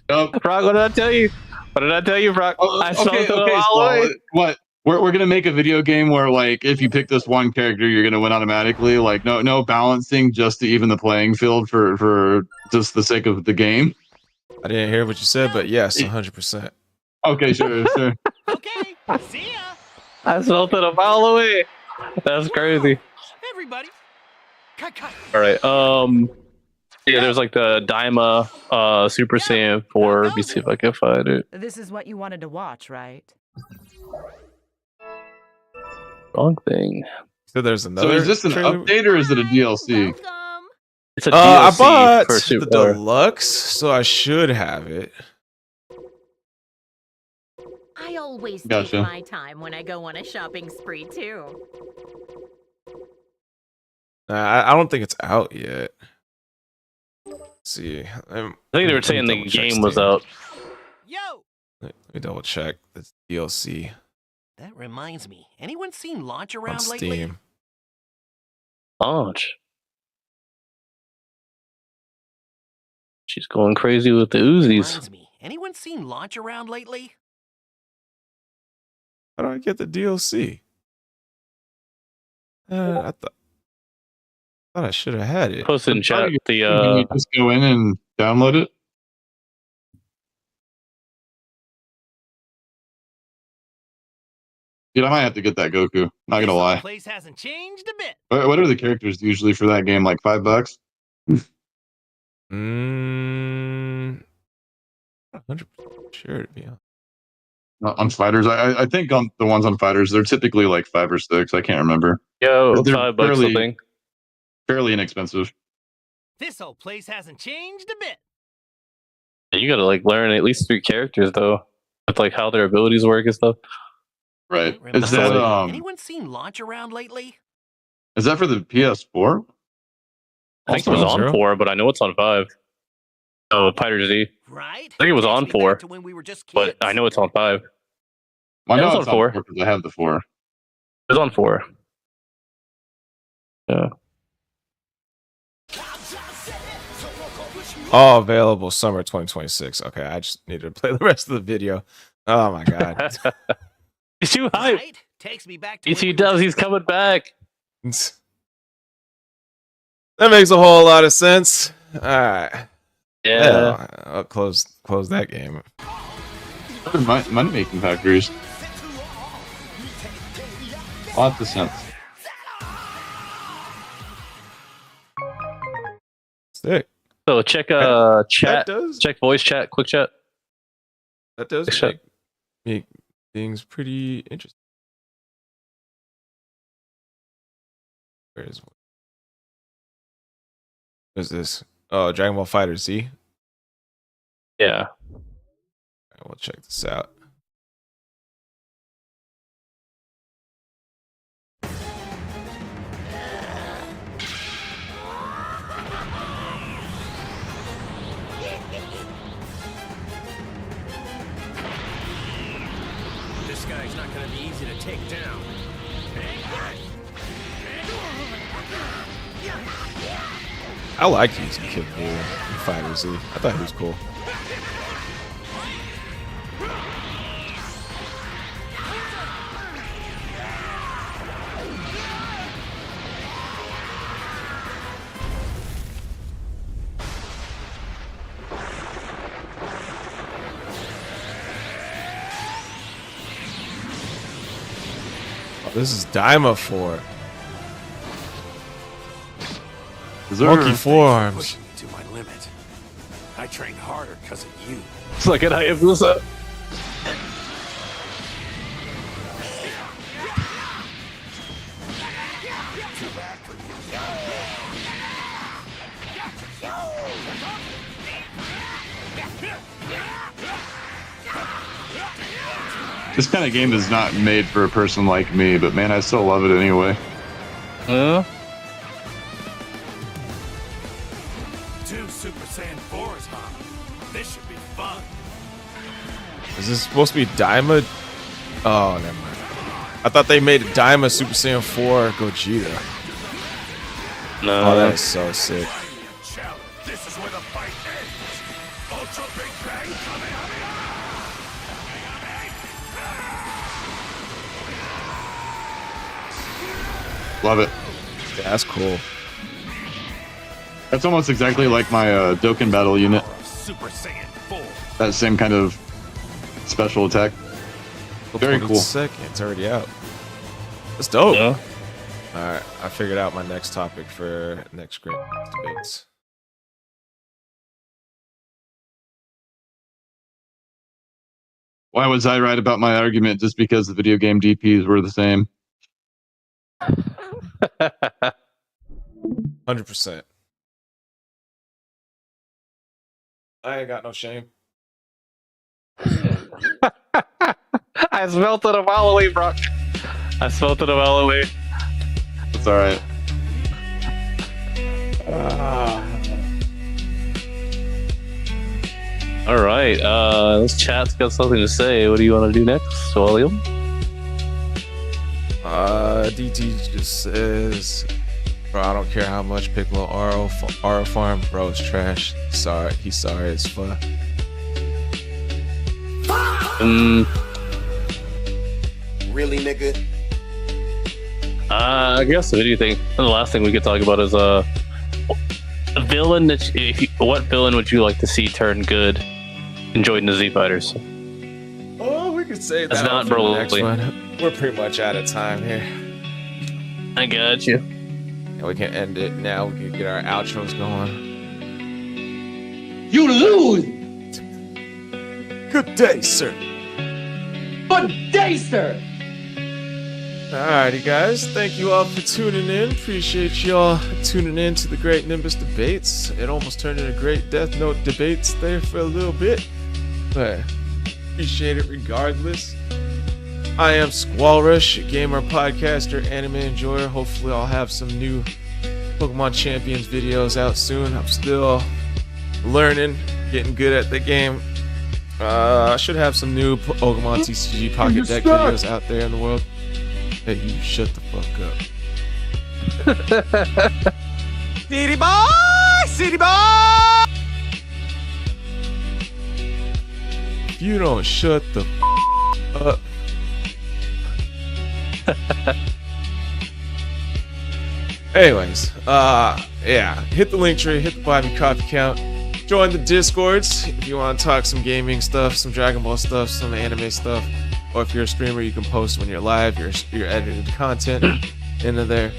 Nope. Brock, what did I tell you? What did I tell you, Brock? Oh, I smelled it a mile Squall, away. what? We're gonna make a video game where like if you pick this one character, you're gonna win automatically. Like no balancing, just to even the playing field for just the sake of the game. I didn't hear what you said, but yes, 100%. Okay, sure. Okay, see ya. I smelled it a mile away. That's crazy. Everybody. Cut. All right. Yeah, there's like the Daima Super Saiyan 4. Let me see if I can find it. This is what you wanted to watch, right? Wrong thing. So there's another. So is this an trailer? update or is it a DLC? Welcome. It's a I DLC bought for the Super. deluxe, so I should have it. I always Gotcha. take my time when I go on a shopping spree too. I don't think it's out yet. Let's see. I think they were saying the game was out. Yo. Let me double check this DLC That reminds me. Anyone seen Launch on around lately? Steam. Launch. She's going crazy with the Uzis. Reminds me. Anyone seen Launch around lately? How do I get the DLC? I thought I should have had it. Posted in chat Can the you just go in and download it? Dude, I might have to get that Goku. Not gonna This lie. place hasn't changed a bit. What are the characters usually for that game? Like $5? 100% sure to be honest. On fighters, I think on the ones on fighters, they're typically like 5 or 6. I can't remember. yo They're $5 I fairly- think. Fairly inexpensive. This old place hasn't changed a bit. You gotta like learn at least 3 characters though, with like how their abilities work and stuff. Right. Reminds Is that me. um? Anyone seen Launch around lately? Is that for the PS4? I think it was Also on on 4, but I know it's on 5. Oh, Fighter Z. Right? I think it was Takes on me 4, back to when we were just but kids. I know it's on 5. I Yeah, know it's it's on 4. because I have the 4. It was on 4. Yeah. All available summer 2026. Okay, I just needed to play the rest of the video. Oh my god. He's too hype. Right? Takes me back to Yes, when he we were does. just He's coming back. That makes a whole lot of sense. All right. Yeah. I'll close that game. Money making factories. Lots of sense. Sick. So check That chat. does Check voice chat. Quick chat. that does Shut- make things pretty interesting. What is this? Oh, Dragon Ball Fighter Z. Yeah. All right, we'll check this out. This guy's not going to be easy to take down. I liked using Kid Buu in Fighter Z. I thought he was cool. Oh, this is Daima 4. Is there Monkey forearms. Pushing me to my limit. I trained harder because of you. It's like an Hayabusa. This kind of game is not made for a person like me, but man, I still love it anyway. Yeah. Super Saiyan 4s, huh? This should be fun. Is this supposed to be Daima? Oh, never mind. I thought they made Daima Super Saiyan 4 Gogeta. No. Oh, that is so sick. Challenge. This is where the fight ends. Ultra Big Bang Love it. Yeah, that's cool. That's almost exactly like my Dokkan battle unit. Super Saiyan 4. That same kind of special attack. Very cool. Second, it's already out. That's dope. Yeah. All right, I figured out my next topic for next great debates. Why was I right about my argument just because the video game DPs were the same? 100%. I ain't got no shame. I smelt it a while away, Brock. I smelt it a while away. It's all right. All right. This chat's got something to say. What do you want to do next, William? DT just says, bro, I don't care how much Piccolo RO farm, bro, it's trash. Sorry, he's sorry as fuck. Really, nigga? I guess the video thing. And the last thing we could talk about is a villain that what villain would you like to see turn good in Join the Z Fighters? Oh, we could say That's that not for the next Broly. one. We're pretty much out of time here. I got you. And we can end it now. We can get our outros going. You lose! Good day, sir. Good day, sir! Alrighty, guys. Thank you all for tuning in. Appreciate y'all tuning in to the Great Nimbus Debates. It almost turned into Great Death Note Debates there for a little bit, but appreciate it regardless. I am SquallRush, gamer, podcaster, anime enjoyer. Hopefully I'll have some new Pokemon Champions videos out soon. I'm still learning, getting good at the game. I should have some new Pokemon TCG Pocket Deck videos out there in the world. Hey, you shut the fuck up. City boy! City boy! If you don't shut the up. Anyways, yeah, hit the link tree, hit the Buy Me Coffee account, join the Discords if you want to talk some gaming stuff, some Dragon Ball stuff, some anime stuff, or if you're a streamer, you can post when you're live, your edited content into there.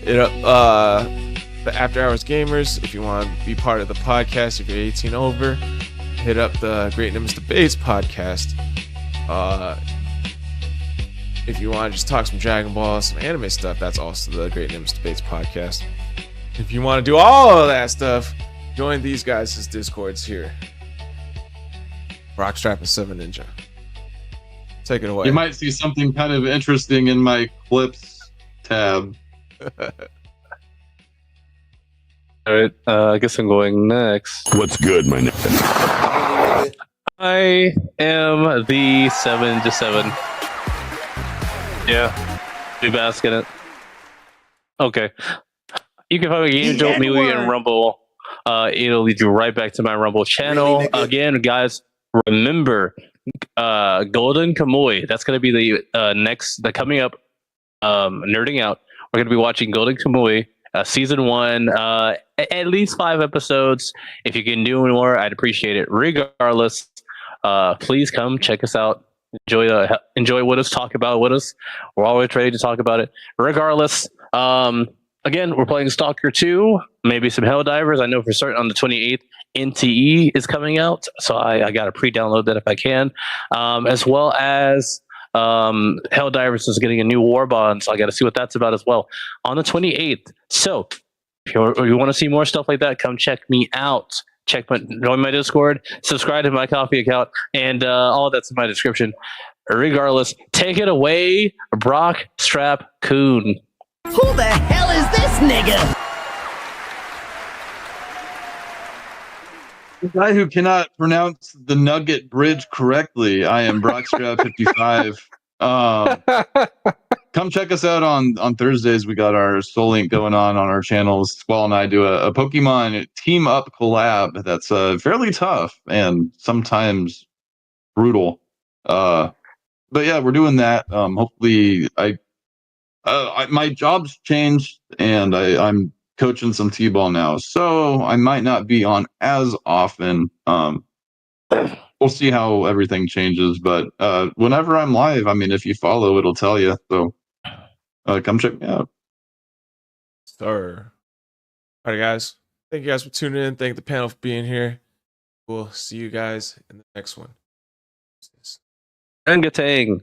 The After Hours Gamers, if you want to be part of the podcast, if you're 18 over, hit up the Great Nimbus Debates podcast. If you want to just talk some Dragon Ball, some anime stuff, that's also the Great Nimbus Debates podcast. If you want to do all of that stuff, join these guys' Discords here. Rockstrap and 7 Ninja. Take it away. You might see something kind of interesting in my clips tab. All right. I guess I'm going next. What's good, my nigga? I am the 7 to 7. Yeah, be bask in it. Okay. You can find me Game Jolt, MeWe, and Rumble. It'll lead you right back to my Rumble channel. Really, nigga? Again, guys, remember Golden Kamuy. That's going to be the coming up Nerding Out. We're going to be watching Golden Kamuy season 1, at least 5 episodes. If you can do more, I'd appreciate it. Regardless, please come check us out. Enjoy with us, talk about with us. We're always ready to talk about it. Regardless, again, we're playing Stalker 2, maybe some Helldivers. I know for certain on the 28th, NTE is coming out, so I got to pre-download that if I can. As well as Helldivers is getting a new war bond, so I got to see what that's about as well on the 28th. So if you want to see more stuff like that, come check me out. Join my Discord, subscribe to my coffee account, and all that's in my description. Regardless, take it away, Brock Strap Coon. Who the hell is this nigga? The guy who cannot pronounce the Nugget Bridge correctly. I am Brockstrap55. Come check us out on Thursdays. We got our Soul Link going on our channels. Squall and I do a Pokemon team up collab that's fairly tough and sometimes brutal. But yeah, we're doing that. Hopefully, my job's changed and I'm coaching some T-ball now, so I might not be on as often. We'll see how everything changes, but whenever I'm live, I mean, if you follow, it'll tell you. So come check me out. Sir. All right, guys. Thank you guys for tuning in. Thank the panel for being here. We'll see you guys in the next one. And Gatang.